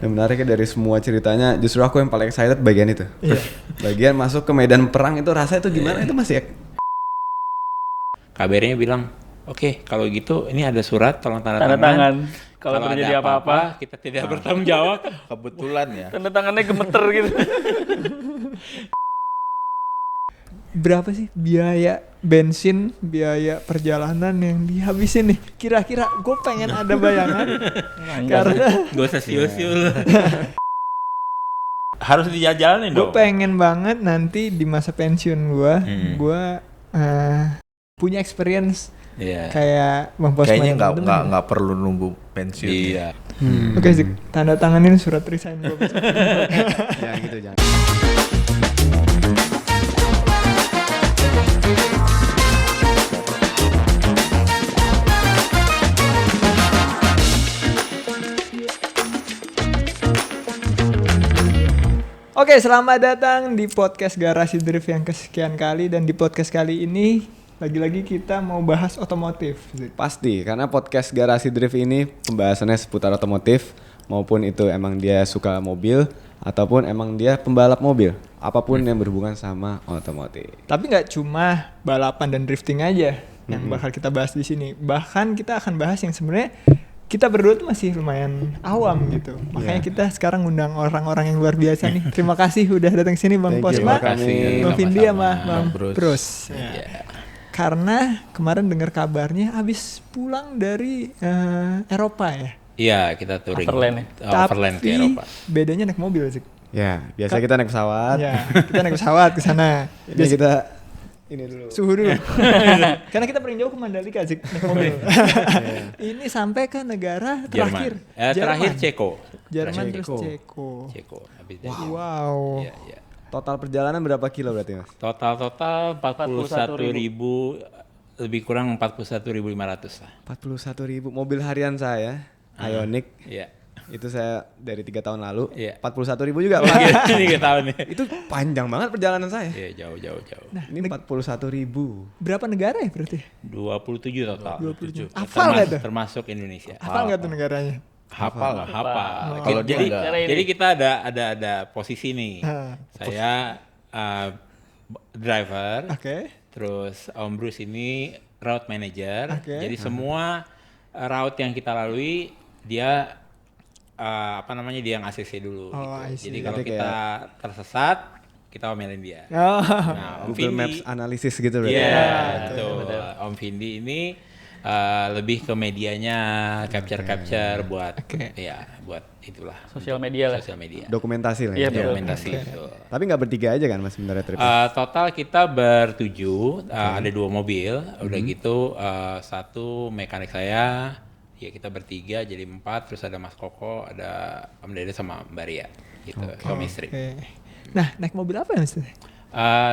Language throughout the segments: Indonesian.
Yang menariknya dari semua ceritanya, justru aku yang paling excited bagian itu. Iya. Bagian masuk ke medan perang itu rasanya itu gimana? Itu masih KBRI-nya bilang, oke, kalau gitu ini ada surat, tolong tanda Tanda tangan. tangan. Kalau terjadi ada apa-apa, kita tidak bertanggung jawab. Kebetulan ya. tanda tangannya gemeter gitu. Berapa sih biaya bensin, biaya perjalanan yang dihabisin nih? Kira-kira gue pengen ada bayangan. Karena Gak usah siul-siul. Harus dijajalin gue dong. pengen banget nanti di masa pensiun gue punya experience Iya. kayak Bang Posman. Kayaknya nggak perlu nunggu pensiun. Iya. Oke, Zik, tanda tanganin surat resign gue. jangan gitu jangan. Oke, selamat datang di podcast Garasi Drift yang kesekian kali. Dan di podcast kali ini lagi-lagi kita mau bahas otomotif, Zik. Pasti, karena podcast Garasi Drift ini pembahasannya seputar otomotif, maupun itu emang dia suka mobil ataupun emang dia pembalap mobil, apapun yang berhubungan sama otomotif. Tapi nggak cuma balapan dan drifting aja yang bakal kita bahas di sini. Bahkan kita akan bahas yang sebenarnya kita berdua tuh masih lumayan awam gitu. Makanya kita sekarang ngundang orang-orang yang luar biasa nih. Terima kasih udah datang sini Bang Thank you, Posma, makasih. Bang Vindi sama Bang Bruce. Bruce. Iya. Karena kemarin dengar kabarnya habis pulang dari Eropa ya. Iya, kita touring. Overland ya. Overland ke Eropa. Bedanya naik mobil sih. Ya, biasa kita naik pesawat. Ya, kita naik pesawat ke sana. Ini kita ini dulu. Suhu dulu. Karena kita paling jauh ke Mandalika sih naik mobil. Ini sampai ke negara terakhir. Jerman. Terakhir Ceko. Jerman Ceko. terus Ceko. Ceko. Habis dari Wow. Iya, iya. Total perjalanan berapa kilo berarti, Mas? Total 41.000, lebih kurang 41.500 lah. 41.000. Mobil harian saya, Ioniq. Iya. Itu saya dari 3 tahun lalu. Iya. 41.000 juga. Ini tahun nih. Itu panjang banget perjalanan saya. Iya, jauh. Nah, Ini 41.000. berapa negara ya berarti? 27 total. 27. Hafal nggak tuh? Termasuk Indonesia. Hafal nggak tuh negaranya? Hafal. Kalau dia Jadi, enggak. jadi kita ada posisi nih. Saya driver. Oke. Terus Om Bruce ini route manager. Oke. Jadi semua route yang kita lalui dia dia yang ACC dulu. Oh, I gitu. see. Jadi kalau Berarti kita tersesat, kita omelin dia. Oh. Nah, Om Google Vindi, Maps analisis gitu berarti. iya, betul. Om Vindi ini lebih ke medianya, capture buat, buat itulah. Sosial media lah. Sosial media. Dokumentasi lah. Iya, ya. betul. Dokumentasi. Oke. Betul. Tapi nggak bertiga aja kan Mas sebenarnya trip? Total kita bertujuh, ada 2 mobil, udah gitu satu mekanik saya, ya kita bertiga jadi 4, terus ada Mas Koko, ada Om Dede sama Mbak Ria, gitu, suami istri. Oke. Nah, naik mobil apa ya Mas?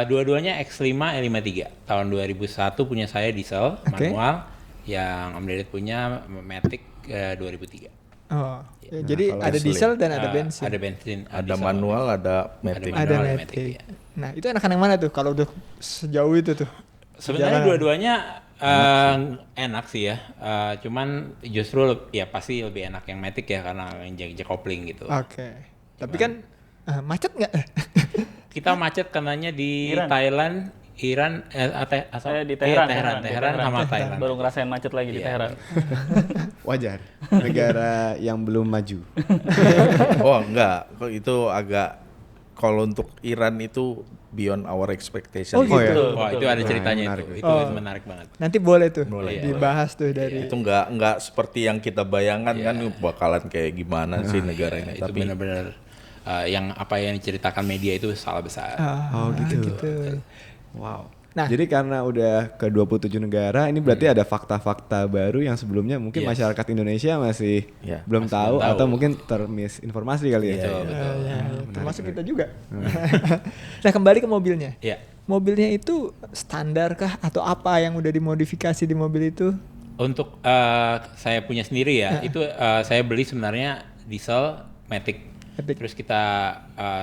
Dua-duanya X5 E53, tahun 2001 punya saya diesel, Oke. manual, yang Om Dede punya Matic 2003. Oh, Ya, jadi kalau ada asli. diesel dan ada bensin. Ada bensin, Ada diesel. manual, ada matic. Ada manual, matic. ya. Nah, itu enakan yang mana tuh kalau udah sejauh itu tuh? Sebenarnya Perjalanan. dua-duanya enak sih ya, cuman justru ya pasti lebih enak yang Matic ya karena injek kopling gitu. Oke. Tapi kan macet nggak? Kita macet karenanya di Iran. Thailand, Iran, Saya di Teheran, Teheran. Teheran sama Thailand. Baru ngerasain macet lagi di Iya. Teheran. Wajar. Negara yang belum maju. Oh enggak, kok itu agak kalau untuk Iran itu beyond our expectation. Oh, gitu. ya? Wah itu ada ceritanya menarik. itu menarik banget. Nanti boleh tuh Boleh. dibahas tuh dari Itu enggak seperti yang kita bayangkan kan bakalan kayak gimana sih negara ini. Itu Tapi benar-benar yang apa yang diceritakan media itu salah besar. Oh, gitu. Wow. Nah, jadi karena udah ke 27 negara, ini berarti ada fakta-fakta baru yang sebelumnya mungkin Yes. masyarakat Indonesia masih Ya, belum masih tahu belum tahu. atau mungkin termisinformasi kali ya. Betul, betul. Termasuk kita juga. Nah, kembali ke mobilnya. Ya. Mobilnya itu standar kah atau apa yang udah dimodifikasi di mobil itu? Untuk saya punya sendiri ya, itu saya beli sebenarnya diesel Matic Epic. terus kita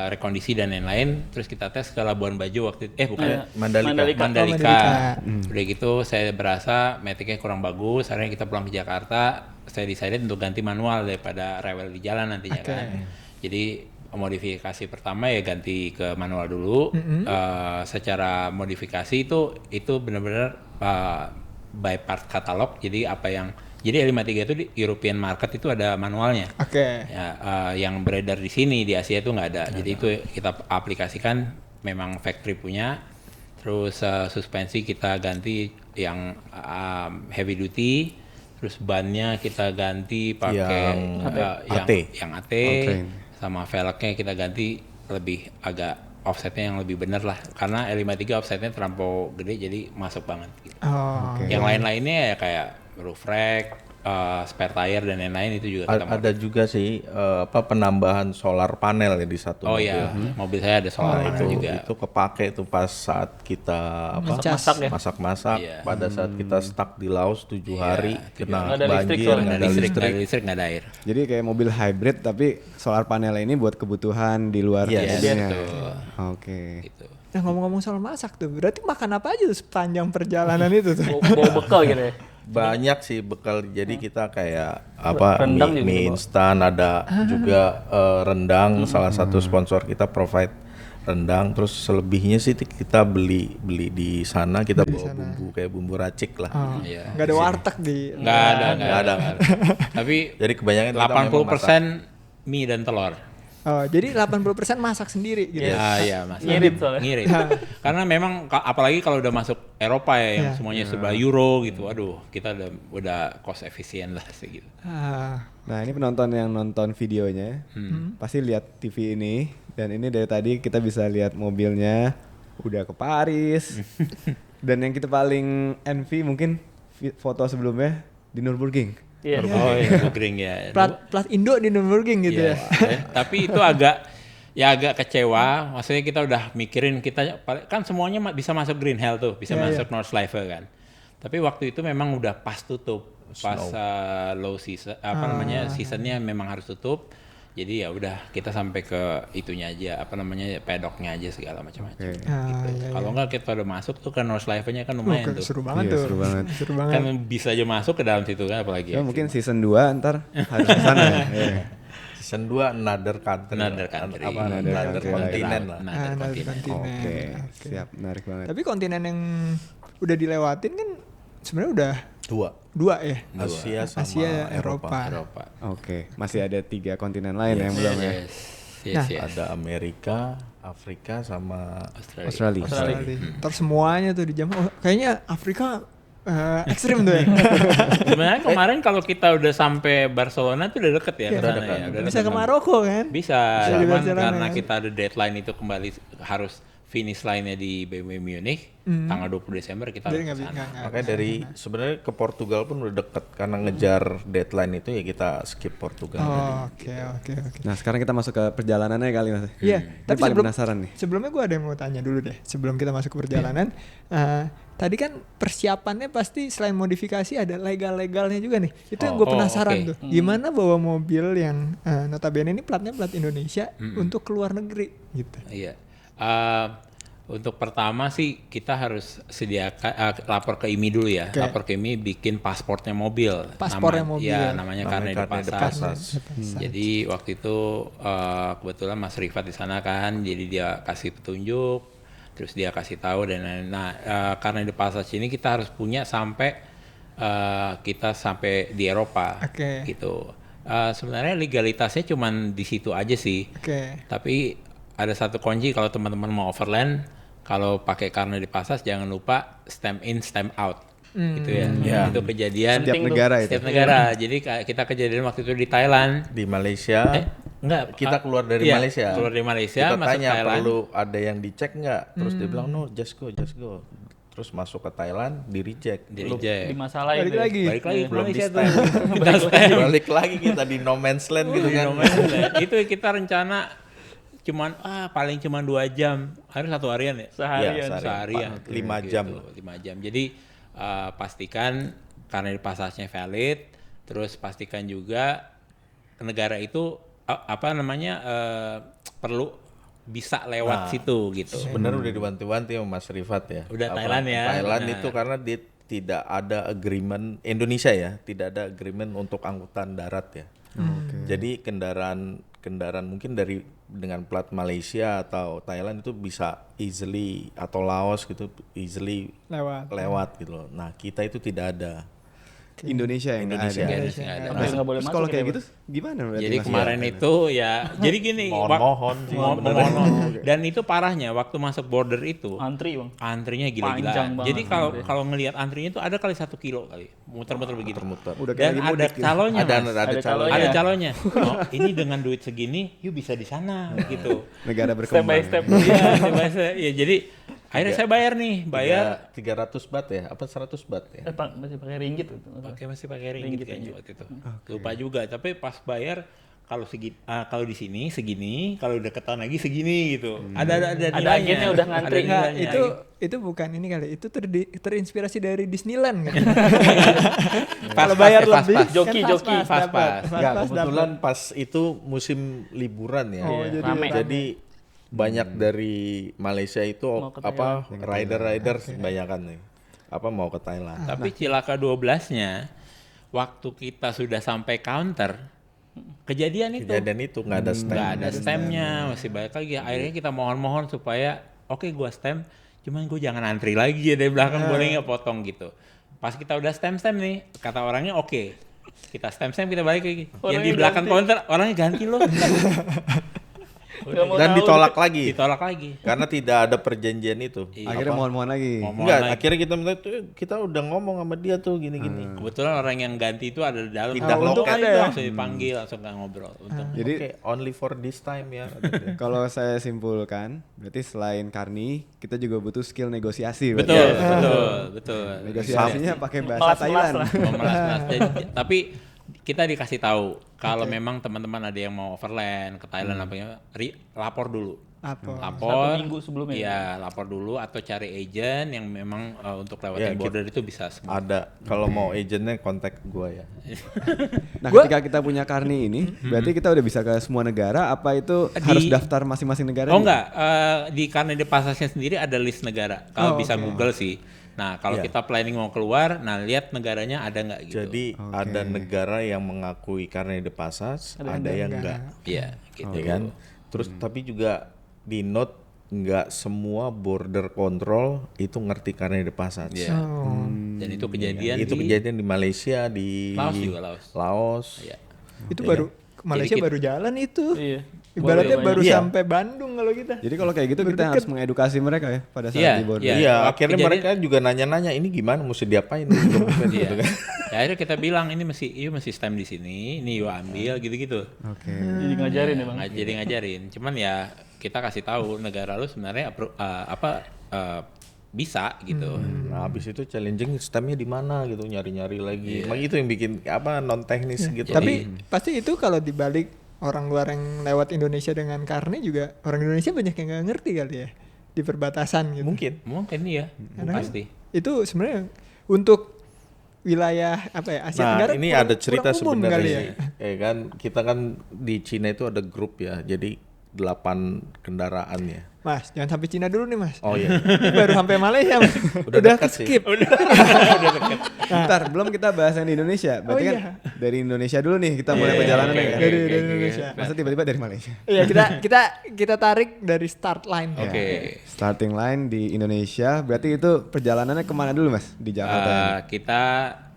rekondisi dan lain-lain, terus kita tes ke Labuan Bajo waktu itu, bukan Mandalika. Mandalika. Udah gitu saya berasa metiknya kurang bagus, akhirnya kita pulang ke Jakarta, saya decided untuk ganti manual daripada rewel di jalan nantinya kan. Jadi modifikasi pertama ya ganti ke manual dulu. Secara modifikasi itu benar-benar by part katalog, jadi apa yang L53 itu di European market itu ada manualnya. Oke. Ya, yang beredar di sini di Asia itu nggak ada. Jadi itu kita aplikasikan memang factory punya. Terus suspensi kita ganti yang heavy duty. Terus bannya kita ganti pakai yang AT. Sama velgnya kita ganti lebih agak offsetnya yang lebih bener lah. Karena L53 offsetnya terlampau gede jadi masuk banget. Gitu. Yang lain-lainnya ya kayak roof rack, spare tire dan lain-lain itu juga kita Ada juga sih penambahan solar panel ya di satu mobil. Iya, mobil saya ada solar panel juga. Itu kepake tuh pas saat kita masak-masak Iya. pada saat kita stuck di Laos 7 hari kena Nggak ada listrik banjir, soalnya. nggak Nggak ada listrik, nggak ada air. Jadi kayak mobil hybrid tapi solar panel ini buat kebutuhan di luar Yes. mobilnya. Betul. Oke. Gitu. Nah ngomong-ngomong soal masak tuh, berarti makan apa aja tuh sepanjang perjalanan itu tuh? Bawa bekal gitu ya. Banyak sih bekal, jadi kita kayak Rendang juga mie dibawa. instan, ada juga rendang, salah satu sponsor kita provide rendang, terus selebihnya sih kita beli di sana, kita bawa bumbu kayak bumbu racik lah. Iya. Nggak ada warteg di. Nggak ada. Tapi Jadi kebanyakan kita memang 80% mie dan telur. Oh, jadi 80% masak sendiri gitu. Iya, Mas. Ngirit soalnya. Ngirit. Karena memang apalagi kalau udah masuk Eropa ya yang semuanya serba euro gitu. Aduh, kita udah cost efisien lah sih gitu. Nah ini penonton yang nonton videonya pasti lihat TV ini, dan ini dari tadi kita bisa lihat mobilnya udah ke Paris. Dan yang kita paling envy mungkin foto sebelumnya di Nürburgring. Iya. Oh iya, Nürburgring ya. Plat Indo di Nürburgring gitu Iya, ya. tapi itu agak kecewa. Maksudnya kita udah mikirin kita kan semuanya bisa masuk Green Hell tuh, bisa masuk Nordschleife kan. Tapi waktu itu memang udah pas tutup, pas low season, seasonnya memang harus tutup. Jadi ya udah kita sampai ke itunya aja, pedoknya aja segala macam-macam. Gitu. Kalau enggak kita udah masuk tuh ke Nordschleife-nya kan lumayan tuh. Seru banget Iya, tuh. seru banget. Seru banget. Kan bisa aja masuk ke dalam situ kan apalagi. Ya, mungkin season 2 ntar harus ke sana. Ya. Season 2 another country. Another country. Another kontinen lah. Dari kontinen. Oke, siap, menarik banget. Tapi kontinen yang udah dilewatin kan sebenarnya udah dua ya. Asia sama Asia, Eropa. Oke, masih ada 3 kontinen lain yang belum ya. Yes. Ada Amerika, Afrika sama Australia. Terus semuanya tuh dijamah. Oh, kayaknya Afrika ekstrim tuh ya. Sebenarnya kemarin kalau kita udah sampai Barcelona tuh udah deket ya ke sana ya. Udah Bisa deket ke Maroko kan? Bisa, di cuman Barcelona, karena kan? kita ada deadline itu kembali harus finish line-nya di BMW Munich tanggal 20 Desember kita Jadi harus nggak ke sana. bisa. Makanya dari sebenarnya ke Portugal pun udah deket karena ngejar deadline itu ya kita skip Portugal. Oh, oke. Nah, sekarang kita masuk ke perjalanannya kali Mas. Iya, Ini paling penasaran nih. Sebelumnya gue ada yang mau tanya dulu deh. Sebelum kita masuk ke perjalanan, tadi kan persiapannya pasti selain modifikasi ada legal-legalnya juga nih. Itu yang gue penasaran tuh. Gimana bawa mobil yang notabene ini platnya plat Indonesia untuk keluar negeri gitu. Iya. Untuk pertama sih kita harus sediakan lapor ke IMI dulu ya. Oke. Lapor ke IMI bikin paspornya mobil. Paspornya mobil. Ya, namanya Namanya Carnet de Carnet de Passage. Passage. Jadi waktu itu kebetulan Mas Rifat di sana kan, jadi dia kasih petunjuk, terus dia kasih tahu dan lain-lain. Nah, Carnet de Passage ini kita harus punya sampai kita sampai di Eropa, Oke. gitu. Sebenarnya legalitasnya cuman di situ aja sih. Oke. Tapi ada satu kunci kalau teman-teman mau overland, kalau pakai Carnet de Passage jangan lupa stamp in, stamp out, gitu ya. Itu kejadian Setiap negara itu. setiap negara. Jadi kita kejadian waktu itu di Thailand. Di Malaysia, Enggak, kita keluar dari iya, Malaysia. keluar dari Malaysia, Kita masuk tanya Thailand. perlu ada yang dicek nggak? Terus dia bilang no, just go. Terus masuk ke Thailand, di reject. Di Di reject. masalah Balik itu. lagi. Balik lagi ke Belum Malaysia di tuh. stamp. Kita stamp. Balik lagi kita di no man's land gitu kan. Itu kita rencana cuman paling cuman 2 jam, harus 1 harian ya. Seharian. Seharian. 5 jam. 5 jam. Jadi pastikan karena di passage-nya valid, terus pastikan juga negara itu perlu bisa lewat situ gitu. Sebenarnya udah diwanti-wanti sama Mas Rifat ya. Udah Thailand ya, Thailand benar. itu karena dia tidak ada agreement Indonesia ya, tidak ada agreement untuk angkutan darat ya. Jadi kendaraan mungkin dengan plat Malaysia atau Thailand itu bisa easily atau Laos gitu easily lewat gitu loh. Nah, kita itu tidak ada. Indonesia yang nggak ada. Indonesia. Nggak ada. Sampai nggak boleh Terus masuk kalau ya, kayak Bang? gitu gimana berarti? Jadi Mas? kemarin itu ya, jadi gini, Mohon-mohon sih sebenarnya. mohon. Dan itu parahnya waktu masuk border itu Antri bang. antrinya gila-gilaan. Panjang banget Jadi kalau ngelihat antrinya itu ada kali 1 kilo kali, muter-muter begitu. Udah kayak Dan lagi ada mudik gitu. calonnya, Ada Mas. Ada calonnya. Ada calonnya. Oh, ini dengan duit segini, yuk bisa di sana gitu. Negara Step berkembang. by step. Ya, jadi akhirnya saya bayar 300 baht ya, apa 100 baht ya? Masih pakai ringgit gitu. masih pakai ringgit kayaknya waktu itu. Lupa juga, tapi pas bayar kalau di sini segini, kalau udah keton lagi segini gitu. Ada nilainya. agennya udah ngantri. Ada Enggak, nilainya. itu bukan ini kali. Itu terinspirasi dari Disneyland kan. Pas, Kalau bayar pas, lebih pas. Joki, kan joki. Pas. Enggak, kebetulan pas itu musim liburan ya. Oh, jadi rame. Jadi banyak dari Malaysia itu Mau ke rider kebanyakan nih. Mau ke Thailand. Tapi cilaka 12-nya waktu kita sudah sampai counter kejadian itu. Kejadian itu nggak ada stand. Nggak ada stemnya, masih banyak lagi. Akhirnya kita mohon-mohon supaya oke, gua stem, cuman gua jangan antri lagi ya dari belakang, boleh nggak potong gitu. Pas kita udah stem nih, kata orangnya oke. Kita stem kita balik lagi. Yang Orangnya di belakang ganti. counter orangnya ganti loh. Nggak mau Dan tahu. ditolak lagi. Ditolak lagi. Karena tidak ada perjanjian itu. Akhirnya mohon-mohon lagi. Mohon Enggak, lagi. akhirnya kita udah ngomong sama dia tuh gini-gini. Kebetulan orang yang ganti itu ada di dalam. Pindah Untung loket. ada ya. Langsung dipanggil, langsung nggak ngobrol. Untung. Jadi Oke, only for this time ya. kalau saya simpulkan, berarti selain Karni, kita juga butuh skill negosiasi. berarti Betul, ya. betul. Negosiasinya pakai bahasa Melas-melas Thailand. lah. Memelas-melas. Tapi kita dikasih tahu kalau memang teman-teman ada yang mau overland ke Thailand lapor dulu. Lapor 1 minggu sebelumnya. Iya, lapor dulu atau cari agent yang memang untuk lewatin Ya, border itu bisa semua. Ada. Kalau mau agentnya kontak gua ya. Nah, ketika kita punya Karni ini, berarti kita udah bisa ke semua negara. Apa itu harus daftar masing-masing negara? Oh nih? enggak, di karena di pasasnya sendiri ada list negara. Kalau bisa Google sih. Nah, kalau Iya. kita planning mau keluar, nah lihat negaranya ada nggak gitu. Jadi ada negara yang mengakui carnet de passage, ada yang enggak. Iya, gitu. Ya kan? Terus tapi juga di note enggak semua border control itu ngerti carnet de passage. Iya. Dan itu kejadian Itu di kejadian di Malaysia, di Laos juga, Laos. Iya. Itu baru Malaysia Jadi baru jalan itu. Iya. Ibaratnya Boleh, baru banyak. sampai Bandung kalau kita. Jadi kalau kayak gitu kita harus mengedukasi mereka ya pada saat Iya, di border. iya. Iya, Waktu akhirnya kejadian- mereka juga nanya-nanya ini gimana mesti diapain gitu Iya. kan. Ya, akhirnya kita bilang ini mesti stem di sini, ini yuk ambil gitu-gitu. Oke. Jadi ngajarin ya bang. Jadi ngajarin. Cuman ya kita kasih tahu negara lu sebenarnya bisa gitu. Nah, habis itu challenging stemnya di mana gitu, nyari-nyari lagi. Emang itu yang bikin non teknis gitu. Tapi pasti itu kalau dibalik orang luar yang lewat Indonesia dengan Karni juga orang Indonesia banyak yang nggak ngerti kali ya di perbatasan gitu. Mungkin iya, Karena pasti. Itu sebenarnya untuk wilayah apa ya Asia Nah, Tenggara ini kurang- ada cerita kurang umum kali sebenarnya. ya. Kan kita kan di Cina itu ada grup ya. Jadi 8 kendaraan ya. Mas, jangan sampai Cina dulu nih, Mas. Oh iya. Ini baru sampai Malaysia, Mas. Udah Udah dekat sih. skip. Bentar, belum kita bahas yang di Indonesia. Berarti Oh, kan dari Indonesia dulu nih kita mulai perjalanan ya. Dari Indonesia. Masa tiba-tiba dari Malaysia. Iya, kita tarik dari start line. Oke. Starting line di Indonesia, berarti itu perjalanannya kemana dulu Mas? Di Jakarta ini? Kita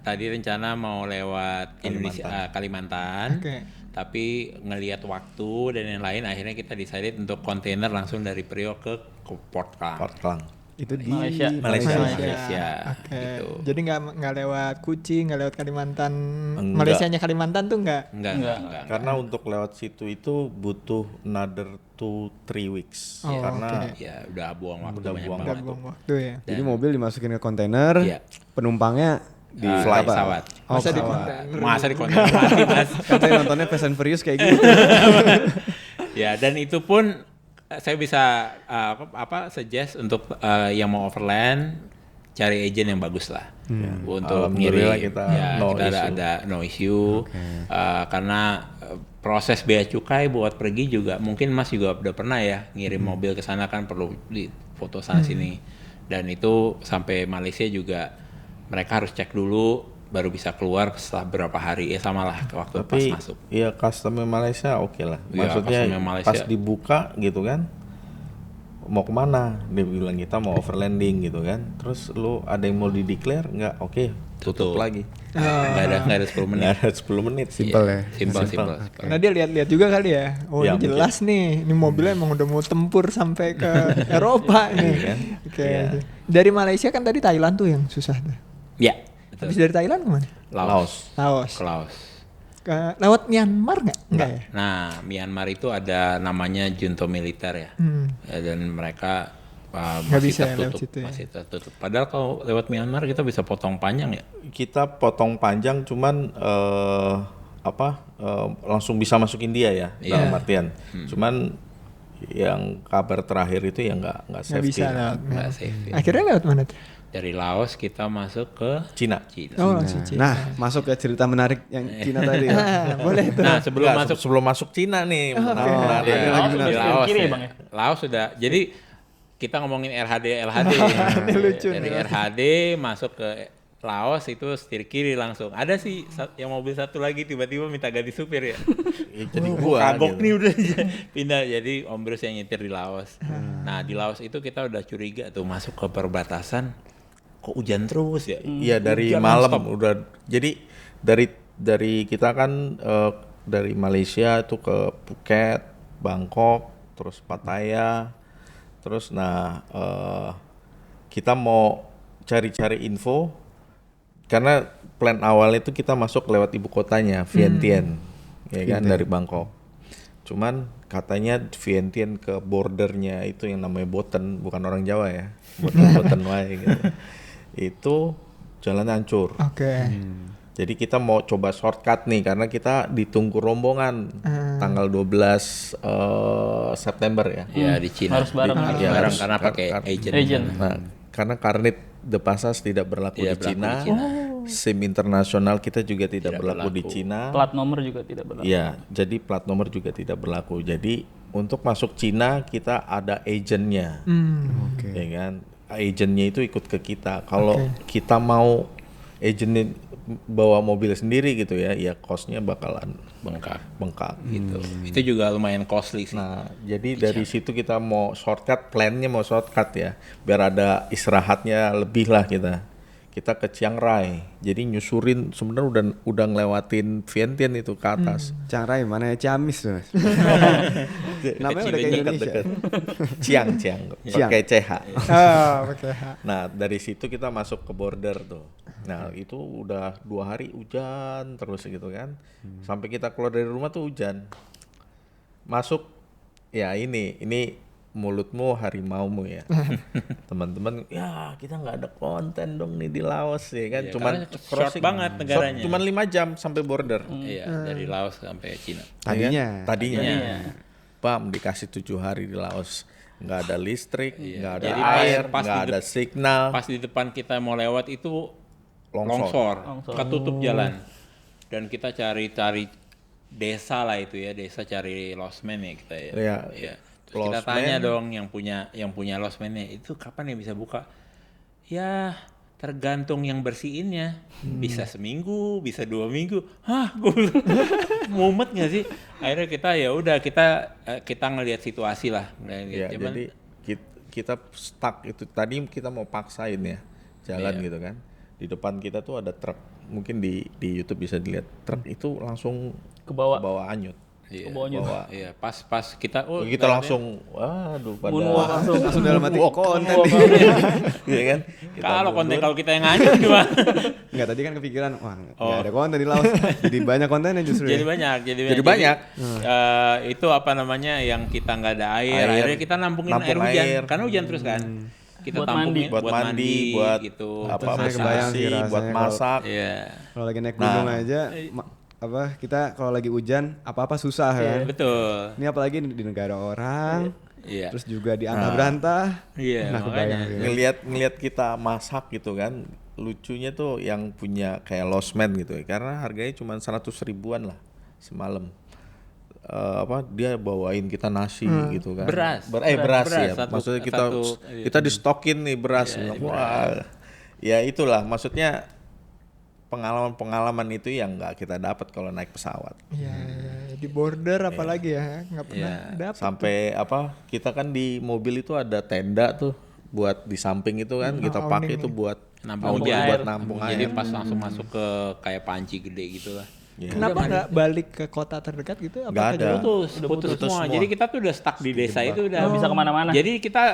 tadi rencana mau lewat Indonesia Kalimantan. Oke. Tapi ngelihat waktu dan yang lain akhirnya kita decided untuk kontainer langsung dari Priok ke Port Klang. Port Klang. Itu di Malaysia. Malaysia. Oke. Gitu. Jadi nggak lewat Kuching, nggak lewat Kalimantan. Enggak. Malaysianya Kalimantan tuh nggak. Enggak. Karena untuk lewat situ itu butuh another 2-3 weeks. Oh, Karena Ya udah buang waktu Udah banyak buang banget. Nggak buang waktu ya. Jadi mobil dimasukin ke kontainer, Iya. penumpangnya di Fly apa? pesawat. Oh, Masa di pesawat. kontainer. Masa di kontainer mati, Mas. Kan saya nontonnya Fast and Furious kayak gitu. Ya, dan itu pun saya bisa suggest untuk yang mau overland cari agent yang bagus lah untuk Alhamdulillah ngirim. kita Ya, no kita issue. ada no issue karena proses bea cukai buat pergi juga mungkin Mas juga udah pernah ya ngirim mobil ke sana kan perlu di foto sana sini, dan itu sampai Malaysia juga mereka harus cek dulu baru bisa keluar setelah berapa hari ya, sama lah waktu pas Tapi masuk. ya customer Malaysia oke lah. Iya, Maksudnya customer Malaysia. pas dibuka gitu kan, mau kemana? Dia bilang kita mau overlanding gitu kan. Terus lu ada yang mau dideclare nggak? Oke, tutup lagi. Nggak ada 10 menit. Nggak ada 10 menit. Simpel ya. Simpel. Karena dia lihat-lihat juga kali ya. Oh Ya, ini jelas nih, ini mobilnya emang udah mau tempur sampai ke Eropa nih. kan? Oke. Iya. Oke. Dari Malaysia kan tadi Thailand tuh yang susah tuh. Ya, Habis betul. dari Thailand kemana? Laos. Laos. Ke Laos. Lewat Myanmar nggak? Nggak ya? Nah, Myanmar itu ada namanya junta militer ya. Ya, dan mereka Nggak masih bisa ya lewat tertutup, situ ya? masih tertutup. Padahal kalau lewat Myanmar kita bisa potong panjang ya. Kita potong panjang cuman langsung bisa masuk India ya dalam artian. Cuman yang kabar terakhir itu ya nggak Nggak safety. bisa lewat. Nggak safe ya. Akhirnya lewat mana tuh? Dari Laos kita masuk ke Cina. Cina. Oh langsung Cina. Nah, masuk ke cerita menarik yang Cina tadi ya. Boleh tuh. Nah, sebelum Nggak, masuk sebelum masuk Cina nih. Oh, menarik. ada lagi Laos benar. udah di sebelah Laos kiri ya. ya, Bang ya? Laos sudah. Jadi kita ngomongin LHD. Ini lucu Dari nih. LHD masuk ke Laos itu setir kiri langsung. Ada sih yang mobil satu lagi tiba-tiba minta ganti supir ya. Ya, jadi gua Kagok gitu. nih udah pindah jadi Om Bruce yang nyetir di Laos. Nah di Laos itu kita udah curiga tuh masuk ke perbatasan kok hujan terus ya. Iya dari Hujan malam nonstop. udah. Jadi dari kita kan dari Malaysia itu ke Phuket, Bangkok, terus Pattaya, terus kita mau cari-cari info karena plan awal itu kita masuk lewat ibu kotanya Vientiane, ya kan dari Bangkok. Cuman katanya Vientiane ke bordernya itu yang namanya Boten, bukan orang Jawa ya, Boten wae gitu. Itu jalan hancur. Oke. Jadi kita mau coba shortcut nih karena kita ditunggu rombongan tanggal 12 September ya. Ya di Cina. Harus bareng. Harus Iya, bareng harus karena pakai agent. Agent. Nah, karena Karnit The Passage tidak berlaku Tidak di berlaku Cina. di Cina. SIM internasional kita juga tidak berlaku di berlaku. Cina. Plat nomor juga tidak berlaku. Iya, jadi plat nomor juga tidak berlaku. Jadi untuk masuk Cina kita ada agentnya. Oke. Ya kan? Agentnya itu ikut ke kita. Kalau kita mau agentnya bawa mobil sendiri gitu ya cost-nya bakalan bengkak gitu. Itu juga lumayan costly sih. Nah, jadi dari situ kita mau shortcut, plannya mau shortcut ya, biar ada istirahatnya lebih lah kita. Kita ke Chiang Rai, jadi nyusurin sebenarnya udah ngelewatin Vientiane itu ke atas. Chiang Rai mana ya? Ciamis tuh, Mas. Namanya udah kayak Indonesia. Dekat. Chiang, Chiang. pakai CH. Pakai H. Nah dari situ kita masuk ke border tuh. Nah itu udah 2 hari hujan terus gitu kan. Sampai kita keluar dari rumah tuh hujan. Masuk ya ini mulutmu harimaumu ya. Teman-teman ya kita nggak ada konten dong nih di Laos ya kan. Iya, Cuman karena short banget negaranya. Cuman 5 jam sampai border. Iya, dari Laos sampai Cina. Tadinya. Tadinya. Bam dikasih 7 hari di Laos. Nggak ada listrik, nggak ada Jadi air, pas nggak di ada signal. Pas di depan kita mau lewat itu Longsor. ketutup jalan. Dan kita cari desa lah itu ya, desa cari lostman ya kita ya. Iya. Iya. Terus kita Lostman. tanya dong yang punya lostman-nya, itu kapan ya bisa buka? Ya tergantung yang bersihinnya. Bisa seminggu, bisa 2 minggu. Hah, gue bilang, mumet nggak sih? Akhirnya kita ngelihat situasi lah. Ya, Cuman, jadi kita stuck itu tadi kita mau paksain ya jalan gitu kan. Di depan kita tuh ada truk. Mungkin di YouTube bisa dilihat truk itu langsung Ke bawah. anyut. iya, ke bawahnya. iya, pas kita Kita langsung waduh pada Moonwalk langsung. Langsung dalam hati konten. ya kan. kalau kita yang nganyut gimana? Enggak, tadi kan kepikiran, wah nggak ada konten di Laos. Jadi banyak kontennya justru Jadi ya. banyak. Jadi banyak. Itu apa namanya yang kita nggak ada air. Akhirnya kita nampungin air Nampung hujan. air. Karena hujan terus kan. Kita Buat tampungin buat mandi, buat gitu. apa Saya bersih, kebayang sih buat rasanya masak. Iya. Kalau lagi naik gunung aja, kita kalau lagi hujan apa-apa susah kan. Betul. Ini apalagi di negara orang, Iya. terus juga di antah berantah. Iya, Nah, makanya. kebayang. Ngelihat kita masak gitu kan, lucunya tuh yang punya kayak Lostman gitu ya, karena harganya cuma 100 ribuan lah semalam. dia bawain kita nasi gitu kan. Beras. Beras ya. Satu- Maksudnya satu- kita distokin nih beras. Wah. Ya itulah maksudnya pengalaman itu yang nggak kita dapat kalau naik pesawat. Iya, di border apalagi ya, nggak pernah dapat. Sampai kita kan di mobil itu ada tenda tuh buat di samping itu kan kita pakai itu buat nampung awning, air. buat nampung Jadi air. pas langsung masuk ke kayak panci gede gitu lah. Kenapa nggak balik ke kota terdekat gitu? Nggak ada. Putus semua. Jadi kita tuh udah stuck di desa itu udah. Nggak bisa kemana-mana. Jadi kita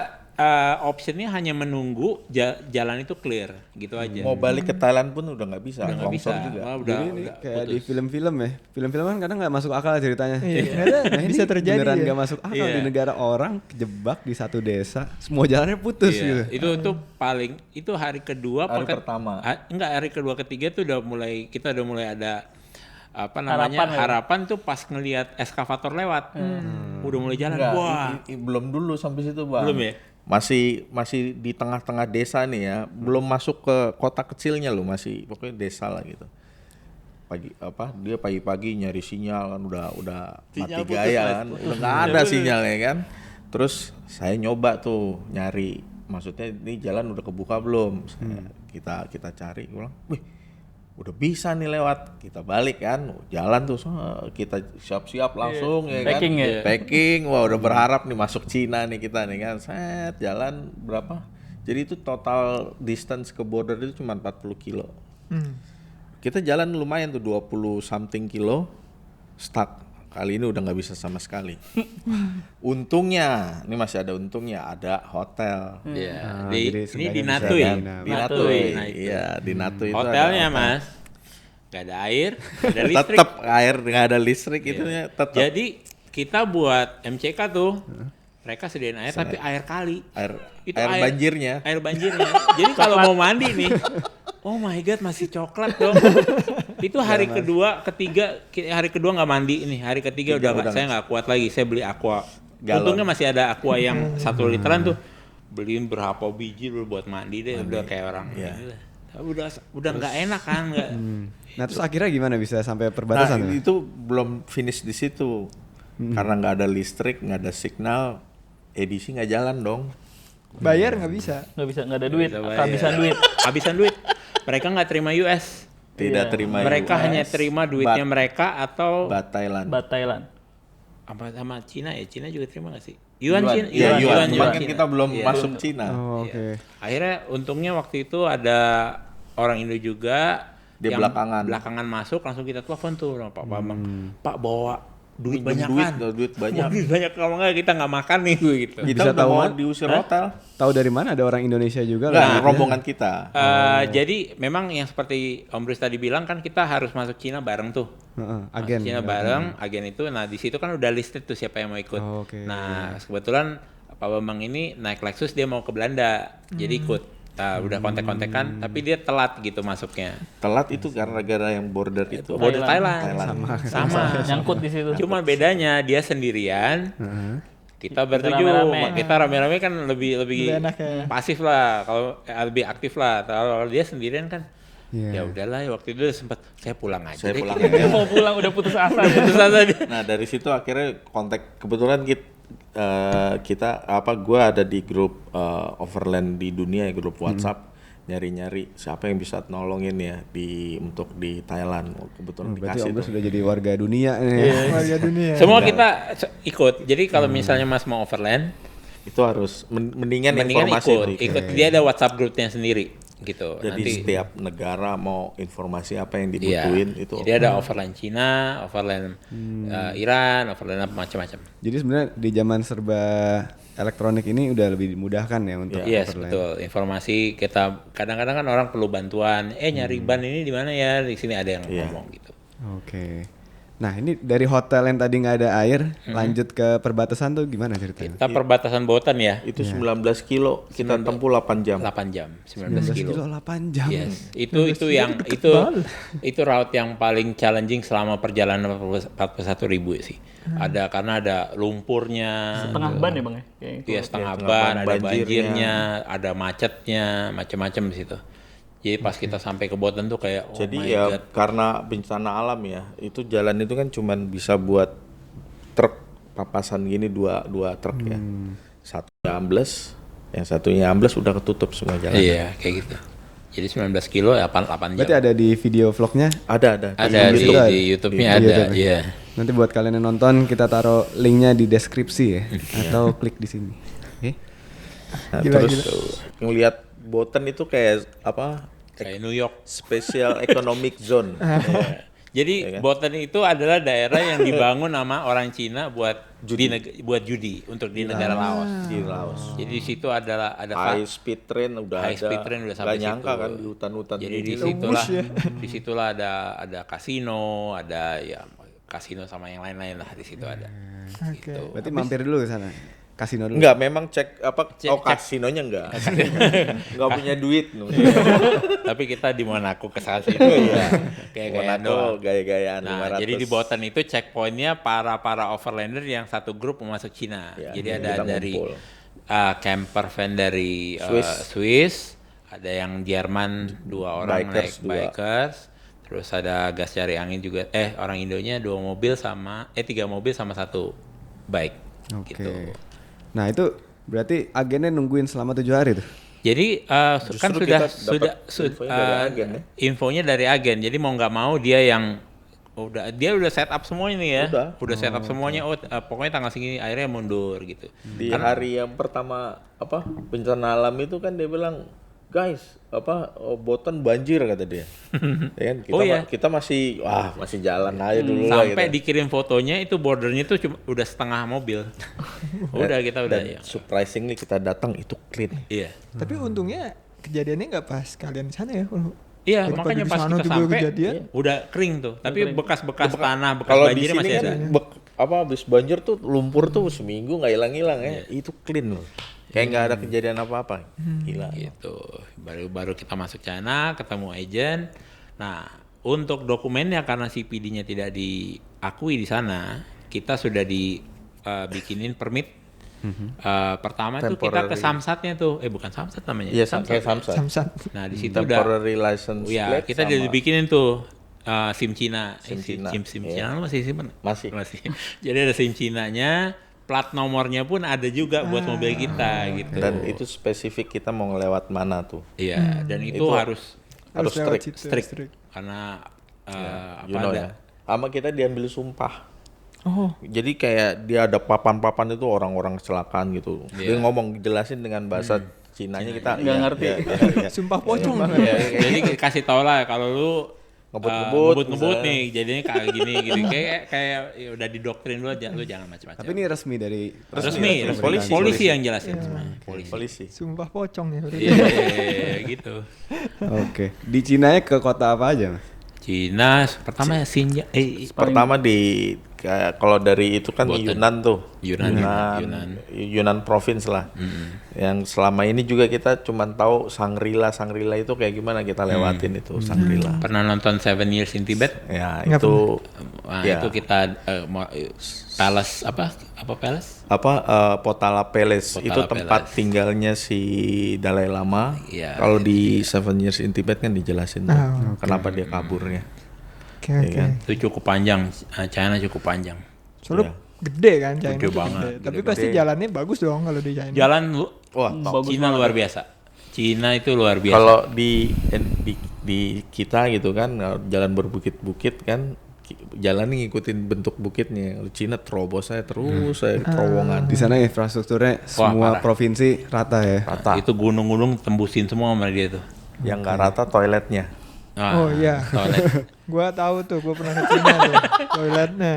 optionnya hanya menunggu jalan itu clear gitu aja. Mau balik ke Thailand pun udah nggak bisa, Nggak bisa. longsor juga. Wah, Jadi udah ini kayak di putus. film-film ya. Film-film kan kadang nggak masuk akal ceritanya. Iya, ternyata Nah, ini bisa terjadi beneran ya. nggak masuk akal Iya. di negara orang kejebak di satu desa, semua jalannya putus gitu. Iya, itu paling itu hari kedua Hari paket- pertama. Enggak, hari kedua ketiga tuh kita udah mulai ada apa namanya Harapan ya? harapan tuh pas ngelihat eskavator lewat. Udah mulai jalan. Enggak, Wah. belum dulu sampai situ, Bang. Belum ya? Masih di tengah-tengah desa nih ya, belum masuk ke kota kecilnya loh, masih pokoknya desa lah gitu. Dia pagi-pagi nyari sinyal kan udah Sinyal mati putus, gaya Mas. kan, udah nggak ada sinyalnya kan. Terus saya nyoba tuh nyari, maksudnya ini jalan udah kebuka belum? Kita cari, ulang, wih udah bisa nih lewat, kita balik kan, jalan tuh kita siap-siap langsung ya kan, Packing ya? packing, wah udah berharap nih masuk Cina nih kita nih kan, set jalan berapa? Jadi itu total distance ke border itu cuma 40 kilo. Kita jalan lumayan tuh 20 something kilo, stuck. Kali ini udah nggak bisa sama sekali. Untungnya, ini masih ada untungnya, ada hotel. Iya. jadi Ini seenggaknya di bisa Natui. kan. Di Natui. Natui, Nah, itu. iya di Natui itu Hotelnya ada hotel. Mas, nggak ada air, nggak ada listrik. Tetap air nggak ada listrik itu ya tetap Jadi kita buat MCK tuh, mereka sediain air tapi air kali. air Itu air banjirnya. Air banjirnya. Jadi kalau mau mandi nih, oh my god masih coklat dong. Itu hari kedua, ketiga, hari kedua nggak mandi ini. Hari ketiga saya nggak kuat lagi. Saya beli aqua. Galon. Untungnya masih ada aqua yang 1 literan tuh. Beliin berapa biji dulu buat mandi deh. Udah kayak orang. Iya. Tapi udah nggak enak kan? Nggak. Nah terus akhirnya gimana bisa sampai Nah perbatasan? tuh? itu belum finish di situ karena nggak ada listrik, nggak ada signal, edisi nggak jalan dong. Bayar nggak bisa. Nggak ada duit, Bisa bayar. kehabisan duit. Habisan duit. Mereka nggak terima US. Tidak terima Mereka US, hanya terima duitnya Bat- mereka atau Bat Thailand. Bat Thailand. apa sama Cina ya? Cina juga terima nggak sih? Yuan Cina. Iya, yuan. Cuman kan Cina. kita belum Iya. masuk Cina. Oh, oke. Akhirnya untungnya waktu itu ada orang Indo juga Dia yang belakangan. masuk, langsung kita telepon tuh sama Pak Bambang. Pak bawa duit Pinjam banyak kan? duit banyak. Duit banyak kalau nggak kita nggak makan nih gitu. Kita Bisa udah tahu mau kan? diusir hotel. Tahu dari mana ada orang Indonesia juga? Enggak, lah. rombongan kita. Jadi memang yang seperti Om Bruce tadi bilang kan kita harus masuk Cina bareng tuh. Heeh, Masuk agen. Cina bareng, agen itu. Nah di situ kan udah listed tuh siapa yang mau ikut. Oh, oke. Nah kebetulan Pak Bambang ini naik Lexus dia mau ke Belanda, jadi ikut. Nah, udah kontak-kontakan, tapi dia telat gitu masuknya. Telat itu karena gara yang border itu. Border Thailand. Sama. Nyangkut di situ. Cuma bedanya dia sendirian, kita bertujuh. rame-rame. Kita rame-rame kan lebih Lebih enak ya. pasif lah, kalau lebih aktif lah. Kalau dia sendirian kan, Iya. ya udahlah. Waktu itu sempat saya pulang aja. Saya deh. pulang Dia aja. mau pulang udah putus asa. Putus asa dia. Nah dari situ akhirnya kontak, kebetulan gue ada di grup Overland di dunia ya, grup WhatsApp, nyari-nyari siapa yang bisa nolongin ya untuk di Thailand. Kebetulan Berarti dikasih Om Bro tuh. sudah jadi warga dunia nih. Warga dunia. Semua kita ikut. Jadi kalau misalnya Mas mau overland, Itu harus mendingan mendingan informasi ikut. Dia ada WhatsApp grupnya sendiri gitu. Jadi Nanti setiap negara mau informasi apa yang dibutuhin itu. Jadi ada overland Cina, overland Iran, overland apa macam-macam. Jadi sebenarnya di zaman serba elektronik ini udah lebih dimudahkan ya untuk Yes, overland. betul. Informasi kita kadang-kadang kan orang perlu bantuan. Nyari ban ini di mana ya? Di sini ada yang ngomong gitu. Oke. Nah ini dari hotel yang tadi nggak ada air, lanjut ke perbatasan tuh gimana ceritanya? Kita perbatasan Botan ya. Itu 19 kilo, kita tempuh 8 jam. 8 jam, 19 kilo kilo. 8 jam. Yes, itu yang itu route yang paling challenging selama perjalanan 41.000 sih. Ada karena ada lumpurnya, Setengah ban ya bang ya? Kayak gitu. iya setengah setengah ban, ban, ada banjirnya. banjirnya, ada macetnya, macam-macam di situ. Jadi pas kita sampai ke Botan tuh kayak Jadi my ya God. karena bencana alam ya, itu jalan itu kan cuman bisa buat truk papasan gini, dua truk ya. Satunya ambles, yang satunya ambles udah ketutup semua jalan. Iya, kayak gitu. Jadi 19 kilo ya 8 jam. Berarti ada di video vlognya? Ada. Ada di YouTube-nya Di ada, YouTube. iya. Nanti buat kalian yang nonton kita taruh linknya di deskripsi ya, atau klik di sini. Oke. Nah, Gila, terus ngelihat Boten itu kayak apa? Kayak New York. Special Economic Zone. Iya. Jadi kan? Botan itu adalah daerah yang dibangun sama orang Cina buat judi untuk di negara Laos. Di Laos. Jadi di situ ada High speed train udah high speed train udah sampai Gak nyangka situ. kan di hutan-hutan Jadi ini. disitulah ada kasino, ada ya kasino sama yang lain-lain lah di situ ada. Oke. Gitu. Berarti mampir dulu ke sana. Kasino dulu. Enggak, memang cek apa? Cek- Kasinonya enggak. Enggak punya duit. Tapi kita di Monaco ke sana situ ya. Kayak doang. Monaco gaya-gayaan Nah, 500. jadi di Botan itu checkpointnya para overlander yang satu grup mau masuk Cina. Ya, jadi kita ada dari ngumpul. camper van dari Swiss. Swiss, ada yang Jerman 2 orang Bikers naik bikers, terus ada gas cari angin juga. Orang Indonya 3 mobil sama 1 bike. Oke. Gitu. Nah itu berarti agennya nungguin selama 7 hari tuh. Jadi kan Justru sudah kita dapat infonya dari agen, ya? infonya dari agen. Jadi mau nggak mau dia udah set up semuanya nih ya. Udah set up semuanya. Pokoknya tanggal segini akhirnya mundur gitu. Di hari yang pertama bencana alam itu kan dia bilang, guys, Boten banjir kata dia. Ya kan? Kita masih jalan aja dulu lah. Sampai Gitu. dikirim fotonya itu bordernya tuh cuma udah setengah mobil. Kita udah Dan ya. surprisingly kita datang itu clean. Iya. Tapi untungnya kejadiannya nggak pas kalian di sana ya. Iya, Daripada makanya di pas sana kita tiba-tiba sampai kejadian. udah kering tuh. Tapi bekas-bekas tanah, bekas Kalau di banjirnya sini masih kan ada. habis banjir tuh lumpur tuh seminggu nggak hilang-hilang ya. Itu clean loh. Kayak nggak ada kejadian apa-apa. Gila. Gitu. Baru kita masuk China, ketemu agent. Nah, untuk dokumennya karena CPD-nya tidak diakui di sana, kita sudah dibikinin permit. Pertama itu kita ke Temporary. Samsatnya tuh, bukan Samsat namanya. Iya, kayak Samsat. Samsat. Nah, di situ udah Temporary license ya, plate kita sama udah dibikinin tuh SIM Cina. SIM Cina. SIM Iya. Cina lu masih simpen? Masih. Jadi ada SIM Cinanya, plat nomornya pun ada juga buat mobil kita gitu. Dan itu spesifik kita mau ngelewat mana tuh. Iya, dan itu harus Harus lewat strict. situ, strict karena You know ya. Sama kita diambil sumpah. Oh, Jadi kayak dia ada papan-papan itu orang-orang kecelakaan gitu. Dia ngomong jelasin dengan bahasa Cinanya kita Nggak ngerti. sumpah pocong banget. Iya, jadi kasih tau lah kalau lu Ngebut-ngebut ngebut misalnya. nih, jadinya kayak gini gitu. Kayak ya udah didoktrin lu jangan macam-macam. Tapi ini resmi dari resmi, Polisi. polisi yang jelasin semua. Polisi. Sumpah pocong ya. Iya, gitu. Oke. Di Cina ke kota apa aja, Mas? Cina pertama ya Xinjiang. Pertama kayak kalau dari itu kan Boten. Yunan tuh. Yunan. Yunan province lah. Yang selama ini juga kita cuma tahu Shangri-La itu kayak gimana kita lewatin itu Shangri-La. Pernah nonton 7 Years in Tibet? Ya, Nggak itu Nah, ya. itu kita palace apa palace? Potala Palace Potala itu tempat Palace. tinggalnya si Dalai Lama. Iya. Kalau di 7 Years in Tibet kan dijelasin tuh Oh, kenapa dia kaburnya. Oke, Iya oke. kan? Itu cukup panjang. China cukup panjang. Soalnya Iya. gede kan China. Gede tuh banget, gede. gede Tapi pasti jalannya bagus dong kalau di China. Jalan lu Wah, top. Cina luar biasa. Cina itu luar biasa. Kalau di kita gitu kan jalan berbukit-bukit kan jalan ngikutin bentuk bukitnya. Kalau Cina terobos saya terus saya terowongan. Di sana infrastrukturnya semua parah. provinsi rata ya. Rata. Itu gunung-gunung tembusin semua sama dia tuh. Yang nggak rata toiletnya. Oh, iya. Toilet. Gua tahu tuh, gua pernah ke Cina tuh. Toiletnya.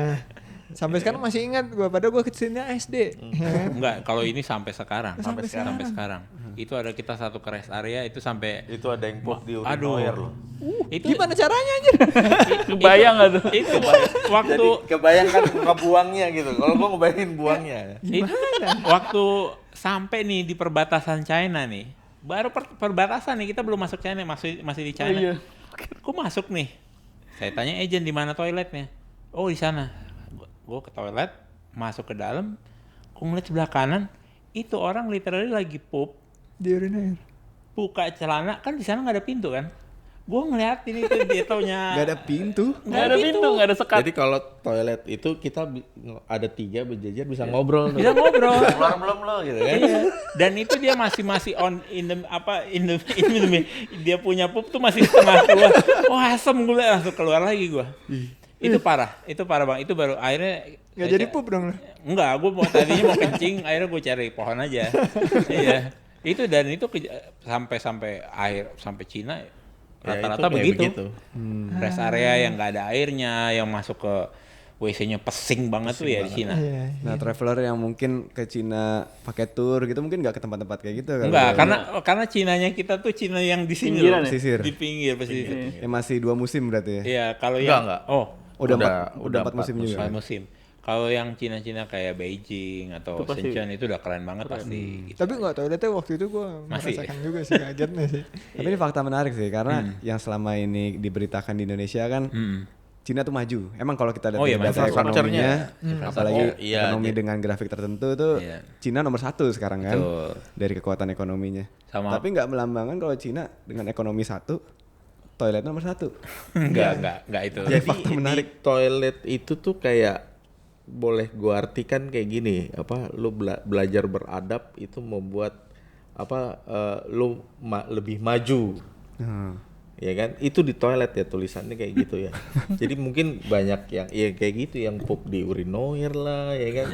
Sampai sekarang masih ingat gua, padahal gua ke Cina SD. Ya kan? Enggak, kalau ini sampai sekarang. Sampai Sampai sekarang. Itu ada kita satu ke rest area itu sampai Itu ada yang pop di aduh. urinoir loh. Itu Gimana caranya anjir? Kebayang nggak tuh? itu waktu Jadi kebayangkan ngebuangnya gitu. Kalau gua ngebayangin buangnya. waktu sampai nih di perbatasan China nih. Baru perbatasan nih, kita belum masuk China, masih di China. Oh, iya. Kok masuk nih? Saya tanya agent di mana toiletnya. Oh, di sana. Gue ke toilet, masuk ke dalam, gue ngeliat sebelah kanan, itu orang literally lagi pup, Di urinoir. buka celana, kan di sana nggak ada pintu kan? Gue ngeliatin itu dia taunya Gak ada pintu. Nggak ada pintu, nggak ada sekat. Jadi kalau toilet itu kita ada 3 berjejer bisa ngobrol tuh. bisa ngobrol. Keluar belum lo gitu kan. Iya. Dan itu dia masih on in the dia punya pup tuh masih setengah keluar. Oh asem gue langsung keluar lagi gue. Itu parah bang. Itu baru akhirnya Nggak jadi pup dong lo. Enggak, gue tadinya mau kencing, akhirnya gue cari pohon aja. Iya. Itu dan itu sampai akhir sampai Cina rata-rata itu kayak begitu. Rest area yang nggak ada airnya, yang masuk ke WC-nya pesing banget tuh ya di Cina. Iya. Nah, traveler yang mungkin ke Cina pakai tour gitu mungkin nggak ke tempat-tempat kayak gitu kan? Enggak, karena Cinanya kita tuh Cina yang di sini Pinggiran loh, ya? Pesisir. di pinggir pesisir. Masih 2 musim berarti ya? Iya, kalau Enggak. oh, Udah 4 4 musim juga. 4 musim. Kalau yang Cina-Cina kayak Beijing atau Itu pasti Shenzhen itu udah keren banget pasti. Gitu. Tapi nggak tahu toiletnya waktu itu gue Masih. merasakan juga sih kagetnya sih. Tapi ini fakta menarik sih karena yang selama ini diberitakan di Indonesia kan Cina tuh maju. Emang kalau kita lihat Oh iya, dari data maju. ekonominya, apalagi Oh, iya, ekonomi dengan grafik tertentu tuh Iya. Cina nomor 1 sekarang kan Betul. dari kekuatan ekonominya. Sama- Tapi nggak melambangkan kalau Cina dengan ekonomi 1 toilet nomor 1. Enggak itu. Jadi fakta menarik. di toilet itu tuh kayak boleh gua artikan kayak gini, lu belajar beradab itu membuat lu lebih maju. Ya kan? Itu di toilet ya tulisannya kayak gitu ya. Jadi mungkin banyak yang ya kayak gitu yang pup di urinoir lah ya kan.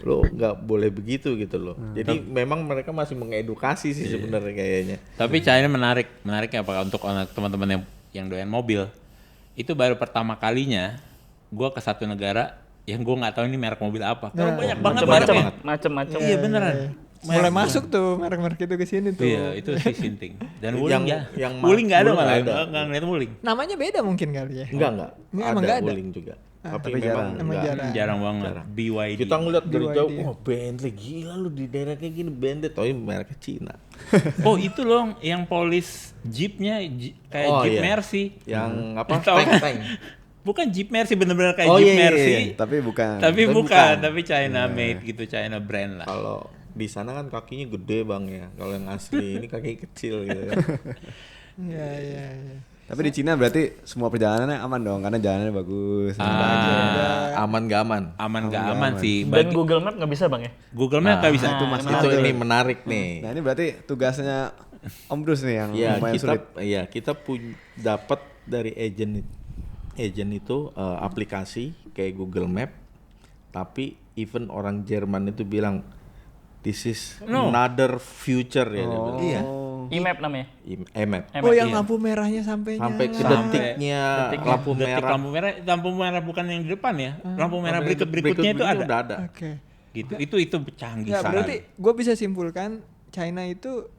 Lu nggak boleh begitu gitu loh. Jadi memang mereka masih mengedukasi sih sebenarnya kayaknya. Tapi China menariknya apa untuk teman-teman yang doyan mobil. Itu baru pertama kalinya gua ke satu negara yang gua nggak tahu ini merek mobil apa. Kalau banyak banget mereknya. Macem-macem. Iya beneran. Mulai masuk tuh merek-merek itu ke sini tuh. Iya, itu sih Sinting. Dan Wuling ya. yang Wuling nggak ada Wuling malah, nggak ada. nggak ngeliat Wuling. Namanya beda mungkin kali ya. Enggak. Ini emang nggak ada? Wuling juga. Tapi tapi memang Emang enggak. jarang. Jarang banget. BYD. Kita ngeliat dari BYD. jauh, wah Bentley gila lu di daerah kayak gini Bentley, tapi mereknya Cina. Oh itu loh yang polis jeepnya kayak Oh, Jeep iya. Mercy. Yang apa? Tahu kan? Tank. Bukan Jeep Mercy bener-bener kayak Oh, Jeep iya, iya, Mercy. iya. Tapi bukan. Tapi Tapi bukan, bukan. tapi China made gitu, China brand lah. Kalau di sana kan kakinya gede bang ya. Kalau yang asli ini kakinya kecil gitu. Iya. Tapi di Cina berarti semua perjalanannya aman dong karena jalanannya bagus. Aman gak aman? Aman gak aman sih. Dan Google Map nggak bisa bang ya? Google Map nggak bisa. Nah, Itu ini menarik nih. Nah, ini berarti tugasnya Om Bruce nih yang Ya lumayan kita, sulit. ya kita dapat dari agent itu aplikasi kayak Google Map, tapi even orang Jerman itu bilang this is another future ya. dia bilang. Iya. E-Map namanya. Map. Oh yang lampu merahnya sampai Sampai ke nyala. detiknya lampu Detik merah. lampu merah bukan yang di depan ya. Lampu merah berikutnya itu ada. Udah ada. Oke. Gitu. Itu canggih Ya sangat. berarti gue bisa simpulkan China itu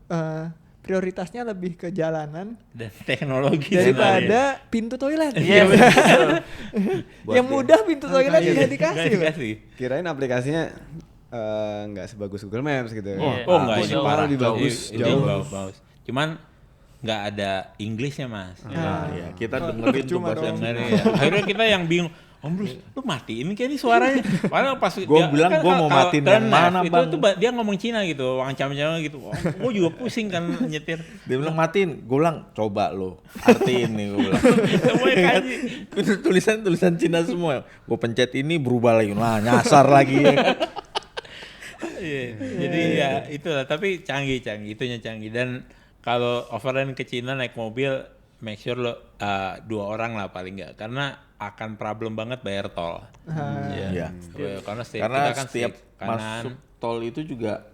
prioritasnya lebih ke jalanan Dan teknologi daripada pintu toilet. Iya betul. Yang mudah pintu toilet nggak dikasih loh. dikasih. Kirain aplikasinya nggak sebagus Google Maps gitu ya. Oh enggak, Aku ini sih malah parah. lebih bagus Ini jauh. bagus. Cuman nggak ada Inggrisnya mas. Nah, ya, kita dengerin tuh Percuma bahasa dong. Dengerin ya. Akhirnya kita yang bingung. Om Bruce, lu matiin kayak ini suaranya. Padahal pas Gua bilang, gua mau kalau matiin turn yang mana, left, Bang? Itu dia ngomong Cina gitu, wancam-wancam gitu. Gue juga pusing kan nyetir. Dia bilang matiin, gue bilang coba lo artiin nih gue bilang. Semuanya kaji. tulisan Cina semua. Gue pencet ini berubah lagi, nah nyasar lagi. Ya. Iya, jadi ya itulah. Tapi canggih, itunya canggih. Dan kalau overland ke Cina naik mobil, make sure lo 2 orang lah paling nggak, karena akan problem banget bayar tol. Iya. Karena Karena kita kan setiap kanan. masuk tol itu juga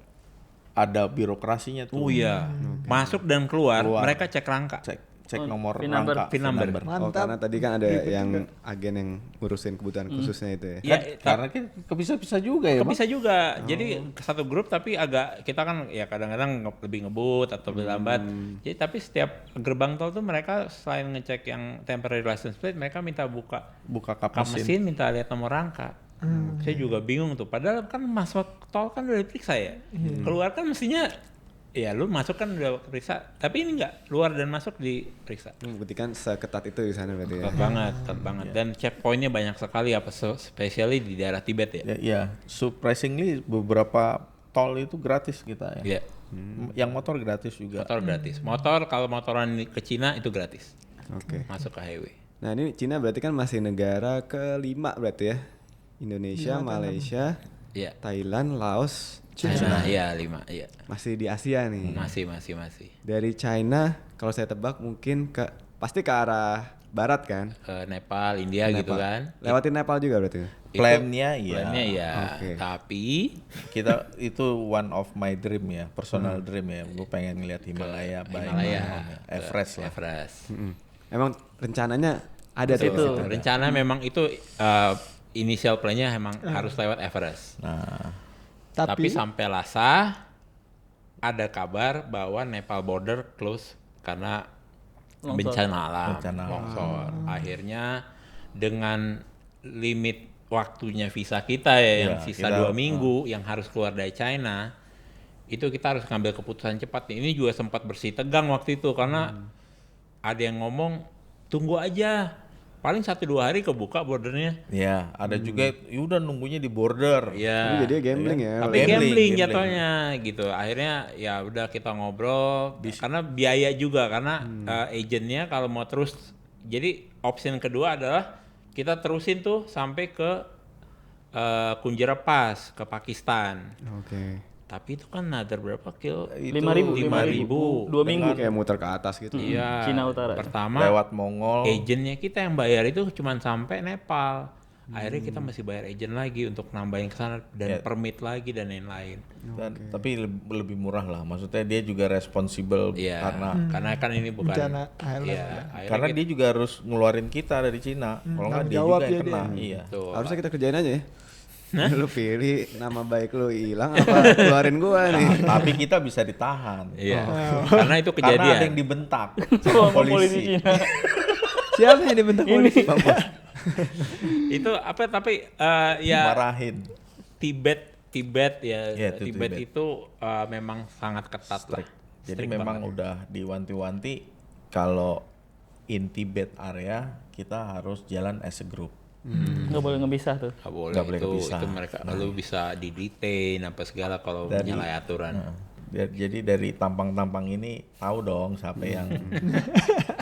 ada birokrasinya tuh. Oh iya, masuk dan keluar, mereka cek rangka. Cek nomor PIN number. rangka. PIN number. Oh, Mantap. karena tadi kan ada yang agen yang ngurusin kebutuhan khususnya itu ya. Ya, Karena kan bisa juga ya, Bang. bisa juga. Jadi satu grup tapi agak kita kan ya kadang-kadang lebih ngebut atau lebih lambat. Jadi tapi setiap gerbang tol tuh mereka selain ngecek yang temporary license plate, mereka minta buka Kap kap mesin. mesin, minta lihat nomor rangka. Saya juga bingung tuh. Padahal kan masuk tol kan udah diperiksa ya. Keluar kan mestinya ya lu masuk kan udah periksa. Tapi ini enggak, luar dan masuk diperiksa. Membuktikan seketat itu di sana berarti ya. Ketat banget. Dan checkpointnya banyak sekali, apa especially di daerah Tibet ya. Ya, surprisingly beberapa tol itu gratis kita ya. Iya. Yang motor gratis juga. Motor gratis. Motor kalau motoran ke Cina itu gratis. Oke. masuk ke highway. Nah ini Cina berarti kan masih negara kelima berarti ya. Indonesia, Malaysia, Iya. Thailand, Laos, China, iya 5, iya. masih di Asia nih. Masih. Dari China kalau saya tebak mungkin pasti ke arah barat kan? Ke Nepal, India gitu Nepal. kan. Lewatin Nepal juga berarti. Plannya iya. Plannya iya. Oke. Tapi Kita itu one of my dream ya, personal dream ya. Gue pengen ngeliat Himalaya, Everest lah. Everest. Emang rencananya ada tuh. Situ. di situ. Rencana memang itu initial plan-nya emang harus lewat Everest. Nah, Tapi sampai Lhasa ada kabar bahwa Nepal border close karena Longsor. bencana alam, Bencana alam. longsor. Akhirnya dengan limit waktunya visa kita ya yang Iya, sisa kita- 2 minggu yang harus keluar dari China, itu kita harus ngambil keputusan cepat nih. Ini juga sempat bersih tegang waktu itu karena ada yang ngomong tunggu aja, paling 1-2 hari kebuka bordernya. ya ada juga udah nunggunya di border. Ya. Jadi dia gambling ya. Tapi Gambling, gambling gambling. jatuhnya gitu. Akhirnya ya udah kita ngobrol karena biaya juga karena agentnya kalau mau terus, jadi option kedua adalah kita terusin tuh sampai ke Kunjara Pass ke Pakistan. Oke. Tapi itu kan another berapa kilo? 5.000. 5.000. 2 minggu. Kayak muter ke atas gitu. Iya. Cina Utara. Pertama Lewat Mongol. agentnya kita yang bayar itu cuma sampai Nepal. Akhirnya kita masih bayar agent lagi untuk nambahin ke sana dan permit lagi dan lain-lain. Tapi lebih murah lah. Maksudnya dia juga responsible Iya. karena kan ini bukan. Bencana alam Iya. ya. akhirnya karena kita- dia juga harus ngeluarin kita dari Cina. Kalau nggak tanggung dia jawab juga yang ya kena. dia. Iya. tuh, Harusnya kita kerjain aja ya. Lu pilih nama baik lu hilang apa keluarin gua nih. Tapi kita bisa ditahan. Iya. Karena itu Karena ada kejadian. yang dibentak Sama sama polisi polisi. Cina. Siapa yang dibentak polisi? Itu apa tapi ya Marahin. Tibet ya. Iya, itu Tibet Tibet. itu memang sangat ketat lah. Jadi Strict memang banget. udah diwanti-wanti kalau in Tibet area kita harus jalan as a group. Nggak boleh ngepisah tuh. Nggak boleh boleh itu kepisah. itu mereka lu bisa di detain apa segala kalau menyalahi aturan. Jadi dari tampang-tampang ini tahu dong siapa yang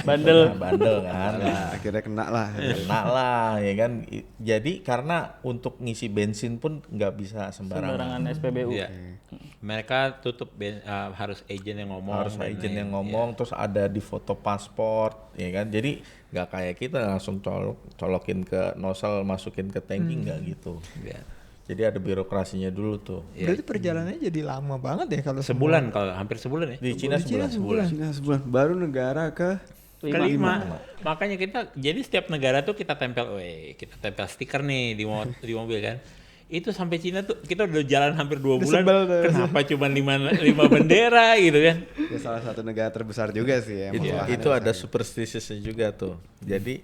Bandel. bandel kan. Nah, Akhirnya kena lah. kena lah ya kan. Jadi karena untuk ngisi bensin pun nggak bisa sembarangan. Sembarangan SPBU. Iya. Mereka tutup harus agent yang ngomong. Harus dan agent lain. yang ngomong terus ada di foto paspor ya kan. Jadi nggak kayak kita langsung colokin ke nozzle masukin ke tangki nggak gitu. Iya. Jadi ada birokrasinya dulu tuh. Berarti perjalanannya jadi lama banget ya kalau Sebulan kalau hampir sebulan ya. Di Cina sebulan. Cina sebulan baru negara ke Kelima. Makanya kita jadi setiap negara tuh kita tempel stiker nih di mobil kan. Itu sampai Cina tuh kita udah jalan hampir 2 bulan. sebel tuh. Kenapa cuma 5 bendera gitu kan? ya salah satu negara terbesar juga sih ya. masalahannya. Itu ada superstitiousnya juga tuh. Jadi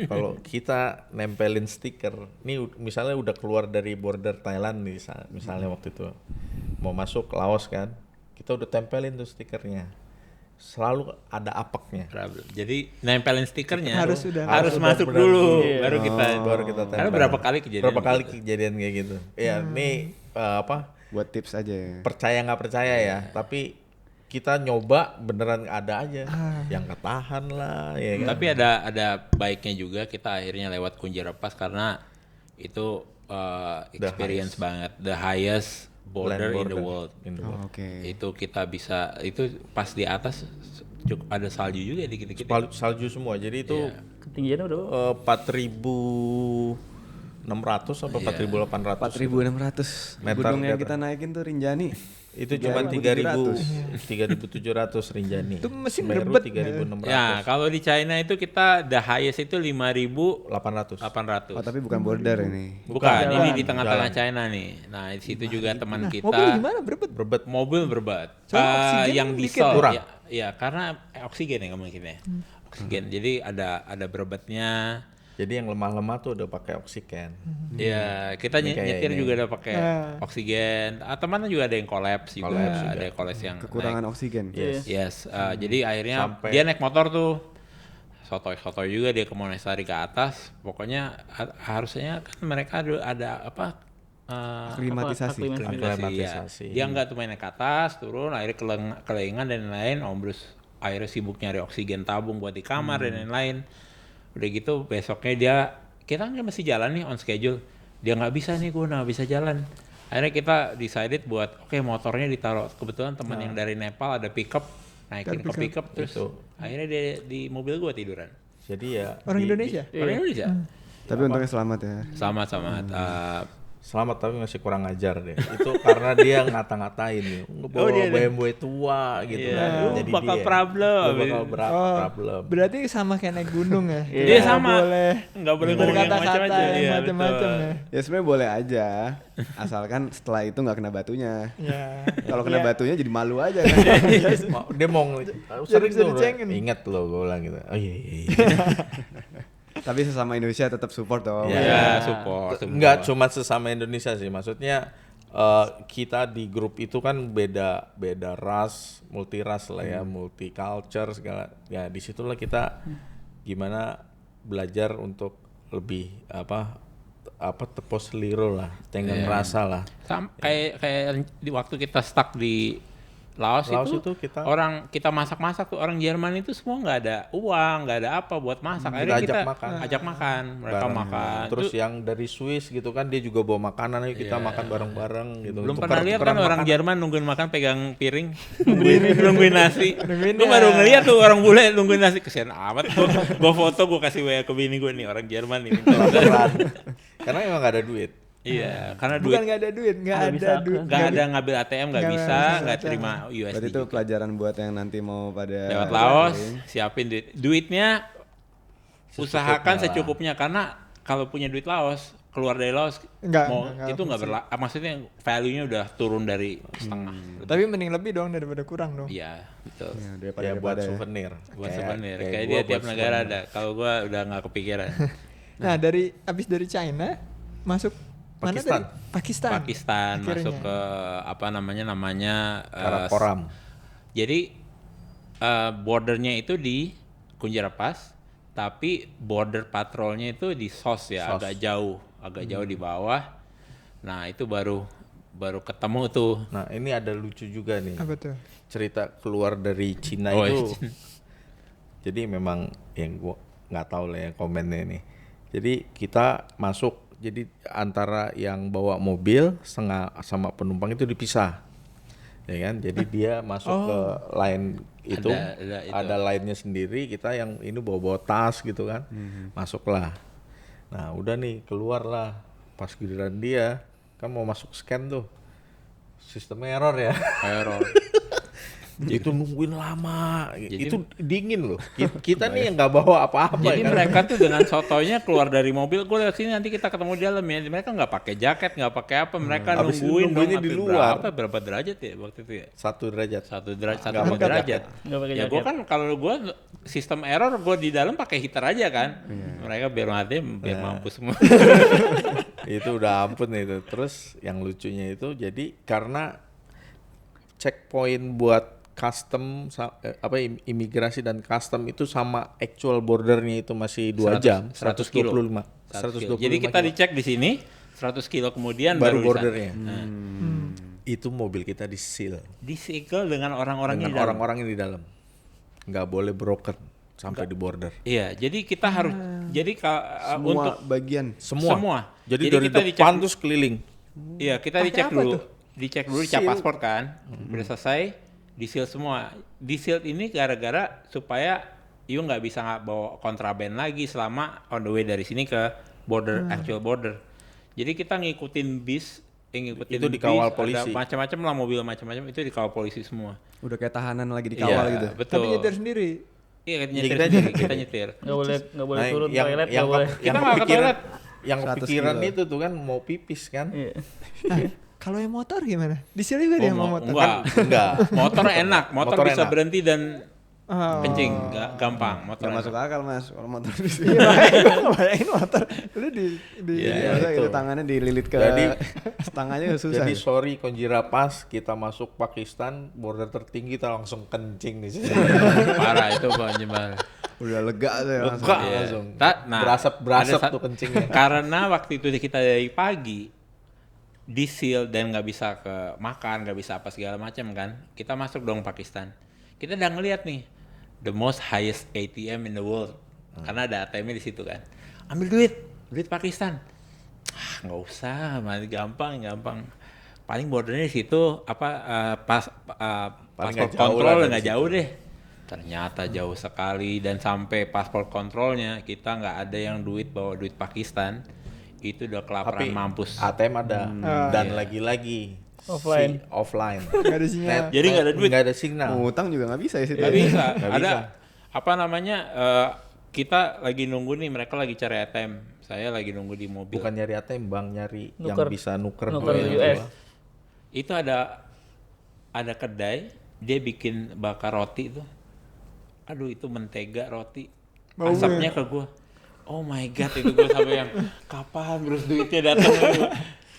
kalau kita nempelin stiker, nih misalnya udah keluar dari border Thailand nih, misalnya waktu itu mau masuk Laos kan, kita udah tempelin tuh stikernya. Selalu ada apeknya. Problem. Jadi nempelin stikernya Harus sudah. harus masuk benar-benar dulu dulu. baru kita Baru kita tempel. Karena berapa kali kejadian Berapa kali gitu. kejadian kayak gitu. Ya, nih apa? buat tips aja ya. Percaya nggak percaya ya, tapi kita nyoba beneran ada aja yang ketahan lah ya kan. Tapi ada baiknya juga kita akhirnya lewat Kunjara Pass karena itu experience banget, the highest border, in the world. Oh, Oke. Itu kita bisa itu pas di atas cukup ada salju juga dikit-dikit. Salju semua. Jadi itu Ketinggiannya udah 4.600 sampai 4.800. 4.600 Meter gunung yang di atas. kita naikin tuh Rinjani. Itu cuma 3.700 Rinjani. Itu mesin Semeru berbet. 3.600. Ya, kalau di China itu kita the highest itu 5.800. 800. Oh tapi bukan border ini. Bukan, ini di tengah-tengah China nih. Nah, di situ juga teman kita Mobil gimana berebet? Berbet. mobil berbat. Soalnya oksigen Yang dikit diesel kurang. ya karena oksigen ya mungkin ya. Oksigen. Jadi ada berobatnya. Jadi yang lemah-lemah tuh udah pakai oksigen. Ya, kita Ini kayak nyetir ini. juga udah pakai oksigen. Teman juga ada yang kolaps juga, ada yang kolaps yang Kekurangan oksigen. Yes, jadi akhirnya Sampai- dia naik motor tuh sotoy-sotoy juga dia ke Monastery ke atas. Pokoknya harusnya kan mereka ada apa? Aklimatisasi. Aklimatisasi. Aklimatisasi. Ya. Dia nggak tuh main naik ke atas, turun, akhirnya kelengan dan lain-lain, ombrus akhirnya sibuk nyari oksigen tabung buat di kamar dan lain-lain. Udah gitu besoknya dia, kita kan masih jalan nih on schedule, dia nggak bisa nih, gue nggak bisa jalan. Akhirnya kita decided buat oke, motornya ditaruh, kebetulan teman yang dari Nepal ada pickup, naikin ke pickup terus akhirnya dia di mobil gue tiduran. Jadi ya Orang Indonesia? Orang Indonesia. Tapi untungnya selamat ya. Selamat. selamat tapi masih kurang ajar deh. Itu karena dia ngata-ngatain nih, bawa BMW tua gitu kan. Jadi bakal dia problem. bakal problem. Berarti sama kayak naik gunung ya? Dia sama. Boleh Nggak boleh ngomong yang berkata-kata macam-macam. yang Iya, macam-macam betul. ya. Ya sebenarnya boleh aja, asalkan setelah itu nggak kena batunya. Ya. Kalau kena Iya. batunya jadi malu aja kan. Dia mau sering bisa tuh dicengin. ingat loh gue bilang gitu. Oh iya. Tapi sesama Indonesia tetap support dong. Ya, support. Enggak cuma sesama Indonesia sih, maksudnya kita di grup itu kan beda ras, multi ras lah ya, multi culture segala. Ya disitulah kita gimana belajar untuk lebih apa tepos seliro lah, tenggang rasa lah. Kayak di waktu kita stuck di Laos itu kita orang kita masak-masak tuh orang Jerman itu semua nggak ada uang, nggak ada apa buat masak. Akhirnya kita ajak makan, mereka bareng. makan. Terus yang dari Swiss gitu kan dia juga bawa makanan, ayo kita makan bareng-bareng gitu. Belum Tukar- pernah lihat kan tukeran orang makanan. Jerman nungguin makan pegang piring, nungguin nasi. Nungguin Gue ya. baru ngeliat tuh orang bule nungguin nasi, kesian amat. Gue foto, gue kasih WA ke bini gue nih, orang Jerman ini. Tukeran. Karena emang gak ada duit. Iya, karena Bukan duit nggak ada duit, nggak Nggak ada bisa. duit. nggak ada ngambil ATM, nggak Nggak bisa, bisa nggak ATM. terima USD. Berarti itu juga. pelajaran buat yang nanti mau pada Lewat Laos, siapin duitnya, usahakan lah. secukupnya, karena kalau punya duit Laos, keluar dari Laos, Nggak itu nggak maksudnya value-nya udah turun dari setengah. Tapi mending lebih dong daripada kurang dong. Iya, betul. Ya, daripada Ya buat daripada ya. souvenir. Buat souvenir, kayak gua dia buat tiap negara souvenir. ada. Kalau gua udah nggak kepikiran. Nah, abis dari China masuk mana Pakistan. tadi? Pakistan. Pakistan Akhirnya. masuk ke apa namanya Karakoram. jadi bordernya itu di Kunjarapas, tapi border patrolnya itu di SOS ya, agak jauh di bawah. Nah itu baru ketemu tuh. Nah ini ada lucu juga nih. Apa tuh? Cerita keluar dari Cina Oh, itu. iya. Jadi memang yang gua nggak tahu lah ya komennya nih. Jadi kita masuk, jadi antara yang bawa mobil sama penumpang itu dipisah, ya kan? Jadi dia masuk ke line itu, ada line-nya sendiri. Kita yang ini bawa tas gitu kan, masuklah. Nah udah nih keluar lah. Pas giliran dia kan mau masuk scan tuh, sistem error ya. Error. Itu nungguin lama, itu dingin loh. Kita nih yang nggak bawa apa-apa. Jadi ya kan? mereka tuh dengan sotonya keluar dari mobil, gue lihat sini nanti kita ketemu di dalam ya. Mereka nggak pakai jaket, nggak pakai apa, mereka Habis itu nungguin nungguinnya dong, di sampai luar. berapa derajat ya waktu itu ya? 1 derajat. Satu derajat, Nggak pakai derajat. Nggak pakai Ya gue jaket. kan kalau gue sistem error, gue di dalam pakai heater aja kan. Mereka biar mati, biar mampus semua. Itu udah ampun itu. Terus yang lucunya itu jadi karena checkpoint buat custom imigrasi dan custom itu sama actual bordernya itu masih 2 jam, 125. 125. Jadi kita dicek di sini 100 kilo kemudian baru bisa. bordernya. Itu mobil kita di seal Disekel dengan orang-orangnya dengan di dalam. orang-orang yang di dalam. Nggak boleh broken sampai di border. Iya, jadi kita harus Semua untuk bagian. Semua. Jadi Jadi dari kita depan dicek- terus keliling. Iya, kita Pakai dicek apa dulu. tuh? Dicek dulu cap paspor kan. Udah selesai, di-seal semua. Di-seal ini gara-gara supaya you nggak bisa bawa kontraben lagi selama on the way dari sini ke border, actual border. Jadi kita ngikutin bis, ngikutin Itu dikawal bis, polisi. ada macam-macam lah, mobil macam-macam itu dikawal polisi semua. Udah kayak tahanan lagi dikawal Iya, gitu. betul. Tapi nyetir sendiri. Iya, nyetir kita sendiri, nyetir. kita nyetir. Nggak boleh Nah, turun toilet, yang nggak boleh. Kita nggak ke toilet. Yang 100 kepikiran kilo. itu tuh kan mau pipis kan? Iya. Nah, kalau yang motor gimana? Di sini juga dia mau motor. Enggak. Enggak. Motor enak, motor Motor bisa enak. berhenti dan Oh. kencing, gampang. Motor Gak enak. masuk akal mas kalau motor di sini. Iya, makanya gue ngebayangin motor. Lu di Iya, Biasa itu. gitu tangannya dililit ke Jadi- setanganya susah. Jadi sorry Konjirapas, kita masuk Pakistan, border tertinggi kita langsung kencing di sini. Parah itu Bang Jembal. Udah lega saya langsung. Lega Iya. langsung. Nah, Berasap ada tuh kencingnya. Karena waktu itu kita dari pagi di seal dan nggak bisa ke makan, nggak bisa apa segala macam kan. Kita masuk dong Pakistan. Kita udah ngeliat nih the most highest ATM in the world. Karena ada ATM-nya di situ kan. Ambil duit Pakistan. Nggak usah, gampang. Paling bordernya di situ paspor nggak jauh kontrol lah dari nggak situ. jauh deh. Ternyata jauh sekali, dan sampai paspor kontrolnya kita nggak ada yang bawa duit Pakistan. Itu udah kelaparan Tapi mampus. ATM ada dan Iya. lagi Offline. offline. Nggak ada sinyal. Jadi nggak ada duit. Nggak ada signal. Mau utang juga nggak bisa ya situ. Nggak bisa. Nggak Ada bisa. apa namanya? Kita lagi nunggu nih, mereka lagi cari ATM. Saya lagi nunggu di mobil. Bukan nyari ATM, Bang, nyari yang Nuker. bisa nuker Nuker duit. US. Itu ada kedai, dia bikin bakar roti itu. Aduh, itu mentega roti. Baunya. Asapnya ke gua. Oh my god, itu gua sampai yang kapan terus duitnya datang.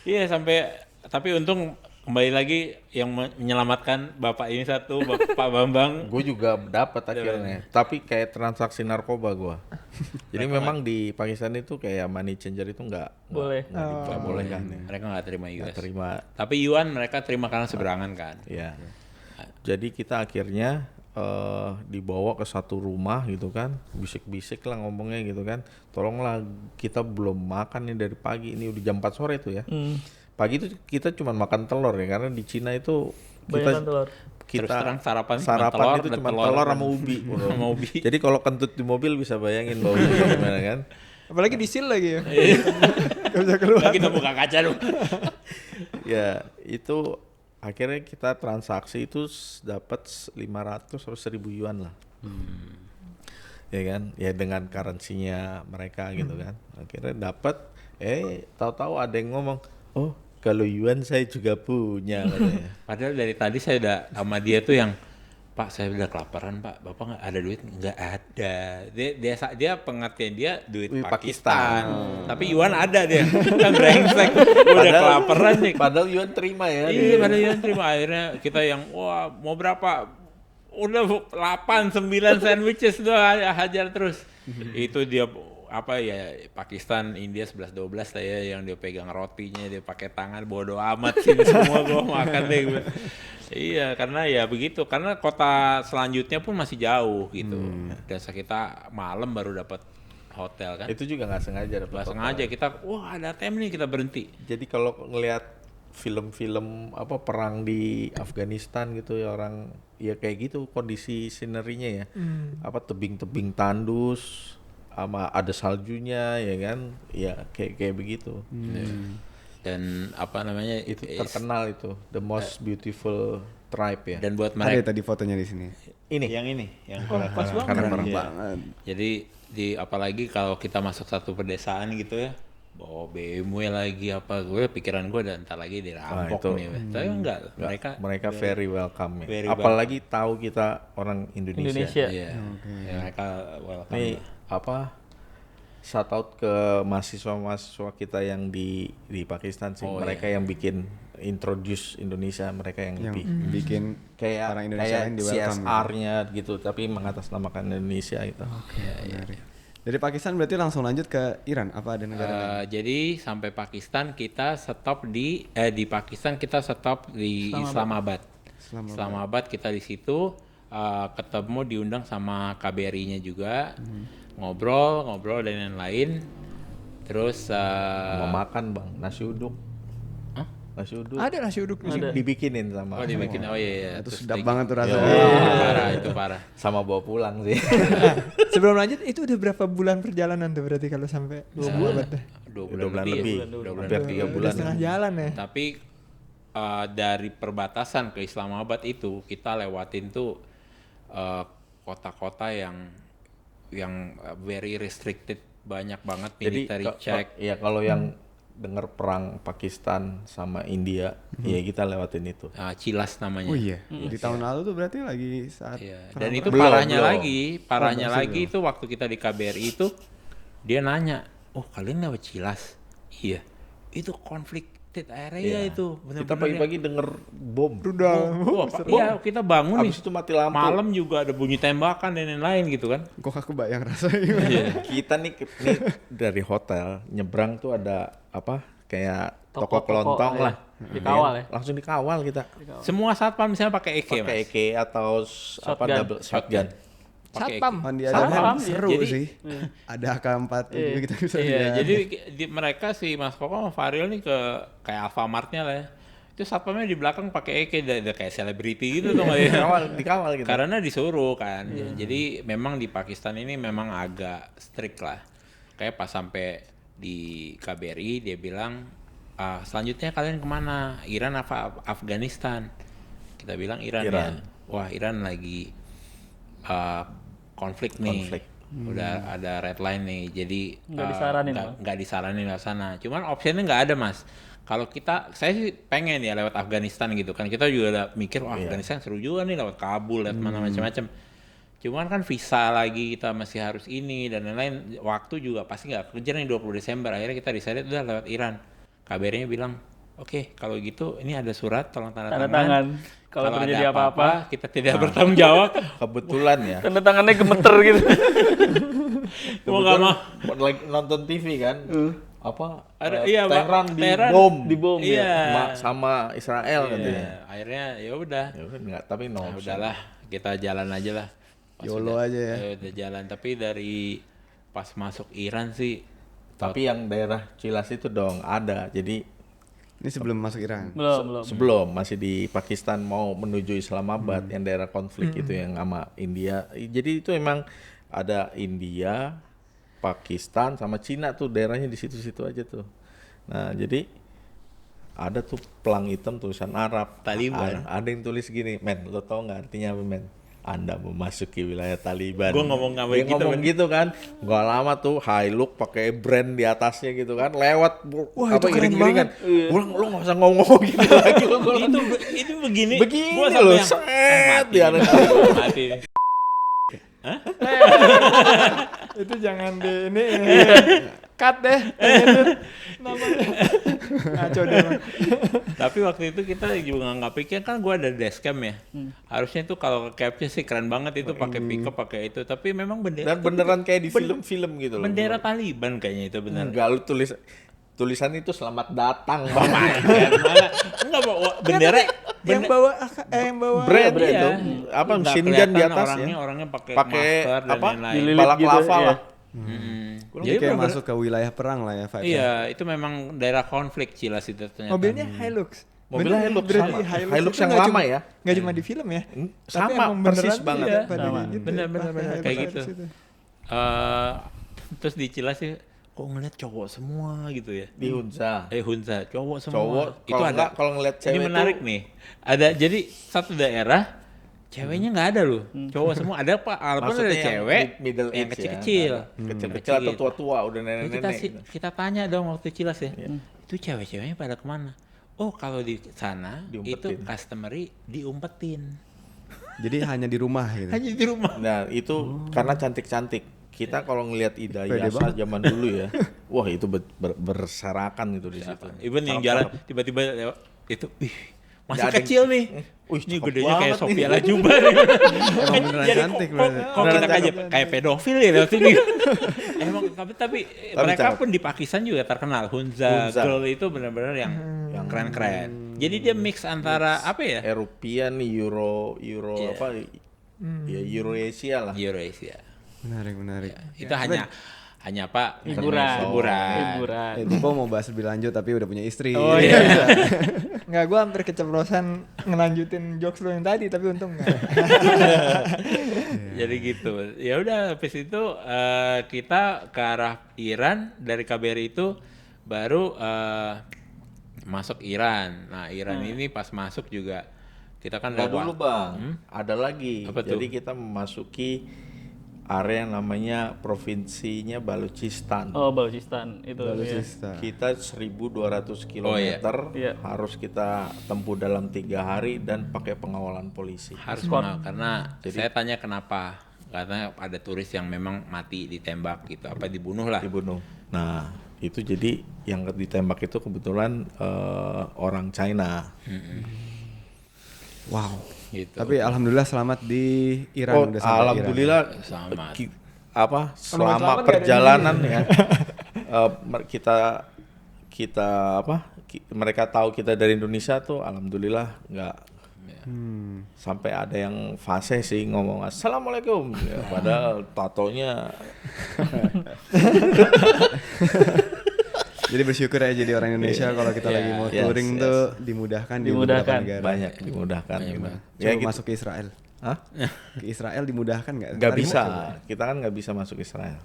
Iya, sampai, tapi untung kembali lagi yang menyelamatkan bapak ini satu, Pak Bambang. Gue juga dapat akhirnya. Tapi kayak transaksi narkoba gue. Jadi memang di Pakistan itu kayak money changer itu nggak Boleh. nggak boleh kan ya. Mereka nggak terima US. Nggak terima. Tapi yuan mereka terima karena seberangan kan. Ya. Jadi kita akhirnya dibawa ke satu rumah gitu kan, bisik-bisik lah ngomongnya gitu kan. Tolonglah, kita belum makan nih dari pagi, ini udah jam 4 sore tuh ya. Pagi itu kita cuma makan telur ya, karena di Cina itu Banyakan telur. Terus terang sarapan cuma sarapan telur itu dan cuma telur sama ubi. Sama ubi. Jadi kalau kentut di mobil bisa bayangin baunya gimana kan. Apalagi di seal lagi ya. Nggak bisa keluar. Lagi kita buka kaca dong. Ya itu akhirnya kita transaksi itu dapat 500 atau 1000 yuan lah. Ya kan, ya dengan currency-nya mereka gitu kan. Akhirnya dapat, tahu-tahu ada yang ngomong, oh kalau yuan saya juga punya katanya. Padahal dari tadi saya udah sama dia tuh yang, Pak, saya udah kelaparan, Pak. Bapak nggak ada duit? Nggak ada. Dia pengertian dia duit Duit Pakistan. Pakistan. Tapi yuan ada dia. Kan brengsek. Udah kelaparan nih. Padahal yuan terima ya. Iya, padahal yuan terima. Akhirnya kita yang, wah mau berapa? Udah 8, 9 sandwiches tuh hajar terus. Itu dia Pakistan, India 11-12 lah ya, yang dia pegang rotinya, dia pakai tangan, bodo amat sih semua gua makan deh gue. Iya, karena ya begitu, karena kota selanjutnya pun masih jauh gitu. Dan kita malam baru dapat hotel kan. Itu juga nggak sengaja dapat Nggak hotel. sengaja kita, wah ada ATM nih, kita berhenti. Jadi kalau ngelihat film-film perang di Afghanistan gitu ya, orang ya kayak gitu kondisi sinerinya ya. Tebing-tebing tandus sama ada saljunya ya kan. Ya kayak begitu. Dan apa namanya Itu terkenal itu the most beautiful tribe ya. dan buat Ada mereka tadi fotonya di sini. Ini yang Pas banget. Keren Iya. banget. Jadi apalagi kalau kita masuk satu pedesaan gitu ya, bawa BMW lagi pikiran gue dan ntar lagi dirampok itu. nih. Tapi enggak, mereka very welcome ya. very Apalagi tahu kita orang Indonesia. iya. Ya, mereka welcome. Ini shout out ke mahasiswa kita yang di Pakistan sih. Mereka yang bikin introduce Indonesia, mereka yang Yang lebih bikin kayak orang Indonesia lain di welcome. CSR-nya gitu, tapi mengatasnamakan Indonesia gitu. Menarik. Dari Pakistan berarti langsung lanjut ke Iran, apa ada negara lain? Jadi sampai Pakistan kita stop di Pakistan kita stop di Islamabad. Islamabad kita di situ ketemu, diundang sama KBRI-nya juga. Ngobrol dan lain-lain. Terus Mau makan Bang, nasi uduk. Hah? Nasi uduk. Ada nasi uduk di sini. Dibikinin sama dibikin iya. Itu Terus sedap di- banget tuh Wah, rasanya. itu parah. sama bawa pulang sih. Sebelum lanjut, itu udah berapa bulan perjalanan tuh berarti kalau sampai 2 bulan deh. 2 Udah bulan lebih. ya. 2 bulan Hampir lebih. 3 Udah bulan. setengah jalan ya. Tapi dari perbatasan ke Islamabad itu kita lewatin tuh kota-kota yang very restricted, banyak banget military check. ya kalau yang dengar perang Pakistan sama India, ya kita lewatin itu. Cilas namanya. Oh iya, di tahun lalu tuh berarti lagi saat Iya. Dan itu Belum, parahnya belum. lagi itu waktu kita di KBRI itu dia nanya, oh kalian lewat Cilas? Iya. Itu conflicted area itu. Kita pagi-pagi denger bom. Iya, kita bangun nih. Habis itu mati lampu. Malam juga ada bunyi tembakan dan lain-lain gitu kan. kok aku bayang rasanya. Kita nih dari hotel nyebrang tuh ada kayak toko Toko-toko, kelontong ya. lah. Dikawal ya? Langsung dikawal kita. Semua satpam misalnya pakai EK, Pakai Mas. EK atau Shotgun. double shotgun. pakai Satpam. Mandi Sama, aja kan iya. seru Jadi- sih. Ada AK-4 juga kita bisa Iya, lihat. jadi mereka si Mas Koko sama Faril nih ke kayak Alfamart-nya lah ya. Itu satpamnya di belakang pakai AK udah kayak selebriti gitu tuh ya. Dikawal gitu. Karena disuruh kan. Jadi memang di Pakistan ini memang agak strict lah. Kayak pas sampai di KBRI dia bilang, selanjutnya kalian kemana? Iran apa Afghanistan? Kita bilang Iran. Iran. Ya. Wah Iran lagi konflik nih. Konflik. Udah ada red line nih. Jadi Nggak disaranin, nggak disaranin ke sana. Cuman opsinya nggak ada mas. Kalau saya sih pengen ya lewat Afghanistan gitu kan. Kita juga udah mikir, wah Afghanistan seru juga nih lewat Kabul, lewat mana macam-macam. Cuman kan visa lagi kita masih harus ini dan lain-lain. Waktu juga pasti nggak kejar nih 20 Desember. Akhirnya kita decided udah lewat Iran. KBRI-nya bilang, oke kalau gitu ini ada surat tolong tanda Tanda tangan. tangan. Kalau terjadi ada apa-apa, kita tidak bertanggung jawab. Kebetulan ya. tanda tangannya gemeter gitu. Mau nggak mau. Lagi nonton TV kan. Apa? Ada iya Tehran Tehran dibom iya. sama Israel Iya, katanya. akhirnya ya udah. Ya udah enggak, tapi no. Nah, udahlah, kita jalan aja lah. Pas YOLO udah- aja ya. Udah jalan, tapi dari pas masuk Iran sih Tapi yang daerah Cilas itu dong ada. Jadi Ini sebelum masuk Iran. Belum. sebelum masih di Pakistan mau menuju Islamabad yang daerah konflik itu yang sama India. Jadi itu emang ada India, Pakistan sama Cina tuh daerahnya di situ-situ aja tuh. Nah, jadi ada tuh pelang hitam tulisan Arab. Taliban. Ada yang tulis gini, men, lo tau nggak artinya apa, men? Anda memasuki wilayah Taliban. Gua ngomong apa Dia gitu, ngomong men. gitu kan. Gak lama tuh Hilux pakai brand di atasnya gitu kan. Lewat Wah, itu keren iring-iringan. Lo nggak usah ngomong gitu lagi. Lo itu begini. begini gua loh, sampai yang, set mati, ya. mati. Itu jangan di ini cut deh. Namanya. Ngaco deh. Bang. Tapi waktu itu kita juga nggak pikir kan gua ada dashcam ya. Harusnya tuh kalau capture sih keren banget itu pakai pickup pakai itu. Tapi memang bendera Dan beneran kayak di film-film gitu loh. bendera Taliban kayaknya itu benar. Enggak, lu tulisan itu selamat datang. Enggak bawa bendera Yang bawa yang bawa Brand Iya. itu. Apa Nggak sinjan di kelihatan atas orangnya, ya. orangnya pakai Pakai masker dan apa? lain-lain. Dililit Balak gitu, lava iya. lah. Jadi Jadi kayak bener- masuk ke wilayah perang lah ya, Pak. Iya, itu memang daerah konflik Cilas itu ternyata. mobilnya Hilux. Mobilnya Bener, Hilux berarti sama. itu Hilux yang nggak lama cuma- ya. Nggak cuma di film ya. Sama, Tapi emang persis beneran banget. iya, Iya, pada sama. gitu. Bener-bener Pakai kayak Hilux gitu. itu. Terus di Cilas sih kok ngeliat cowok semua gitu ya. Di Hunza. Hunza, cowok semua. Cowok itu ada. kalau ngeliat cewek Ini menarik tuh, nih. Ada jadi satu daerah ceweknya nggak ada loh. Cowok semua ada Pak. Walaupun ada maksudnya yang cewek middle yang age kecil-kecil. ya. Kecil-kecil Kecil atau gitu. tua-tua udah Jadi nenek-nenek. kita tanya dong waktu Cilas ya. Itu cewek-ceweknya pada kemana? Oh kalau di sana Diumpetin. itu customary diumpetin. Jadi hanya di rumah gitu. Hanya di rumah. Nah, itu karena cantik-cantik. Kita kalau ngelihat Ida Pede Yasa banget. zaman dulu ya. Wah, itu berserakan gitu di situ. Even yang Cakep, jalan cakep. tiba-tiba lewat itu, masih Nggak ada kecil nih. Wih, Ini cakep gedenya kayak banget Sophia nih. Lajuba nih. Emang beneran Jadi cantik kok berarti. kita Beneran aja cakep. kayak pedofil ya lewat sini. Emang tapi mereka cakep. pun di Pakistan juga terkenal. Hunza Hunza. Girl itu benar-benar yang keren-keren. Jadi dia mix antara apa ya? European, Euro Iya. apa? Ya Eurasia lah. Eurasia. Menarik. Itu hanya apa? Hiburan. Hiburan. Itu Bo mau bahas lebih lanjut tapi udah punya istri. Oh iya. Nggak, gue hampir keceplosan ngelanjutin jokes lo yang tadi, tapi untung nggak. Jadi gitu. Ya udah habis itu kita ke arah Iran dari KBRI itu baru masuk Iran. Nah, Iran ini pas masuk juga kita kan Nggak lewat. dulu bang, ada lagi. Apa tuh? Jadi kita memasuki area yang namanya provinsinya Balochistan. Oh, Balochistan itu. Iya. Balochistan. Kita 1.200 km Iya. harus kita tempuh dalam 3 hari dan pakai pengawalan polisi. Harus kenal karena saya tanya kenapa? Karena ada turis yang memang mati ditembak gitu, apa dibunuh lah. Dibunuh. Nah itu jadi yang ditembak itu kebetulan orang China. Wow. Gitu. Tapi alhamdulillah selamat di Iran Oh, udah sampai alhamdulillah Selamat. Selama selamat nggak ada perjalanan ya kita mereka tahu kita dari Indonesia tuh alhamdulillah nggak Sampai ada yang fase sih ngomong assalamualaikum, ya, padahal tatonya. Jadi bersyukur ya jadi orang Indonesia kalau kita lagi mau touring tuh dimudahkan di beberapa negara. Banyak dimudahkan. Gitu. Coba masuk ke Israel. Hah? Ke Israel dimudahkan nggak? Nggak Tadi bisa. mau coba. Kita kan nggak bisa masuk Israel.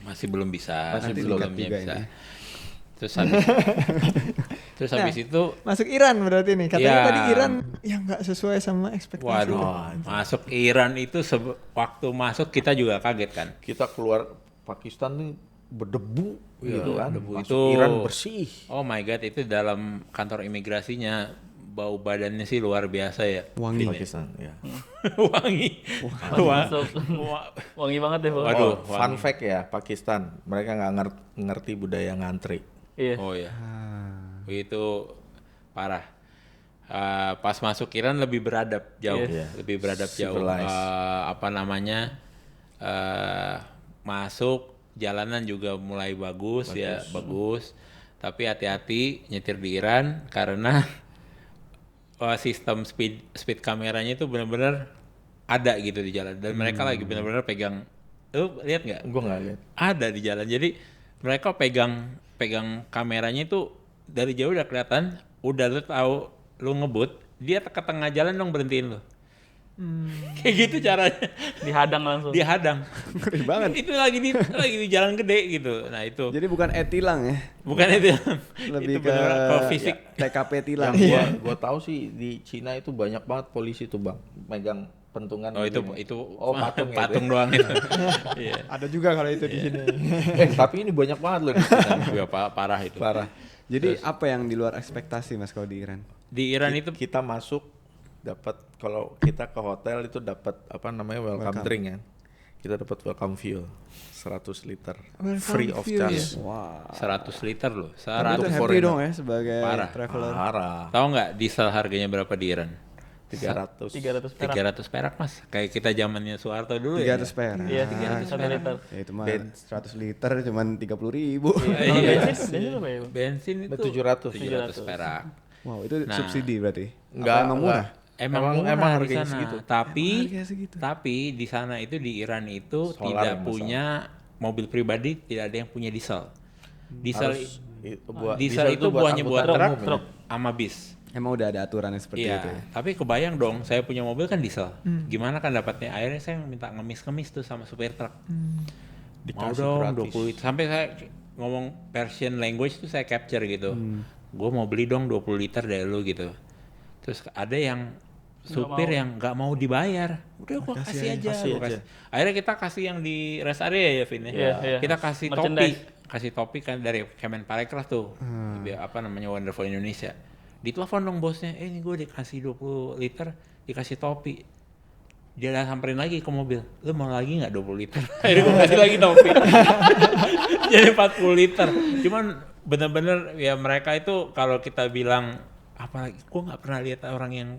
Masih belum bisa. Masih belumnya dekat juga bisa. ini. Terus habis itu Masuk Iran berarti nih. Katanya Ya. tadi Iran yang nggak sesuai sama ekspektasi. waduh, masuk Iran itu waktu masuk kita juga kaget kan. Kita keluar Pakistan nih berdebu gitu kan. debu Masuk itu- Iran bersih. Oh my god, itu dalam kantor imigrasinya bau badannya sih luar biasa ya. Wangi. Pakistan ya. Wangi. Masuk. Wangi banget deh, Bang. Waduh, Oh, fun fact ya, Pakistan mereka nggak ngerti budaya ngantri. Iya. Oh ya. Itu parah. Pas masuk Iran lebih beradab jauh, Iya. lebih beradab jauh. Civilized. Apa namanya? Masuk jalanan juga mulai bagus. Ya, bagus. Tapi hati-hati nyetir di Iran karena sistem speed kameranya itu benar-benar ada gitu di jalan dan mereka lagi benar-benar pegang. Lu lihat nggak? Gue nggak lihat. Ada di jalan. Jadi mereka pegang kameranya itu dari jauh udah kelihatan, udah lu tahu lu ngebut, dia ke tengah jalan dong berhentiin lu. Kayak gitu caranya. Dihadang langsung. Dihadang. Ngeri banget. Itu lagi di jalan gede gitu. Nah, itu Jadi bukan e-tilang ya, bukan itu. lebih itu ke benar ke fisik. TKP tilang. Yang gua tahu sih di Cina itu banyak banget polisi tuh bang, megang pentungan. Oh, itu begini. itu Oh, patung ya, patung doang itu. Iya. Ada juga kalau itu di sini. Tapi ini banyak banget loh di Cina. Juga parah itu. Parah. Jadi apa yang di luar ekspektasi mas kalau di Iran? Di Iran itu Kita masuk dapat, kalau kita ke hotel itu dapat apa namanya welcome drink kan. Kita dapat welcome fuel 100 liter free of fuel, charge. Wah. 100 liter loh. Itu 100. happy foreigner. dong ya sebagai Parah. traveler. Parah. Tahu nggak diesel harganya berapa di Iran? 300. 300 perak. 300 perak mas. Kayak kita zamannya Soeharto dulu 300 ya. perak. Iya, 300 1 liter. Ya itu mah 100 liter cuman 30.000. Kalau bensin berapa ya, Bang? Bensin itu 700. 700 perak. Wow, itu Nah. subsidi berarti? Enggak, Apa emang murah? Emang emang murah di harganya sana. segitu. Tapi harganya segitu. tapi di sana itu di Iran itu Solar tidak yang punya mobil pribadi, tidak ada yang punya diesel. Diesel diesel itu buahnya buat angkutan truk, umum ya? truk sama bis. Emang udah ada aturannya seperti Iya, itu ya? tapi kebayang dong, saya punya mobil kan diesel. Gimana kan dapatnya? Akhirnya saya minta ngemis-ngemis tuh sama supir truk. Mau Dikasih dong gratis. 20 liter. Sampai saya ngomong Persian language tuh saya capture gitu. Gue mau beli dong 20 liter dari lu gitu. Terus ada yang supir yang nggak mau dibayar. Udah gua kasih aja. kasih Gua aja. Akhirnya kita kasih yang di rest area ya Vin ya. Iya, iya. Kita kasih topi. Merchandise. Kasih topi kan dari Kemenparekraf tuh. Apa namanya Wonderful Indonesia. Ditelepon dong bosnya, ini gue dikasih 20 liter, dikasih topi. Dia udah samperin lagi ke mobil, lu mau lagi nggak 20 liter? Akhirnya gue kasih lagi topi. Jadi 40 liter. Cuman bener-bener ya mereka itu kalau kita bilang, apalagi gue nggak pernah lihat orang yang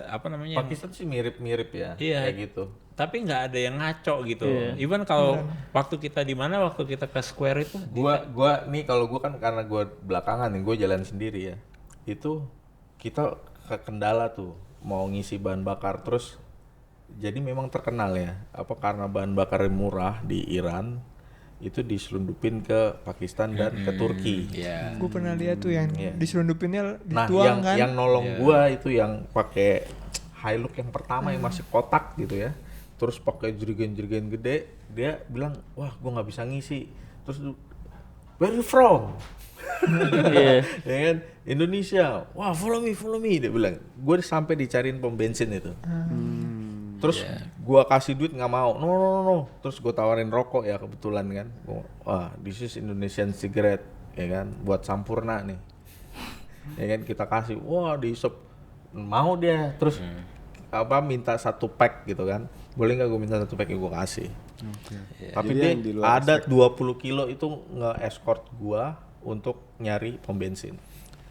apa namanya yang- Pakistan sih mirip-mirip ya, Iya. kayak gitu. tapi nggak ada yang ngaco gitu. Iya. Even kalau waktu kita di mana, waktu kita ke Square itu, Gua nih kalau gua kan karena gua belakangan nih, gua jalan sendiri ya. Itu kita ke Kendala tuh mau ngisi bahan bakar, terus jadi memang terkenal ya, apa karena bahan bakar murah di Iran itu diselundupin ke Pakistan dan ke Turki. ya Gue pernah lihat tuh yang Iya. diselundupinnya Nah, dituang kan. yang nolong gua itu yang pakai Hilux yang pertama yang masih kotak gitu ya. Terus pakai jerigen-jerigen gede, dia bilang, "Wah, gua nggak bisa ngisi." Terus where you from? Iya. Ya kan? Indonesia. Wah, follow me, dia bilang. Gue sampai dicariin pom bensin itu. Terus gua kasih duit nggak mau. No. Terus gue tawarin rokok ya kebetulan kan. Wah, this is Indonesian cigarette, ya kan, buat Sampurna nih. Ya kan kita kasih. Wah, diisep. Mau dia. Terus apa minta 1 pack gitu kan. Boleh nggak gue minta 1 pack, ya gue kasih. Tapi Jadi dia yang di luar ada 20 kilo itu nge-escort gua untuk nyari pom bensin.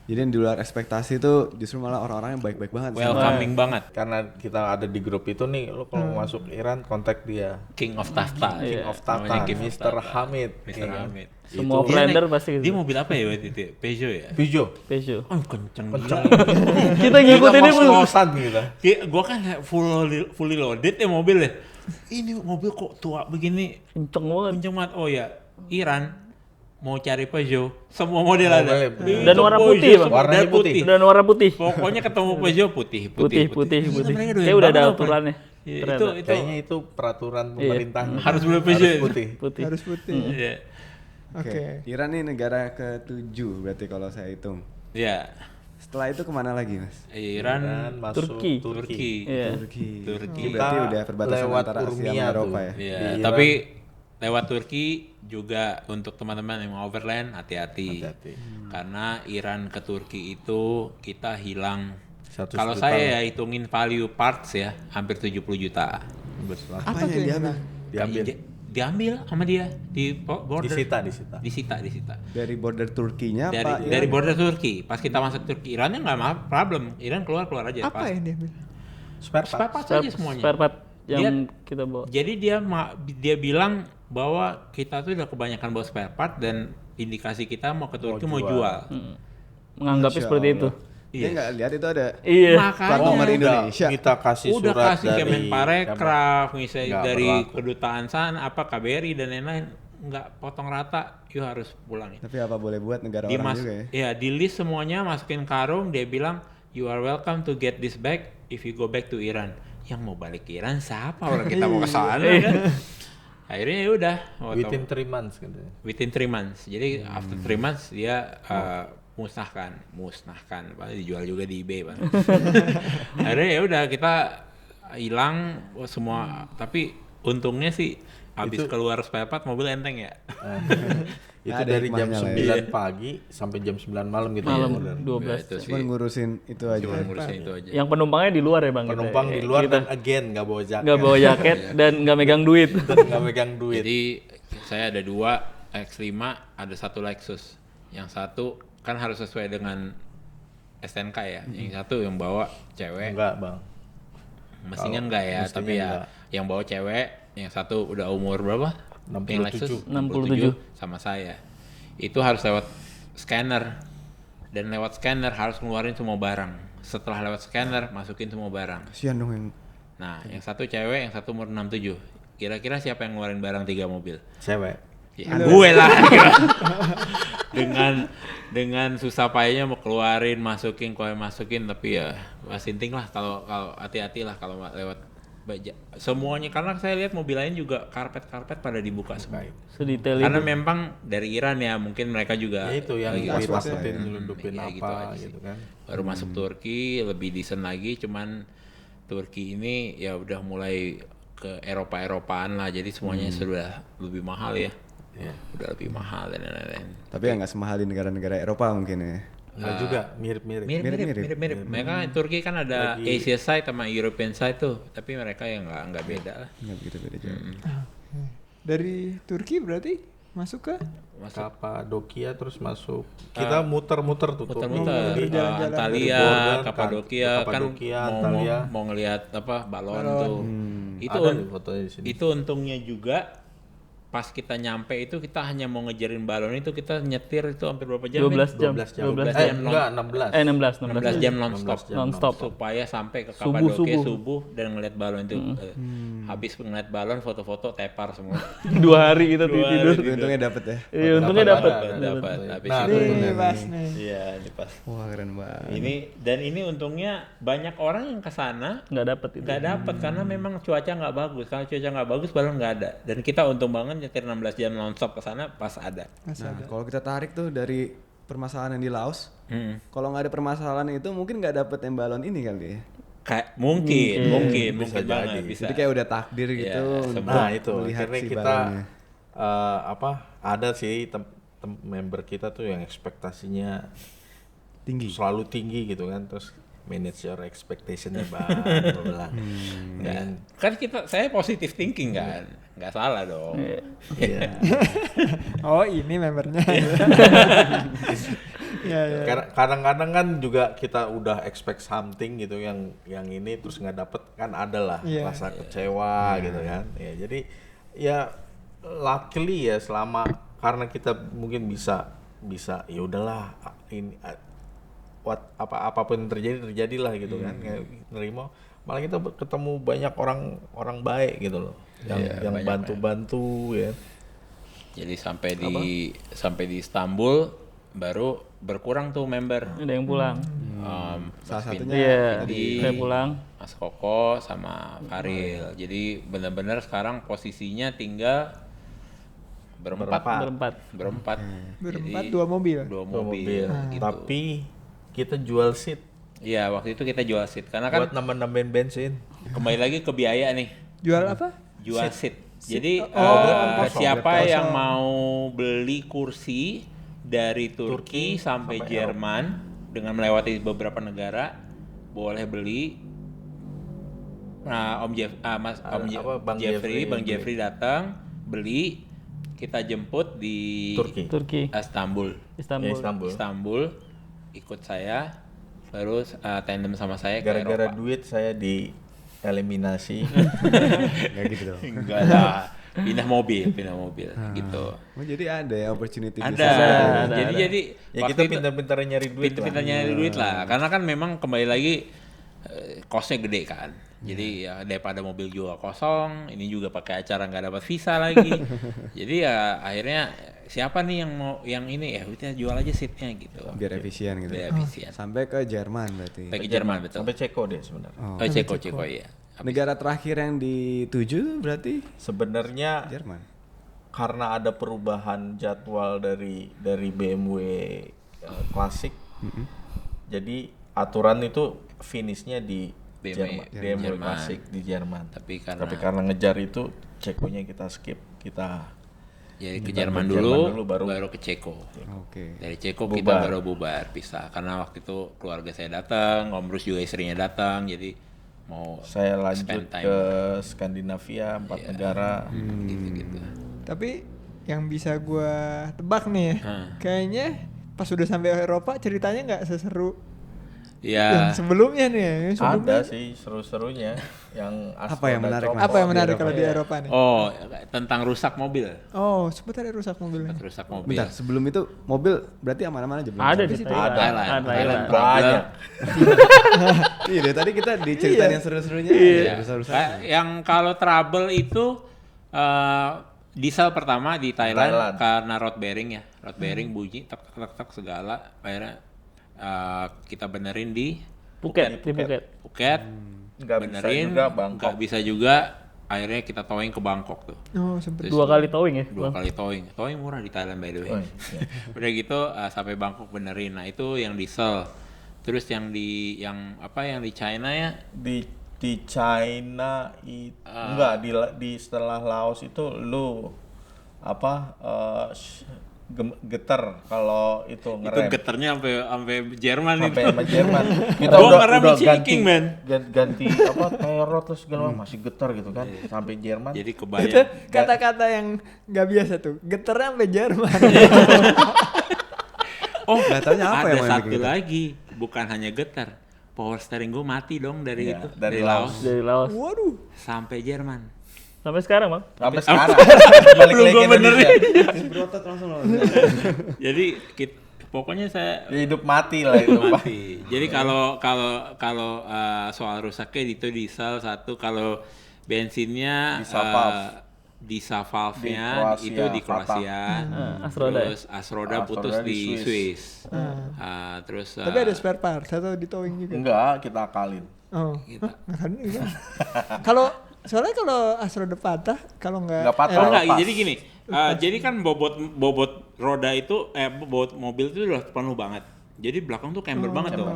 Jadi yang di luar ekspektasi tuh justru malah orang-orang yang baik-baik banget. Welcoming banget. Karena kita ada di grup itu nih, lo kalau mau masuk Iran kontak dia. King of Tahta. King of Namanya Tatan, King of Mr. Tahta. Hamid. Mr. Iya. Hamid. Semua Dia blender naik- pasti gitu. Dia mobil apa ya waktu itu? Peugeot ya? Peugeot. Oh kenceng Kenceng. gila. Kita ngikutin Kita dia belum. ngos-ngosan gitu. Gua kan fully loaded ya mobil ya. Ini mobil kok tua begini. Kenceng banget. Kenceng banget. Oh ya, Iran mau cari Peugeot, semua model Oh, ada. boleh. Dan warna Peugeot putih, Bang. semua, Warnanya dan putih. Dan warna putih. Pokoknya ketemu Peugeot putih. Gila, mereka doyan Kayak udah ada banget, Pak. aturannya. Iya, Keren, itu Pak. Kayaknya itu peraturan pemerintah. harus beli Peugeot. putih. Putih. Harus putih. Iya. Oke. Iran nih negara ke-7 berarti kalau saya hitung. Iya. Setelah itu kemana lagi, Mas? Iran, Dan masuk Turki. Turki. Iya. Turki. Turki. Ini berarti Kita udah perbatasan lewat antara Asia Urmia sama Eropa tuh. ya. Iya, Di Iran. tapi lewat Turki juga untuk teman-teman yang mau overland hati-hati. Hati-hati. Karena Iran ke Turki itu kita hilang. 100 Kalau juta saya ya hitungin value parts ya hampir 70 juta. Betul. Apa tuh yang hilang? Diambil. Diambil sama dia di border. Disita. Disita. Dari border Turkinya apa? Dari border Turki. Pas kita masuk Turki, Irannya nggak problem. Iran keluar aja. Apa pas. yang dia bilang? Spare Spare part. parts aja semuanya. Spare part yang kita bawa. Jadi dia bilang bahwa kita tuh udah kebanyakan bawa spare part dan indikasi kita mau ke Turki mau jual. Menganggapnya Masya seperti Allah. itu. Dia nggak lihat itu ada Iya. plat nomor Makanya Indonesia. Kita kasih udah surat kasih dari Kemenparekraf, misalnya Nggak dari berlaku. kedutaan sana, apa KBRI dan lain-lain, nggak potong rata, you harus pulang. Tapi apa boleh buat negara Di orang juga ya? ya di list semuanya masukin karung, dia bilang you are welcome to get this back if you go back to Iran. Yang mau balik ke Iran siapa orang kita mau ke sana kan? Akhirnya ya udah within 3 months gitu. within 3 months. Jadi after 3 months dia musnahkan, paling dijual juga di eBay, Bang. Akhirnya ya udah kita hilang semua, tapi untungnya sih habis keluar spare part mobil enteng ya. Itu Ada dari jam hikmahnya lah 9 pagi sampai jam 9 malam gitu Malam ya. 12. Itu sih Cuma ngurusin itu aja. cuma ngurusin itu aja. Yang penumpangnya di luar ya, Bang. kita Penumpang ya. di luar Kita dan again nggak bawa jaket. nggak bawa jaket dan nggak megang duit. Dan nggak megang duit. Jadi saya ada 2 X5, ada 1 Lexus. Yang satu kan harus sesuai dengan STNK ya. Yang satu yang bawa cewek. Enggak, Bang. Mestinya Kalau enggak ya, mestinya tapi ya enggak. yang bawa cewek, yang satu udah umur berapa? 67. Yang Lexus 67. sama saya. Itu harus lewat scanner. Dan lewat scanner harus ngeluarin semua barang. Setelah lewat scanner masukin semua barang. Kasihan dong yang Nah, yang satu cewek, yang satu umur 67. Kira-kira siapa yang ngeluarin barang 3 mobil? Cewek. Ya, gue lah. dengan susah payahnya mau keluarin, masukin tapi ya sinting lah kalau hati-hati lah kalau lewat baja. Semuanya karena saya lihat mobil lain juga karpet pada dibuka semua. Sedetail Karena itu. memang dari Iran ya, mungkin mereka juga Ya itu yang lagi was-was ditakutin ya. nyelundupin Ya, apa gitu aja gitu sih. kan. Baru masuk Turki lebih decent lagi, cuman Turki ini ya udah mulai ke Eropa-Eropaan lah, jadi semuanya sudah lebih mahal ya. Iya. Udah lebih mahal dan lain-lain. tapi ya nggak semahal di negara-negara Eropa mungkin ya. Enggak juga, mirip-mirip. Mirip. Mereka Turki kan ada Asia side sama European side tuh, tapi mereka yang nggak beda lah. Nggak begitu beda jauh. Dari Turki berarti masuk ke Kapadokia terus masuk. Kita muter-muter tuh. Muter-muter Jadi jalan-jalan Antalya, dari border, Kapadokia kan Kapadokia, mau Antalya. mau ngelihat apa balon tuh. Itu Ada nih fotonya di sini. itu untungnya juga pas kita nyampe itu kita hanya mau ngejarin balon itu kita nyetir itu hampir berapa jam? 12 jam. 12 jam. 12 jam. Enggak, 16. 16 jam nonstop. 16 jam Non-stop. Supaya sampai ke Subuh, Kapadokia subuh. subuh dan ngeliat balon itu. Habis ngeliat balon foto-foto tepar semua. 2 hari kita tidur. Tapi untungnya dapet ya. Iya, untungnya dapat. Dapat. Habis Nah, itu nih pas nih. iya ini pas. Wah keren banget. Ini untungnya banyak orang yang kesana Nggak dapat itu. nggak dapat karena memang cuaca nggak bagus. Kalau cuaca nggak bagus balon nggak ada. Dan kita untung banget nyetir 16 jam nonstop ke sana pas ada. Nah kalau kita tarik tuh dari permasalahan yang di Laos, kalau nggak ada permasalahan itu mungkin nggak dapet yang balon ini kali ya. Kayak mungkin banget bisa. Jadi kayak udah takdir Iya, gitu untuk Nah, itu melihat akhirnya si kita balonnya. ada sih member kita tuh yang ekspektasinya Tinggi. selalu tinggi gitu kan, terus manage your expectation-nya Bang. Gua bilang. Dan Kan saya positive thinking kan, nggak salah dong. iya. Oh ini membernya. Iya. Karena kadang-kadang kan juga kita udah expect something gitu yang ini terus nggak dapet kan ada lah Iya. rasa kecewa gitu kan. Ya jadi ya luckily ya selama karena kita mungkin bisa ya udahlah ini apapun yang terjadilah gitu kan. Kayak nerima malah kita ketemu banyak orang baik gitu loh yang bantu-bantu ya. Jadi sampai di Istanbul baru berkurang tuh member. Ada yang pulang. Salah satunya Iya, Vindi, saya pulang. Mas Koko sama Faril. Jadi benar-benar sekarang posisinya tinggal berempat. Berempat Jadi 2 mobil. dua Dua mobil. Gitu. Tapi kita jual seat Iya, waktu itu kita jual seat karena kan buat nambah-nambahin bensin. kembali lagi ke biaya nih. Jual apa? Jual seat. Jadi kosong, siapa kosong. yang mau beli kursi dari Turki sampai Jerman dengan melewati beberapa negara boleh beli. Nah, Bang Jeffrey datang beli, kita jemput di Turki. Istanbul. Istanbul ikut saya, terus tandem sama saya ke Gara-gara Eropa. duit saya dieliminasi. Nggak gitu dong. Enggak lah, pindah mobil gitu. Oh, jadi ada ya opportunity Ada. bisnis. Jadi Ya waktu kita itu pintar-pintar nyari duit lah. pintar nyari duit lah. Karena kan memang kembali lagi cost-nya gede kan. Jadi ya daripada mobil juga kosong, ini juga pakai acara nggak dapat visa lagi. Jadi ya akhirnya siapa nih yang mau yang ini ya kita jual aja seatnya gitu. Biar efisien gitu. Biar efisien. Sampai ke Jerman berarti. Sampai ke Jerman betul. Sampai Ceko deh sebenarnya. Oh, Ceko ya. Negara terakhir yang dituju berarti Sebenarnya Jerman. karena ada perubahan jadwal dari BMW klasik. Jadi aturan itu finishnya di BMW Jerman. klasik di Jerman. Tapi Tapi karena karena ngejar itu Cekonya kita skip, kita jadi ke kita Jerman ke dulu, baru baru ke Ceko. Oke. Dari Ceko Bubar. kita baru bubar pisah karena waktu itu keluarga saya datang, Om Bruce juga istrinya datang, jadi mau saya lanjut spend time. ke Skandinavia 4 negara. gitu-gitu. Tapi yang bisa gua tebak nih ya, kayaknya pas udah sampai Eropa ceritanya nggak seseru yang Ya, sebelumnya nih ya. Yang sebelumnya. Ada sih seru-serunya yang Apa yang menarik, Mas? Apa yang menarik Di kalau di Eropa nih? oh tentang rusak mobil. Oh, sempat ada rusak mobilnya. Rusak mobil. Bentar, sebelum itu mobil berarti aman-aman aja belum? Ada sampai di situ? Thailand. Thailand. Thailand. banyak. Iya, dari tadi kita diceritain yang seru-serunya. Iya. Rusak-rusak. Yang kalau trouble itu diesel pertama di Thailand. Karena road bearing ya. Road bearing bunyi tek tek tek segala. Akhirnya kita benerin di Phuket. Phuket. Nggak bisa Benerin, juga Bangkok. nggak bisa juga. Akhirnya kita towing ke Bangkok tuh. Oh, sempet. Terus 2 kali towing ya? dua Bang? kali towing. Towing murah di Thailand by the way. Oh, iya. Udah gitu sampai Bangkok benerin. Nah, itu yang diesel. Terus yang di China ya Di China itu enggak di setelah Laos itu lu getar kalau itu itu ngerem geternya sampai Jerman itu. sampai sama Jerman. Kita Gua udah ngerem ganti shaking, man. ganti terus terus segala masih getar gitu kan sampai Jerman. Jadi Itu kebayang. kata-kata yang nggak biasa tuh. Geternya sampai Jerman. Oh, Nggak taunya apa ada yang bikin satu getar? lagi, bukan hanya getar. Power steering gue mati dong dari Iya, itu, dari dari Laos. Laos Dari Laos. Waduh. sampai Jerman. Sampai sekarang, Bang. Sampai sekarang balik Belum lagi gua ke Indonesia. Berotot langsung loh. Jadi pokoknya saya Hidup mati lah itu Pak. mati. Jadi kalau soal rusaknya itu diesel satu, kalau bensinnya Diesel valve. diesel valve-nya Di Kroasia, itu di Kroasia. Asroda ya? Terus Asroda putus Asroda di di Swiss. Terus Tapi ada spare part atau di towing juga. Enggak, kita akalin. Oh. Gitu. Hah, kan ini kan. Kalau soalnya kalau Asroda patah, kalau Nggak patah. Oh enggak, lepas. jadi gini. Jadi kan bobot roda itu bobot mobil itu udah penuh banget. Jadi belakang tuh camber banget tuh.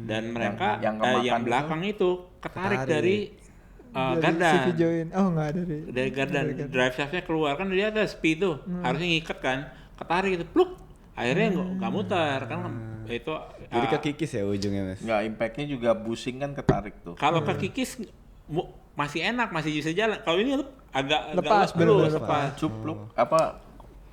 Dan mereka yang kemakan yang itu? belakang itu ketarik dari dari gardan. CV join. Oh, enggak ada Dari gardan drive shaftnya keluar kan dia ada speed tuh. Harusnya ngikat kan. Ketarik gitu pluk. Akhirnya nggak muter kan itu Jadi kekikis ya ujungnya, Mas. Enggak, impact-nya juga busing kan ketarik tuh. kalau kekikis masih enak, masih bisa jalan. Kalau ini agak Lepas, lepas, bener-bener lepas. Cupluk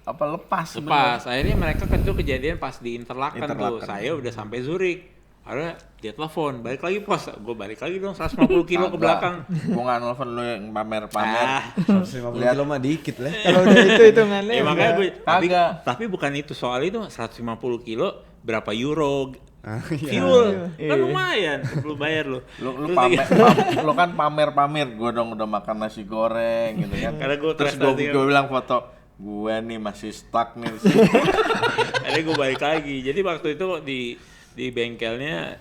Lepas. Akhirnya mereka kan tuh kejadian pas di Interlaken tuh. Interlaken. Saya udah sampai Zurich. Akhirnya dia telepon, balik lagi pos. Gue balik lagi dong 150 kilo ke belakang. Gua nggak nelfon lu yang pamer-pamer. 150 kilo mah dikit lah. Kalau udah itu hitungannya. Ya makanya gue, Kagak. tapi bukan itu, soal itu 150 kilo berapa euro Iya. fuel. Kan lumayan, lu bayar lu. Lu Terus lu kan pamer-pamer, gua dong udah makan nasi goreng gitu kan. Karena gua terus prestasi gua bilang foto, gue nih masih stuck nih. akhirnya gue balik lagi. Jadi waktu itu di bengkelnya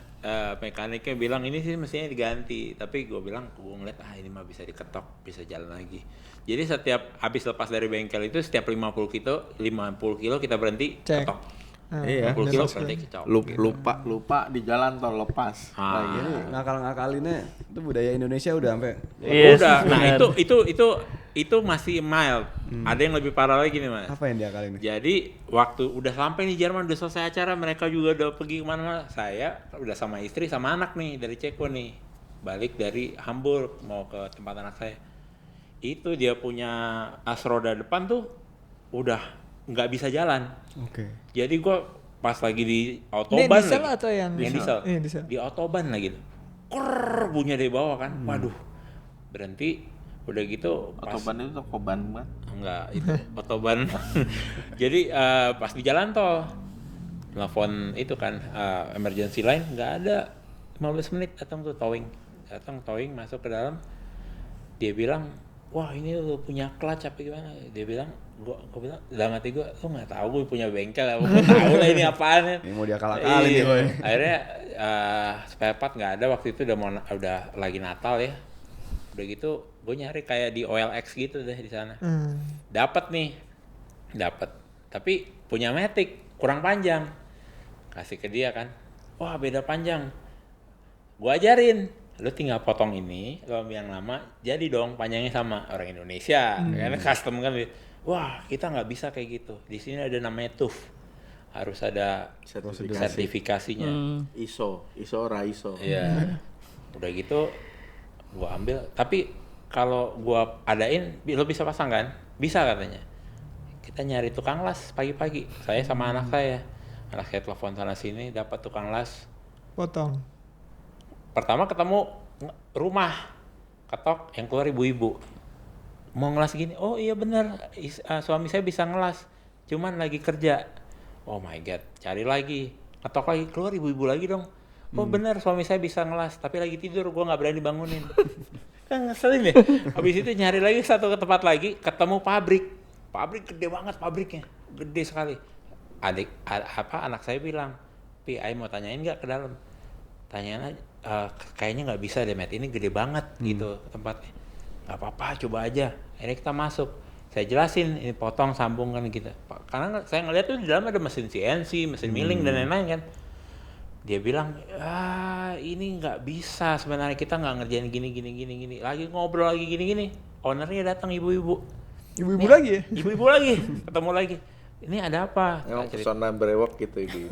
mekaniknya bilang ini sih mestinya diganti, tapi gue bilang gue ngeliat ini mah bisa diketok, bisa jalan lagi. Jadi setiap habis lepas dari bengkel itu setiap 50 kilo kita berhenti Cek. ketok. Iya. 50 kilo berhenti ketok. Lupa di jalan tol lepas. Ah. Ini ngakal-ngakalinnya itu budaya Indonesia udah sampai Yes, Udah, nah benar. itu masih mild. Ada yang lebih parah lagi nih mas. apa yang diakalin? Jadi waktu udah sampai nih Jerman, udah selesai acara, mereka juga udah pergi kemana-mana. Saya udah sama istri sama anak nih dari Ceko nih, balik dari Hamburg mau ke tempat anak saya. Itu dia punya as roda depan tuh udah nggak bisa jalan. Oke. Jadi gua pas lagi di Ini autoban diesel lagi. atau yang diesel. Ini diesel. Di autoban lagi tuh. Krrr, bunyi dari bawah kan. Waduh. Berhenti. Udah gitu pas Autoban itu toko ban kan? enggak itu autoban. Jadi pas di jalan tol telepon itu kan emergency line nggak ada, 15 menit datang towing masuk ke dalam. Dia bilang, wah ini lu punya clutch apa gimana? Dia bilang, gua bilang dalam hati gua, lu nggak tahu gue punya bengkel, gua tahu lah ini apaan. Ini mau diakal-akalin nih, boy. Akhirnya spare part nggak ada waktu itu, udah lagi Natal ya. Udah gitu gue nyari kayak di OLX gitu deh di sana. Dapat tapi punya Matic kurang panjang, kasih ke dia kan, wah beda panjang, gue ajarin, lu tinggal potong ini, lu ambil yang lama, jadi dong panjangnya sama. Orang Indonesia karena custom kan, wah kita nggak bisa kayak gitu, di sini ada namanya TUF, harus ada sertifikasinya. ISO, RAISO. Iya. Udah gitu gua ambil, tapi kalau gua adain lo bisa pasang kan? Bisa katanya. Kita nyari tukang las pagi-pagi. Saya sama anak saya. Anak saya telepon sana sini, dapat tukang las. Potong. Pertama ketemu rumah. Ketok, yang keluar ibu-ibu. Mau ngelas gini. Oh iya benar. Suami saya bisa ngelas. Cuman lagi kerja. Oh my god, cari lagi. Ketok lagi, keluar ibu-ibu lagi dong. Oh benar, suami saya bisa ngelas, tapi lagi tidur, gua nggak berani bangunin. Kan ngeselin ya. Habis itu nyari lagi satu ke tempat lagi, ketemu pabrik gede banget pabriknya, gede sekali. Anak saya bilang, Pi, Ai mau tanyain nggak ke dalam? Tanyain aja, kayaknya nggak bisa deh, Matt, ini gede banget gitu tempatnya. Nggak apa-apa, coba aja. Akhirnya kita masuk. Saya jelasin, ini potong, sambung kan gitu. Karena saya ngeliat tuh di dalam ada mesin CNC, mesin milling dan lain-lain kan. Dia bilang, ini nggak bisa sebenarnya, kita nggak ngerjain gini. Lagi ngobrol lagi gini. Ownernya datang ibu-ibu. Ibu-ibu lagi ya? Ibu-ibu lagi, ketemu lagi. Ini ada apa? Emang Saya cerita. pesona brewok gitu ibu.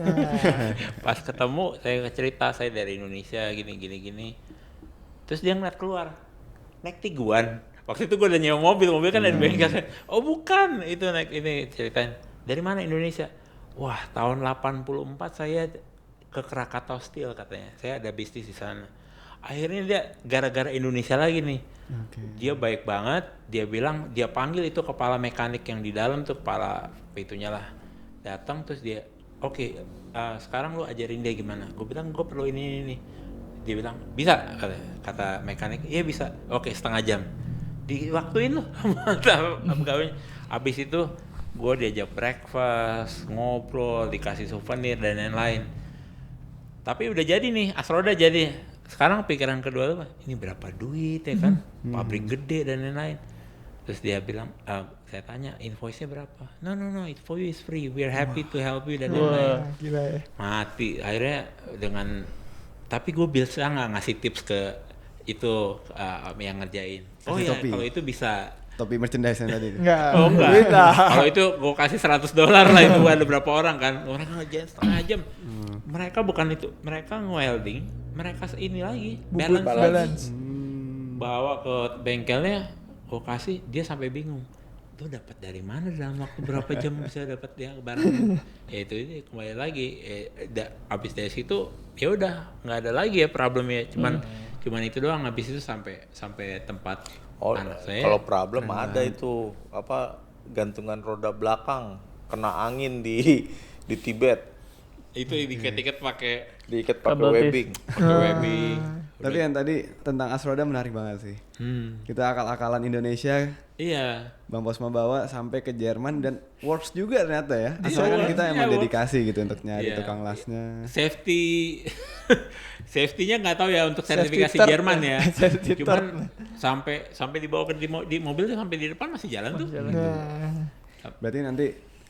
Pas ketemu, saya cerita saya dari Indonesia gini. Terus dia ngeliat keluar, naik Tiguan. Waktu itu gue udah nyewa mobil kan dari bengkel. Oh bukan, itu naik ini ceritain. Dari mana Indonesia? Wah tahun 84 saya ke Krakatau Steel katanya. Saya ada bisnis di sana. Akhirnya dia gara-gara Indonesia lagi nih. Dia baik banget. Dia bilang dia panggil itu kepala mekanik yang di dalam tuh, kepala itunya lah. Datang terus dia, oke, sekarang lu ajarin dia gimana. Gue bilang gue perlu ini. Dia bilang bisa, kata mekanik. Iya bisa. Oke, setengah jam. Diwaktuin loh. Abis itu gue diajak breakfast, ngobrol, dikasih souvenir dan lain-lain. Tapi udah jadi nih, Asroda jadi. Sekarang pikiran kedua tuh, ini berapa duit ya kan? Pabrik gede dan lain-lain. Terus dia bilang, saya tanya, invoice-nya berapa? No, it for you is free. We are happy to help you dan lain-lain. Gila ya. Mati. Akhirnya tapi gue biasa nggak ngasih tips ke itu yang ngerjain. Oh Kasih ya, topi. kalau itu bisa. Topi merchandise yang tadi. Enggak. Oh enggak. Duit lah. Kalau itu gue kasih $100 lah, itu ada berapa orang kan. Orang ngerjain setengah jam. Mereka bukan itu. Mereka nge-welding. Mereka ini lagi. Balance. Bawa ke bengkelnya. Gue kasih. Dia sampai bingung. Lo dapat dari mana dalam waktu berapa jam bisa dapat ya barang? Ya itu kembali lagi. Abis dari situ ya udah nggak ada lagi ya problemnya. Cuman itu doang. Abis itu sampai tempat anak saya. Kalau problem ada itu apa gantungan roda belakang kena angin di Tibet. Itu diikat-ikat pakai Diikat pakai Kabel tis. webbing. webbing. Tapi yang tadi tentang Asroda menarik banget sih. Kita akal-akalan Indonesia, Iya. Bang Posma bawa sampai ke Jerman dan works juga ternyata ya. Iya, Asalkan works. kita Iya, emang works. dedikasi gitu untuk nyari Iya. tukang lasnya. Safety-nya nggak tahu ya untuk Safety sertifikasi third Jerman ya. Safety Cuman third. sampai dibawa ke di mobil tuh sampai di depan masih jalan tuh. Nah, Berarti nanti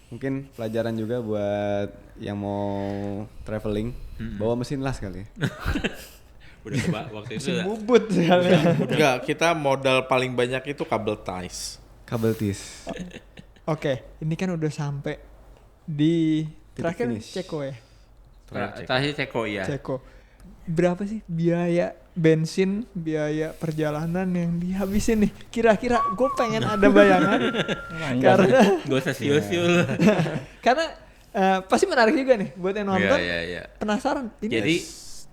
mungkin pelajaran juga buat yang mau traveling, bawa mesin las kali ya. Udah waktu itu udah. bubut sekali. Enggak, kita modal paling banyak itu kabel ties. Kabel tis. Oke, ini kan udah sampai di Titik terakhir finish. Ceko ya. Terakhir Ceko ya. Ceko. Berapa sih biaya bensin, biaya perjalanan yang dihabisin nih? Kira-kira gue pengen ada bayangan karena Gak usah siul-siul. karena pasti menarik juga nih buat yang nonton. Iya. Penasaran. Ini Jadi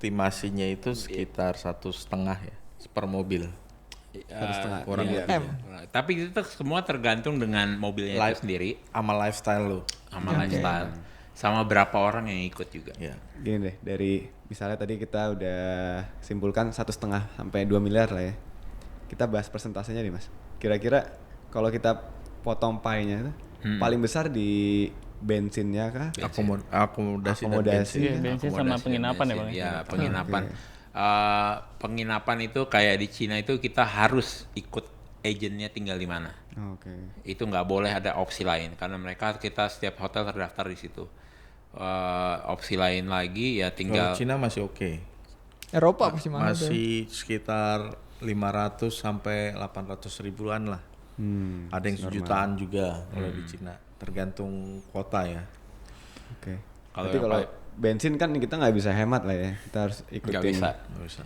Estimasinya itu sekitar 1,5 ya per mobil. kurang iya. M. Tapi itu semua tergantung dengan mobilnya Life. itu sendiri, Sama lifestyle lo. sama lifestyle, sama berapa orang yang ikut juga. Ya. Gini deh, dari misalnya tadi kita udah simpulkan 1,5 sampai 2 miliar lah ya. Kita bahas persentasenya nih Mas. Kira-kira kalau kita potong pie-nya tuh, paling besar di bensinnya kah? Akomodasi dan Akomodasi. Iya, bensin sama Akomodasi, penginapan ya bensin. Bang. Iya, penginapan. Oke. Penginapan itu kayak di Cina itu kita harus ikut agentnya tinggal di mana. Oke. Itu nggak boleh ada opsi lain karena kita setiap hotel terdaftar di situ. Opsi lain lagi ya Kalau tinggal Cina masih oke. Eropa pasti mahal tuh. Masih sekitar 500 sampai 800 ribuan lah. Ada yang sejutaan juga kalau di Cina. Tergantung kota ya. Oke. Kalau Berarti yang kalau bensin kan kita nggak bisa hemat lah ya. Kita harus ikutin. nggak bisa. Nggak bisa.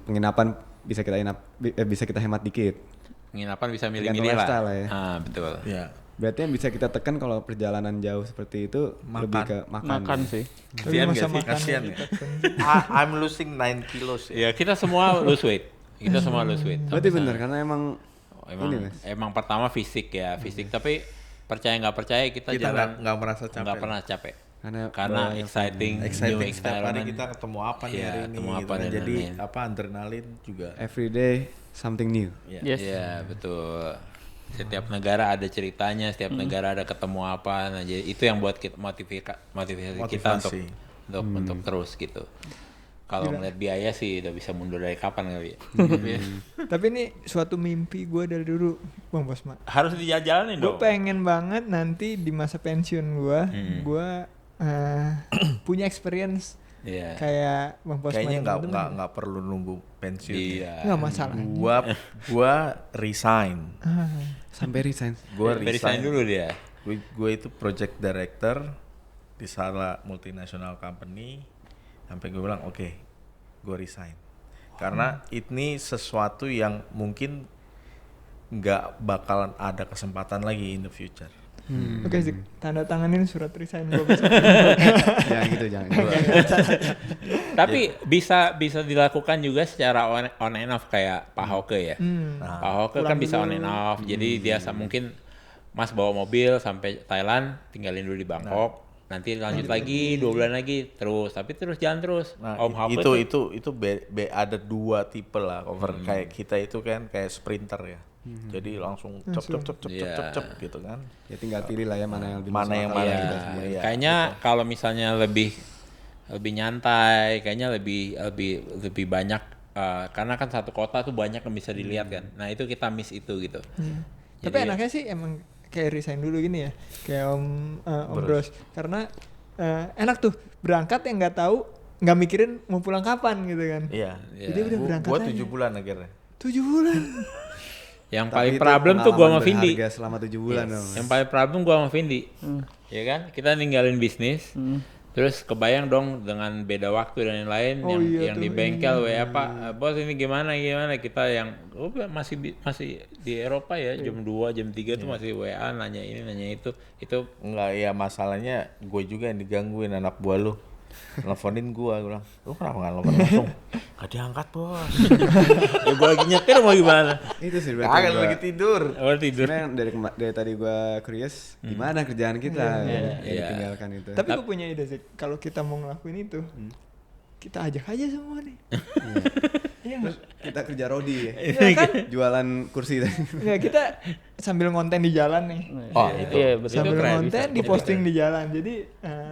Penginapan bisa kita hemat dikit. Penginapan bisa Tergantung milih-milih lifestyle lah. lah ya. Betul. Ya. Berarti yang bisa kita tekan kalau perjalanan jauh seperti itu lebih ke makan. Makan sih. Kasihan Masa nggak sih? makan Kasihan gitu. ya. I'm losing 9 kilos ya. Ya kita semua lose weight. Kita semua lose weight. Berarti benar karena emang Emang pertama fisik ya, fisik. Tapi percaya nggak percaya kita Kita jalan nggak merasa capek. nggak pernah capek. karena Karena banyak exciting Exciting new setiap hari environment. kita ketemu apa nih Iya, hari ini ketemu gitu apa kan. dan Jadi lain-lain. apa adrenalin juga. every day something new. Ya. Yes. Iya betul. Setiap negara ada ceritanya, setiap negara ada ketemu apa. Nah jadi itu yang buat kita motivasi kita Motivasi. untuk terus gitu. Kalau ngeliat biaya sih udah bisa mundur dari kapan kali ya. Tapi ini suatu mimpi gue dari dulu, Bang Bosma. Harus dijalanin Gue dong. pengen banget nanti di masa pensiun gue punya experience Iya. kayak Bang Bosma. Kayaknya dan temen-temen. nggak perlu nunggu pensiun. Iya. Nggak masalah. Gua resign. Sampai resign. Gua Resign dulu dia. Gue itu project director di salah multinational company. Sampai gue bilang oke, gue resign. Karena ini sesuatu yang mungkin nggak bakalan ada kesempatan lagi in the future. Oke sih, tanda tanganin surat resign gue. Jangan gitu, jangan. Tapi bisa dilakukan juga secara on and off kayak Pak Hoke ya. Pak Hoke kan bisa on and off. Jadi dia mungkin Mas bawa mobil sampai Thailand, tinggalin dulu di Bangkok. Nanti lanjut lagi 2 bulan lagi terus, tapi terus jalan terus. Nah, Om Hoke tuh itu ada 2 tipe lah cover. Kayak kita itu kan kayak sprinter ya. Jadi langsung cep Iya. gitu kan. Ya tinggal pilih lah ya mana yang lebih Mana masuk yang akal mana kita gitu. semua. Iya, kayaknya kalau misalnya lebih nyantai, kayaknya lebih banyak karena kan satu kota tuh banyak yang bisa dilihat kan. Nah, itu kita miss itu gitu. Tapi enaknya sih emang kayak resign dulu gini ya, kayak Om Bros. Karena enak tuh berangkat yang nggak tahu, nggak mikirin mau pulang kapan gitu kan. Iya. Jadi udah berangkat Gua aja. 7 bulan akhirnya. 7 bulan. Yang Tapi paling itu problem tuh gua sama pengalaman Vindi. berharga selama 7 bulan dong. Yang paling problem gua sama Vindi. Ya kan? Kita ninggalin bisnis. Terus kebayang dong dengan beda waktu dan lain-lain yang di bengkel WA Pak, bos ini gimana kita yang masih di Eropa ya jam 2 jam 3 tuh masih WA nanya ini nanya itu Enggak, ya masalahnya gue juga yang digangguin anak buah lu. Nelfonin gue bilang, lu kenapa nggak nelfon langsung? Gak diangkat bos. ya gue lagi nyetir mau gimana? Itu sih Kagak lagi tidur. Oh tidur. Sebenarnya dari tadi gua curious gimana kerjaan kita yang ditinggalkan itu. Tapi gue punya ide sih, kalau kita mau ngelakuin itu, kita ajak aja semua nih. Iya nggak? Kita kerja rodi ya. Iya kan? Jualan kursi tadi. Nggak, kita sambil konten di jalan nih. Oh itu. Iya, betul. Sambil keren, konten bisa. di posting di jalan. Jadi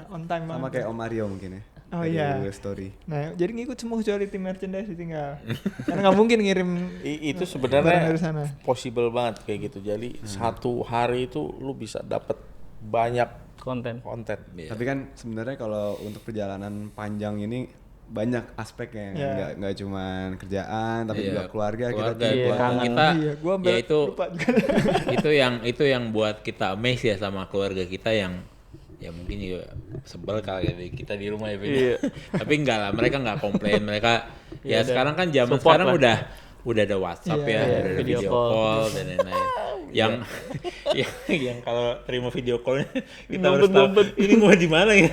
on time Sama banget. kayak Om Mario mungkin ya. Oh Dari iya. Story. Nah, jadi ngikut semua kecuali tim merchandise tinggal. Karena nggak mungkin ngirim Itu barang sebenarnya dari sana. possible banget kayak gitu. Jadi satu hari itu lu bisa dapat banyak Konten. konten. Iya. Tapi kan sebenarnya kalau untuk perjalanan panjang ini banyak aspeknya, Iya. nggak cuma kerjaan tapi Iya, juga keluarga kita keluarga, tiap iya, pulang. kita Iya, gua ya itu lupa juga. itu yang buat kita amazed ya sama keluarga kita yang ya mungkin juga sebel kali kita di rumah ya Vin. Iya. Tapi enggak lah, mereka nggak komplain, mereka ya Iya, sekarang kan zaman support sekarang lah. udah ada WhatsApp Iya, ya, iya, udah ada video video call. call dan lain-lain. yang kalau terima video callnya kita harus tahu Ngumpet-ngumpet. ini mau di mana ya.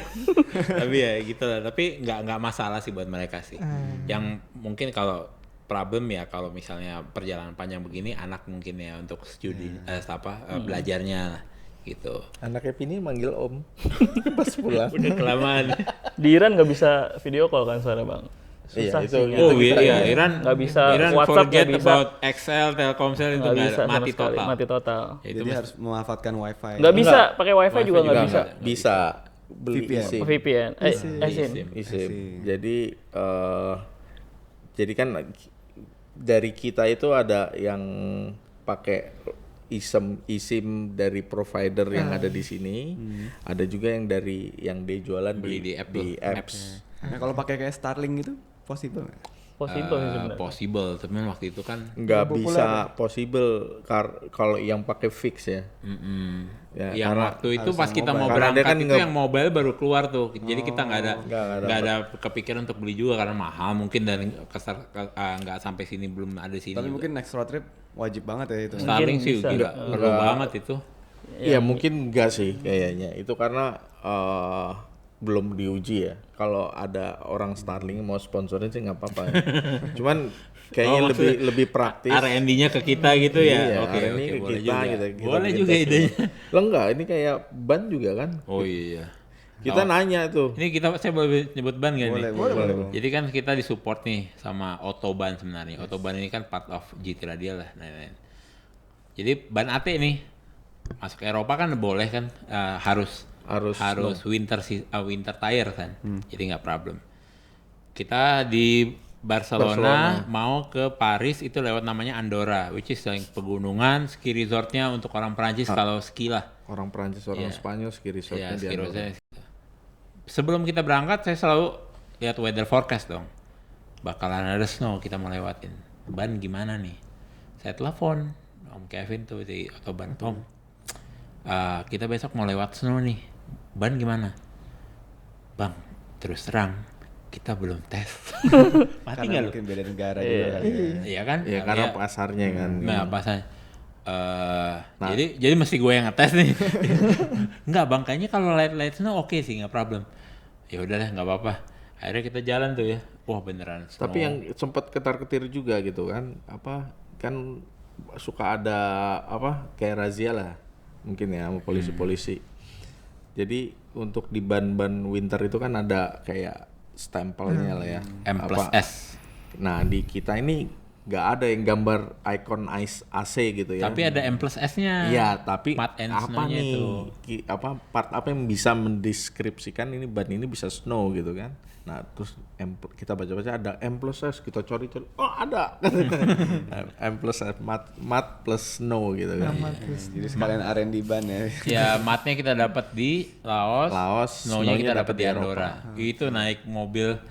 Tapi ya gitu lah, tapi nggak masalah sih buat mereka sih. Yang mungkin kalau problem ya kalau misalnya perjalanan panjang begini anak mungkin ya untuk studi belajarnya lah gitu. Anaknya Pini manggil om pas pulang. Udah kelamaan. Di Iran nggak bisa video call kan soalnya bang. Susah Iya, itu sih. Oh kita- iya, Iran Nggak bisa, Iran WhatsApp forget nggak bisa. about Excel, Telkomsel itu Nggak nggak bisa ada, sama mati sekali, total. mati total. Ya, itu Jadi mesti- harus memanfaatkan wifi. Nggak bisa, Enggak. pakai wifi juga nggak bisa. Bisa beli VPN. SIM. VPN, SIM. SIM. eSIM. Jadi kan dari kita itu ada yang pakai eSIM dari provider yang ada di sini, ada juga yang dari yang dia jualan Beli di app di tuh, apps. Nah kalau pakai kayak Starlink gitu possible nggak? Possible sih sebenarnya. Possible, tapi waktu itu kan Nggak bisa possible kalau yang pakai fix ya. Ya, yang karena waktu itu harus pas yang kita mobile. mau Karena dia berangkat kan itu yang mobile baru keluar tuh, jadi kita nggak ada kepikiran untuk beli juga karena mahal mungkin dan nggak sampai sini belum ada sini. Tapi juga. mungkin next road trip wajib banget ya itu. Starlink sih bisa. gila, perlu banget itu. Iya mungkin enggak sih kayaknya. Itu karena belum diuji ya. Kalau ada orang Starlink mau sponsorin sih nggak apa-apa. Ya. Cuman kayaknya Oh, maksudnya lebih praktis. R&D-nya ke kita gitu ya. Iya, Oke, ini ke boleh kita, juga. kita Boleh bikin juga tes idenya. dulu. Lo enggak, ini kayak ban juga kan. Oh iya. Kita nanya tuh. Ini saya boleh nyebut ban nggak nih? Boleh. Jadi kan kita disupport nih sama Autoban sebenarnya. Autoban ini kan part of GT Radial lah. Jadi ban AT nih masuk Eropa kan boleh kan harus winter tire kan. Jadi nggak problem. Kita di Barcelona mau ke Paris itu lewat namanya Andorra, which is yang pegunungan, ski resortnya untuk orang Perancis kalau ski lah. Orang Prancis, orang Spanyol, ski resortnya Iya, di ski Andorra. resortnya. Sebelum kita berangkat saya selalu lihat weather forecast dong. Bakalan ada snow kita mau lewatin. Ban gimana nih? Saya telepon Om Kevin tuh di Autoban. Om, kita besok mau lewat snow nih. Ban gimana? Bang, terus terang kita belum tes. Mati Karena nggak lu? mungkin beda negara juga kali ya. Iya kan? Ya karena pasarnya kan. Nah, pasarnya. Jadi mesti gue yang ngetes nih. Enggak bang, kayaknya kalau light snow oke sih, nggak problem. Ya udah deh, nggak apa-apa. Akhirnya kita jalan tuh ya. Wah beneran snow. Tapi yang sempat ketar-ketir juga gitu kan. Kan suka ada kayak razia lah. Mungkin ya sama polisi-polisi. Jadi untuk di ban-ban winter itu kan ada kayak stempelnya lah ya. M+S. Nah di kita ini nggak ada yang gambar icon AC gitu ya. Tapi ada M+S-nya. Iya, tapi Mud and apa snow-nya nih? itu. Part apa yang bisa mendeskripsikan ini ban ini bisa snow gitu kan? Nah, terus kita baca-baca ada M+S, kita cari-cari. Oh, ada. M+S mud plus snow gitu kan. Jadi sekalian R&D ban ya. Ya matnya kita dapat di Laos, snow-nya kita dapat di Andorra. Itu naik mobil,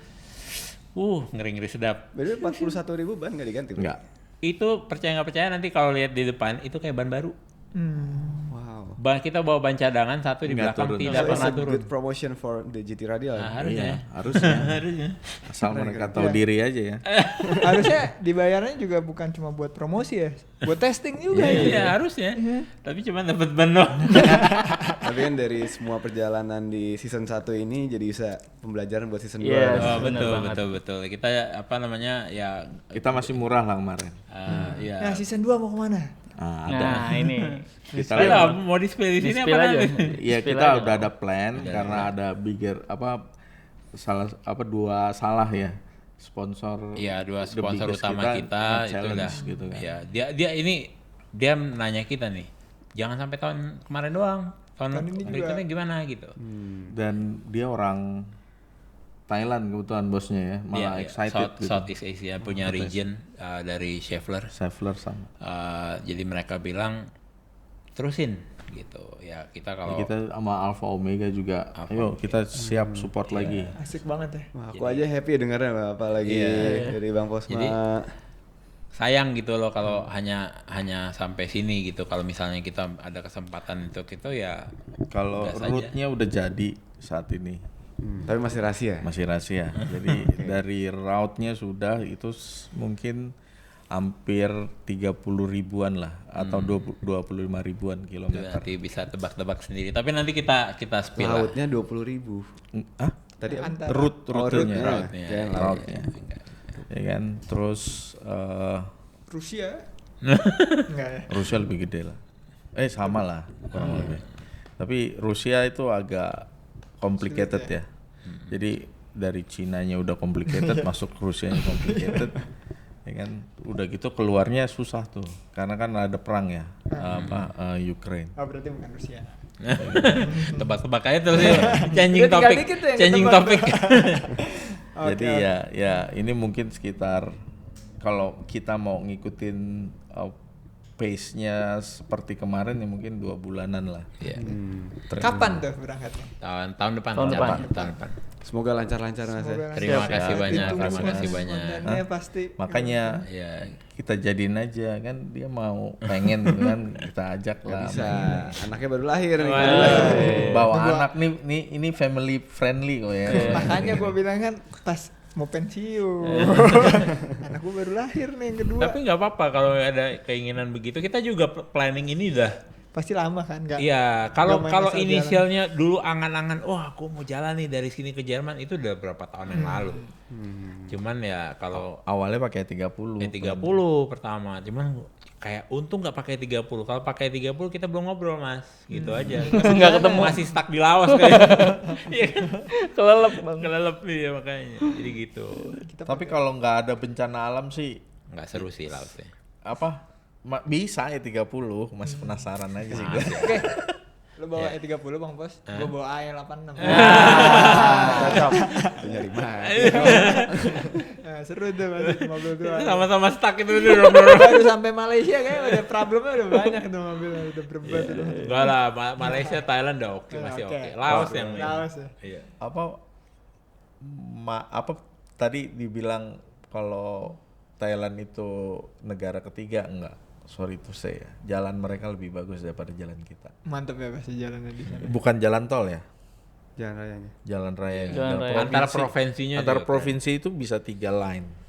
ngeri-ngeri sedap. Berarti 41.000 ban nggak diganti? Bro? Enggak. Itu percaya nggak percaya nanti kalau lihat di depan itu kayak ban baru. Wow. kita bawa ban cadangan satu di Nggak belakang turun. tidak So it's pernah a turun. good promotion for the GT Radial. Nah, ya? harusnya. Iya, harusnya. Harusnya. Asal mereka tahu diri aja ya. Harusnya dibayarnya juga bukan cuma buat promosi ya, buat testing juga. Iya, harusnya. Tapi cuma dapat ban doang. Tapi kan dari semua perjalanan di season 1 ini jadi bisa pembelajaran buat season 2. Yes. Oh, Bener betul. Kita apa namanya ya Kita masih murah lah kemarin. ya. Nah season 2 mau kemana? Nah, ini. Kita Ayo, mau di-spill di sini Di-spill apa aja. nanti? Iya, Spill kita aja. udah ada plan karena ada bigger dua salah ya sponsor. Iya, dua the sponsor biggest utama kita itu challenge udah. gitu kan. Ya, dia nanya kita nih. Jangan sampai tahun kemarin doang. Tahun ini juga. berikutnya gimana gitu. Dan dia orang Thailand kebetulan bosnya ya, malah excited gitu. Southeast Asia punya region dari Schaeffler. Schaeffler sama. Jadi mereka bilang terusin gitu. Ya kita kalau Kita sama Alpha Omega juga. Ayo kita siap support lagi. Asik banget ya. Wah, aku aja happy dengarnya Bang, apalagi dari Bang Posma. Jadi, sayang gitu loh kalau hanya sampai sini gitu. Kalau misalnya kita ada kesempatan untuk itu ya Kalau gas aja. route-nya udah jadi saat ini. Tapi masih rahasia. Masih rahasia. Jadi dari route-nya sudah itu mungkin hampir 30 ribuan lah atau 25 ribuan itu kilometer. nanti bisa tebak-tebak sendiri. Tapi nanti kita spill lah. Lautnya 20.000. Ah, Tadi Antara route-nya. Route-nya. Jangan Iya, route-nya. iya. Ya kan, terus Rusia. Enggak ya. Rusia lebih gede lah. Sama lah kurang lebih. Tapi Rusia itu agak complicated ya. Jadi dari Cinanya udah complicated, masuk Rusianya complicated. Ya kan, udah gitu keluarnya susah tuh. Karena kan ada perang ya, Ukraine. Oh berarti bukan Rusia. Tebak-tebak aja terus ya. Changing Udah tinggal topik. dikit tuh yang Changing ketebak topik. Jadi ya ini mungkin sekitar kalau kita mau ngikutin pace-nya seperti kemarin ya mungkin 2 bulanan lah. Iya. Kapan tuh berangkatnya? Tahun depan. Tahun depan. Semoga lancar-lancar Mas. ya. Terima Siap, kasih ya. banyak. Ditunggu Terima semua kasih banyak. spontannya pasti. Makanya Ya, kita jadiin aja kan dia mau pengen gitu kan kita ajak Nggak lah. bisa. Anaknya baru lahir nih. Bawa anak nih ini family friendly kok ya. Makanya gue bilang kan pas mau pensiun. Anak gue baru lahir nih yang kedua. tapi nggak apa-apa kalau ada keinginan begitu. Kita juga planning ini udah. Pasti lama kan? Nggak. Iya, kalau main kalau asal inisialnya dulu angan-angan, wah aku mau jalan nih dari sini ke Jerman itu udah berapa tahun yang lalu. Cuman ya kalau Awalnya pakai 30. 30 pertama, cuman kayak untung nggak pakai 30. Kalau pakai 30 kita belum ngobrol Mas, gitu aja. Nggak ketemu. Masih stuck di Laos kayak. Iya kan? Kelelep bang. Kelelep ya makanya. Jadi gitu. Tapi kalau nggak ada bencana alam sih Nggak seru sih Laosnya. apa bisa ya 30, masih penasaran aja sih gue. Oke. Lu bawa E30 Bang Bos, gua bawa AE86. Cocok. Itu nyari mana? Nah, seru tuh masih mobil gua. Sama-sama stuck itu Baru sampai Malaysia kayaknya udah problemnya udah banyak tuh mobilnya, udah berbet itu. Enggak lah, Malaysia, Thailand udah oke, masih oke. Laos yang Laos ya. Iya. Apa tadi dibilang kalau Thailand itu negara ketiga enggak? Sorry to say ya. Jalan mereka lebih bagus daripada jalan kita. Mantap ya pasti jalannya di sana. Bukan jalan tol ya, Jangan rayanya. jalan raya. Jalan raya. Antara provinsinya Antara juga provinsi itu bisa 3 line.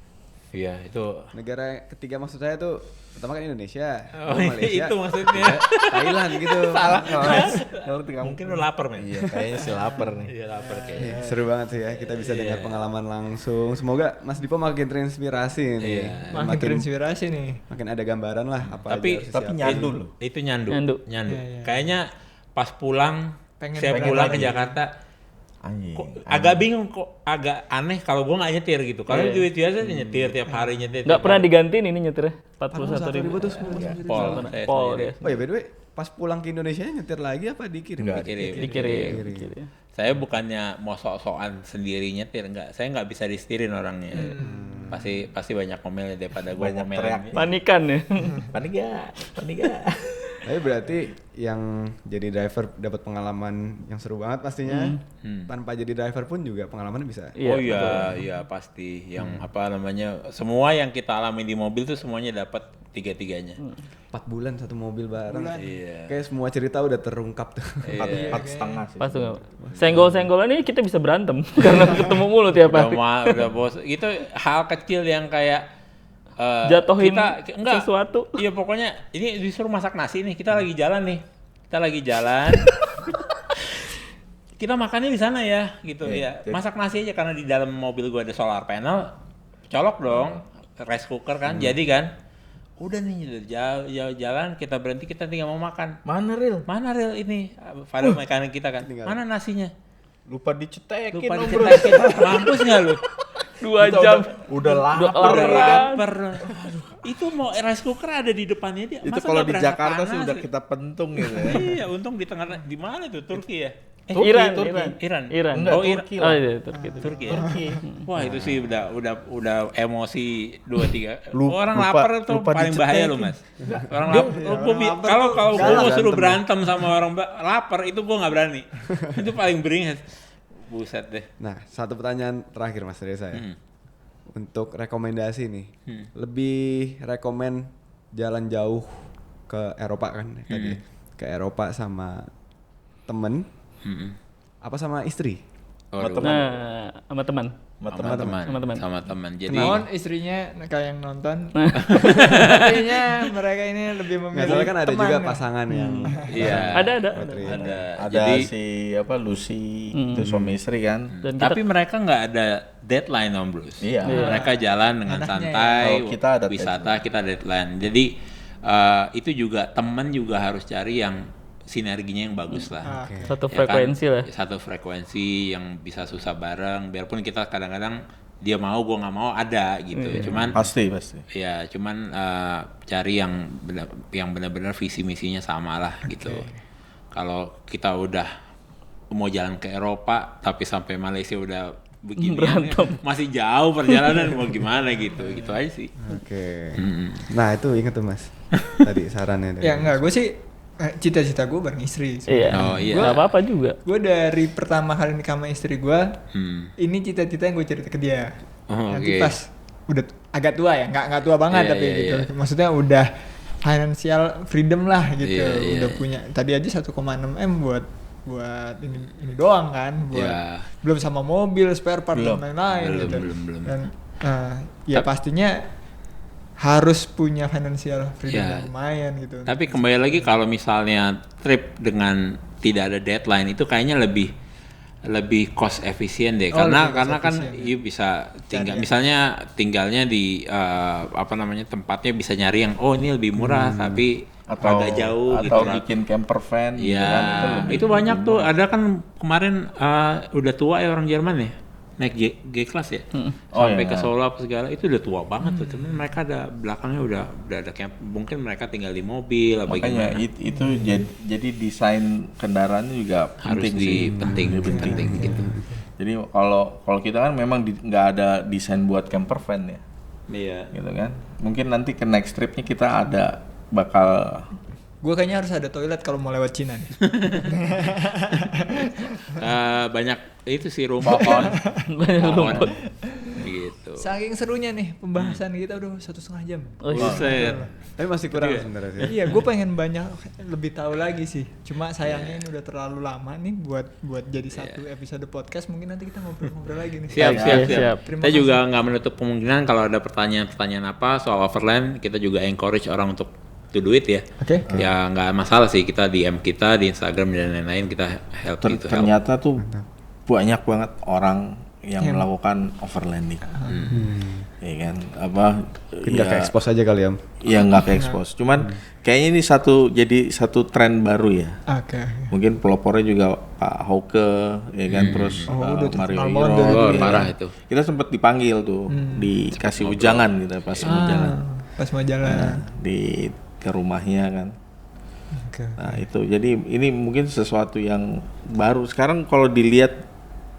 Iya, itu. Negara ketiga maksud saya tuh pertama kan Indonesia, Oh, Malaysia, itu maksudnya. Thailand gitu. Salah. Ngerti kamu? Mungkin lu lapar, men. Iya, kayaknya sih lapar nih. Iya, lapar kayaknya. Seru banget sih ya kita bisa dengar pengalaman langsung. Semoga Mas Dipo makin terinspirasi nih. Iya. Makin terinspirasi nih. makin ada gambaran lah apa Tapi- aja harus Tapi disiapin. nyandu loh. Itu nyandu. Nyandu. Iya, iya. Kayaknya pas pulang Pengen saya pengen pulang ke lagi. Jakarta Anjing. kok agak bingung kok agak aneh kalau gua nggak nyetir gitu. Kalau Iya. duit biasa sih nyetir tiap hari nyetir. Nggak tiap pernah hari. digantiin ini nyetirnya 41.000 tuh Pol. Pol Saya dia. Oh ya by the way, pas pulang ke Indonesia nyetir lagi apa dikirim? Enggak, dikirim. Dikirim. Saya bukannya mau sok-sokan sendiri nyetir, enggak. Saya nggak bisa disetirin orangnya. Pasti banyak ngomelnya daripada gua Banyak ngomel. teriak. Panikan ya. Panik gak? Tapi berarti yang jadi driver dapat pengalaman yang seru banget pastinya. Tanpa jadi driver pun juga pengalamannya bisa. Iya, Oh iya pasti. Yang apa namanya, semua yang kita alami di mobil tuh semuanya dapat tiga-tiganya. 4 bulan satu mobil bareng. Iya. Kayak semua cerita udah terungkap tuh. 4,5 sih. Pas tuh nggak? Senggol-senggolan ini kita bisa berantem karena ketemu mulu tiap hari. Udah bos. Itu hal kecil yang kayak Jatuhin enggak, sesuatu. Iya pokoknya ini disuruh masak nasi nih, kita lagi jalan nih. Kita makannya di sana ya, gitu ya. Masak nasi aja karena di dalam mobil gua ada solar panel. Colok dong, rice cooker kan, jadi kan. Udah nih jalan kita berhenti, kita tinggal mau makan. Mana Ril? Mana Ril ini? Pada mekanik kita kan. Mana nasinya? Lupa dicetekin. Lupa dicetakin. Mampus nggak lu? 2 jam. Udah lapar. kelaparan. Lapar. Aduh, itu mau rice cooker ada di depannya dia. Itu Masa kalau nggak di berasa Jakarta sih panas udah ya? kita pentung gitu ya. Iya, untung di tengah di mana tuh? Turki ya? Iran. Iran. Enggak, Oh, Turki Oh lah. iya, Turki. Turki ya. Wah, itu sih udah emosi 2-3. Lupa- Orang lapar tuh lupa paling bahaya lu, dicetekin. Mas. Orang lapar. Kalau gua suruh berantem sama orang lapar itu gua nggak berani. Itu paling beringas. Buset deh. Nah, satu pertanyaan terakhir Mas dari saya. Untuk rekomendasi nih, lebih rekomen jalan jauh ke Eropa kan tadi, ke Eropa sama temen, apa sama istri? Waduh. Nah, sama teman. Sama teman. Jadi Namun istrinya kayak yang nonton. Artinya mereka ini lebih Nggak memilih salah kan ada teman, juga kan? pasangan yang iya. Ada. Ada. Ada Jadi si Lucy itu suami istri kan. Dan tapi mereka nggak ada deadline Om Bruce. Iya. Mereka jalan dengan Anaknya santai, Oh, kita ada wisata kita deadline. Jadi itu juga teman juga harus cari yang sinerginya yang bagus lah. satu Ya kan? frekuensi lah. Satu frekuensi yang bisa susah bareng. Biarpun kita kadang-kadang dia mau, gua nggak mau ada gitu. Cuman Pasti. ya cuman cari yang benar-benar visi misinya sama lah gitu. Kalau kita udah mau jalan ke Eropa tapi sampai Malaysia udah begini masih jauh perjalanan mau gimana gitu aja sih. Oke. Nah, itu inget tuh Mas. Tadi sarannya dari Ya enggak, gue sih cita-cita gue bareng istri. Iya. Oh, iya. Nggak apa-apa juga. Gue dari pertama kali nikah sama istri gue, ini cita-cita yang gue cerita ke dia. Oh, Nanti oke. pas udah agak tua ya, nggak tua banget Iya, tapi iya, gitu. iya. Maksudnya udah financial freedom lah gitu. Iya, iya, Udah iya. punya. Tadi aja 1,6 M buat ini doang kan, buat Iya. belum sama mobil, spare part dan lain-lain gitu. Belum. Dan ya pastinya harus punya financial freedom Ya. yang lumayan gitu. Tapi kembali lagi kalau misalnya trip dengan tidak ada deadline itu kayaknya lebih cost efisien deh. Oh, karena lebih cost kan efisien, you bisa tinggal Cari ya. misalnya tinggalnya di tempatnya bisa nyari yang ini lebih murah tapi Atau agak jauh atau gitu. bikin camper van gitu Iya, kan, itu banyak tuh. Ada kan kemarin udah tua ya orang Jerman ya, naik G-Class ya, sampai iya. ke Solo apa segala, itu udah tua banget tuh. Cuman mereka ada belakangnya udah ada camp, mungkin mereka tinggal di mobil apa makanya gimana. itu jadi desain kendaraannya juga Harus penting sih. penting gitu. Jadi kalau kita kan memang nggak ada desain buat camper van ya, Iya. gitu kan. Mungkin nanti ke next tripnya kita bakal Gue kayaknya harus ada toilet kalau mau lewat Cina nih. Banyak itu sih rumput. Banyak rumput. Gitu. Saking serunya nih pembahasan kita udah 1,5 jam. Oh, iya. Buset. Tapi masih kurang sebenarnya sih. Iya, gue pengen lebih tahu lagi sih. Cuma sayangnya ini udah terlalu lama nih buat jadi satu episode podcast. Mungkin nanti kita ngobrol-ngobrol lagi nih. Siap. Terima Kita kasih. juga nggak menutup kemungkinan kalau ada pertanyaan-pertanyaan apa soal overland, kita juga encourage orang untuk to do it ya. Oke. Ya nggak masalah sih, kita DM kita di Instagram dan lain-lain, kita help gitu. ternyata tuh banyak banget orang yang melakukan overlanding. Ya kan, Mungkin nggak ke-expose aja kali ya. Ya nggak ke-expose. Cuman kayaknya ini jadi satu tren baru ya. Oke. Mungkin pelopornya juga Pak Hauke, ya kan, terus udah Mario terkenal banget Iro. Oh, ya parah kan. itu. Kita sempat dipanggil tuh, dikasih ujangan gitu pas mau jalan. Pas mau jalan. Ke rumahnya kan. Oke. Nah itu, jadi ini mungkin sesuatu yang baru. Sekarang kalau dilihat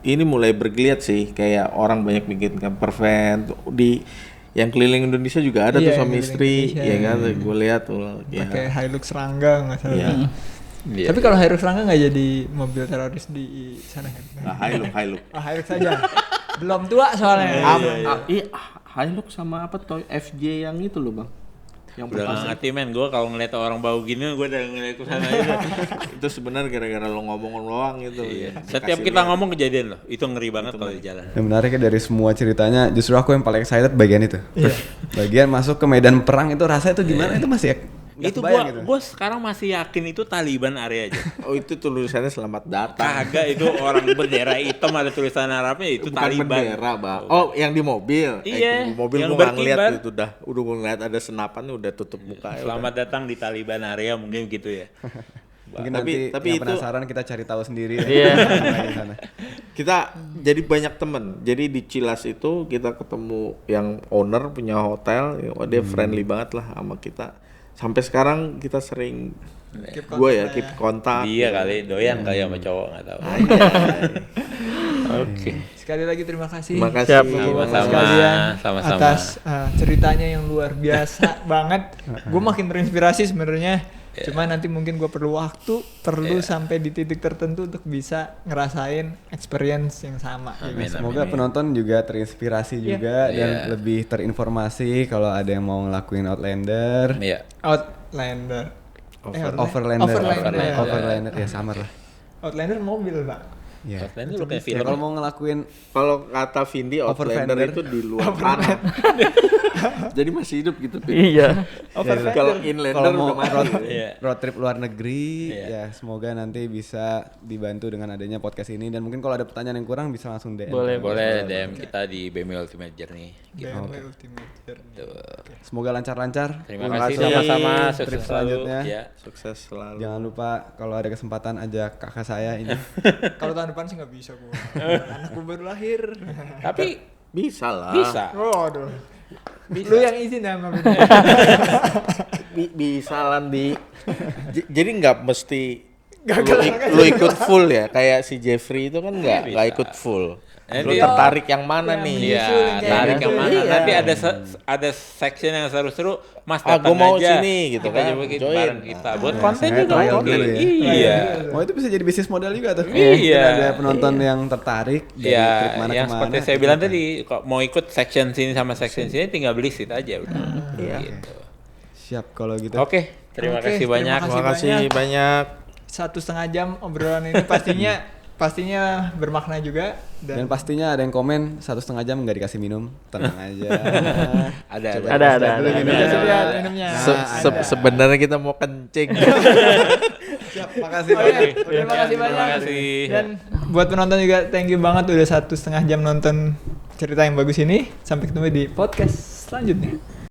ini mulai bergeliat sih, kayak orang banyak bikin camper van. yang keliling Indonesia juga ada Iya, tuh suami keliling istri, Indonesia. ya kan? Gue lihat tuh, ya. Pakai Hilux Rangga nggak salah. Iya. Iya. Tapi kalau Hilux Rangga nggak jadi mobil teroris di sana kan? Nah, Hilux. Oh, Hilux saja. Belum tua soalnya. Hilux sama apa toy FJ yang itu loh bang, yang Udah nggak ngerti men, gue kalau ngeliat orang bau gini gue udah ngeliat ke sana aja. itu sebenarnya gara-gara lo ngomong doang gitu. Iya. Ya. Setiap Kasih kita lihat. ngomong kejadian loh, itu ngeri banget kalau di jalan. Yang menariknya dari semua ceritanya, justru aku yang paling excited bagian itu. Bagian masuk ke medan perang itu rasanya itu gimana? Itu masih nggak Itu kebayang gitu. gue sekarang masih yakin itu Taliban area aja. Oh itu tulisannya selamat datang. Kagak, itu orang bendera hitam ada tulisan Arabnya, itu Bukan Taliban. bendera bang. Oh yang di mobil. Iya, Di mobil yang gua nggak ngeliat berkibar. itu udah gue ngeliat ada senapan udah tutup muka. Selamat datang di Taliban area, mungkin gitu ya. Mungkin Tapi nanti yang itu- penasaran kita cari tahu sendiri. Iya. Di sana. Kita jadi banyak temen. Jadi di Cilas itu kita ketemu yang owner punya hotel, ya, dia friendly banget lah sama kita. Sampai sekarang kita sering gue ya keep kontak. Dia kali doyan kali sama cowok, nggak tahu. Oke. Sekali lagi terima kasih. Terima kasih. Siap. Sama-sama. sekalian Sama-sama. atas ceritanya yang luar biasa banget. Gue makin terinspirasi sebenarnya. Cuma nanti mungkin gue perlu waktu, sampai di titik tertentu untuk bisa ngerasain experience yang sama. Amin, Semoga amin. penonton juga terinspirasi juga dan Iya. lebih terinformasi kalau ada yang mau ngelakuin Outlander. Iya. Outlander. Overlander. Overlander ya samar lah. Outlander mobil, Pak. Ya. Outlander lu kayak Ya, film. kalau mau ngelakuin Kalau kata Vindi Outlander Overlander. itu di luar tanah. Jadi masih hidup gitu. Vin. Iya. Kalau Inlander kalau mau udah mati. road, Iya. road trip luar negeri Iya. ya semoga nanti bisa dibantu dengan adanya podcast ini dan mungkin kalau ada pertanyaan yang kurang bisa langsung DM. Boleh DM kita di BMW Ultimate Journey. Gitu. BMW Ultimate Journey. Tuh. Semoga lancar-lancar. Terima Terima kasih kasih. sama-sama. Trip Sukses selanjutnya. selanjutnya. Ya. Sukses selalu. Jangan lupa kalau ada kesempatan ajak kakak saya ini. Kalau tahun depan sih nggak bisa gue. Anakku baru lahir. Tapi Bisa lah. bisa. Waduh. Lu yang izin ya sama Bunda. Bisa lah di. Jadi nggak mesti Gagal lu ikut full ya. Kayak si Jeffrey itu kan nggak Bisa. ikut full. Eh, Lu dia- tertarik yang mana Yang nih? Iya, Nyusul yang kayak tarik gitu. yang mana? Iya. Nanti ada section yang seru-seru. Mas Ah, datang gua mau aja. sini gitu Kita kan. coba kita Join. bareng kita. Buat Nah, konten saya juga trial oke. dulu ya. Iya. Oh itu bisa jadi bisnis model juga tuh. Iya. Mungkin ada penonton yang tertarik dari Ya, trip mana yang kemana. seperti saya bilang tadi, kok mau ikut section sini sama section sini, tinggal beli seat aja udah. Iya. Gitu. Siap kalau gitu. Oke, terima Oke, kasih terima banyak. kasih. Terima kasih banyak. 1,5 jam obrolan ini pastinya bermakna juga Dan pastinya ada yang komen 1,5 jam nggak dikasih minum, tenang aja. Ada. Coba Ada. Minumnya, lihat minumnya. Sebenarnya kita mau kencing. Siap, makasih Oh, iya. banyak. Terima kasih banyak. Terima kasih. Dan buat penonton juga thank you banget udah 1,5 jam nonton cerita yang bagus ini. Sampai ketemu di podcast selanjutnya.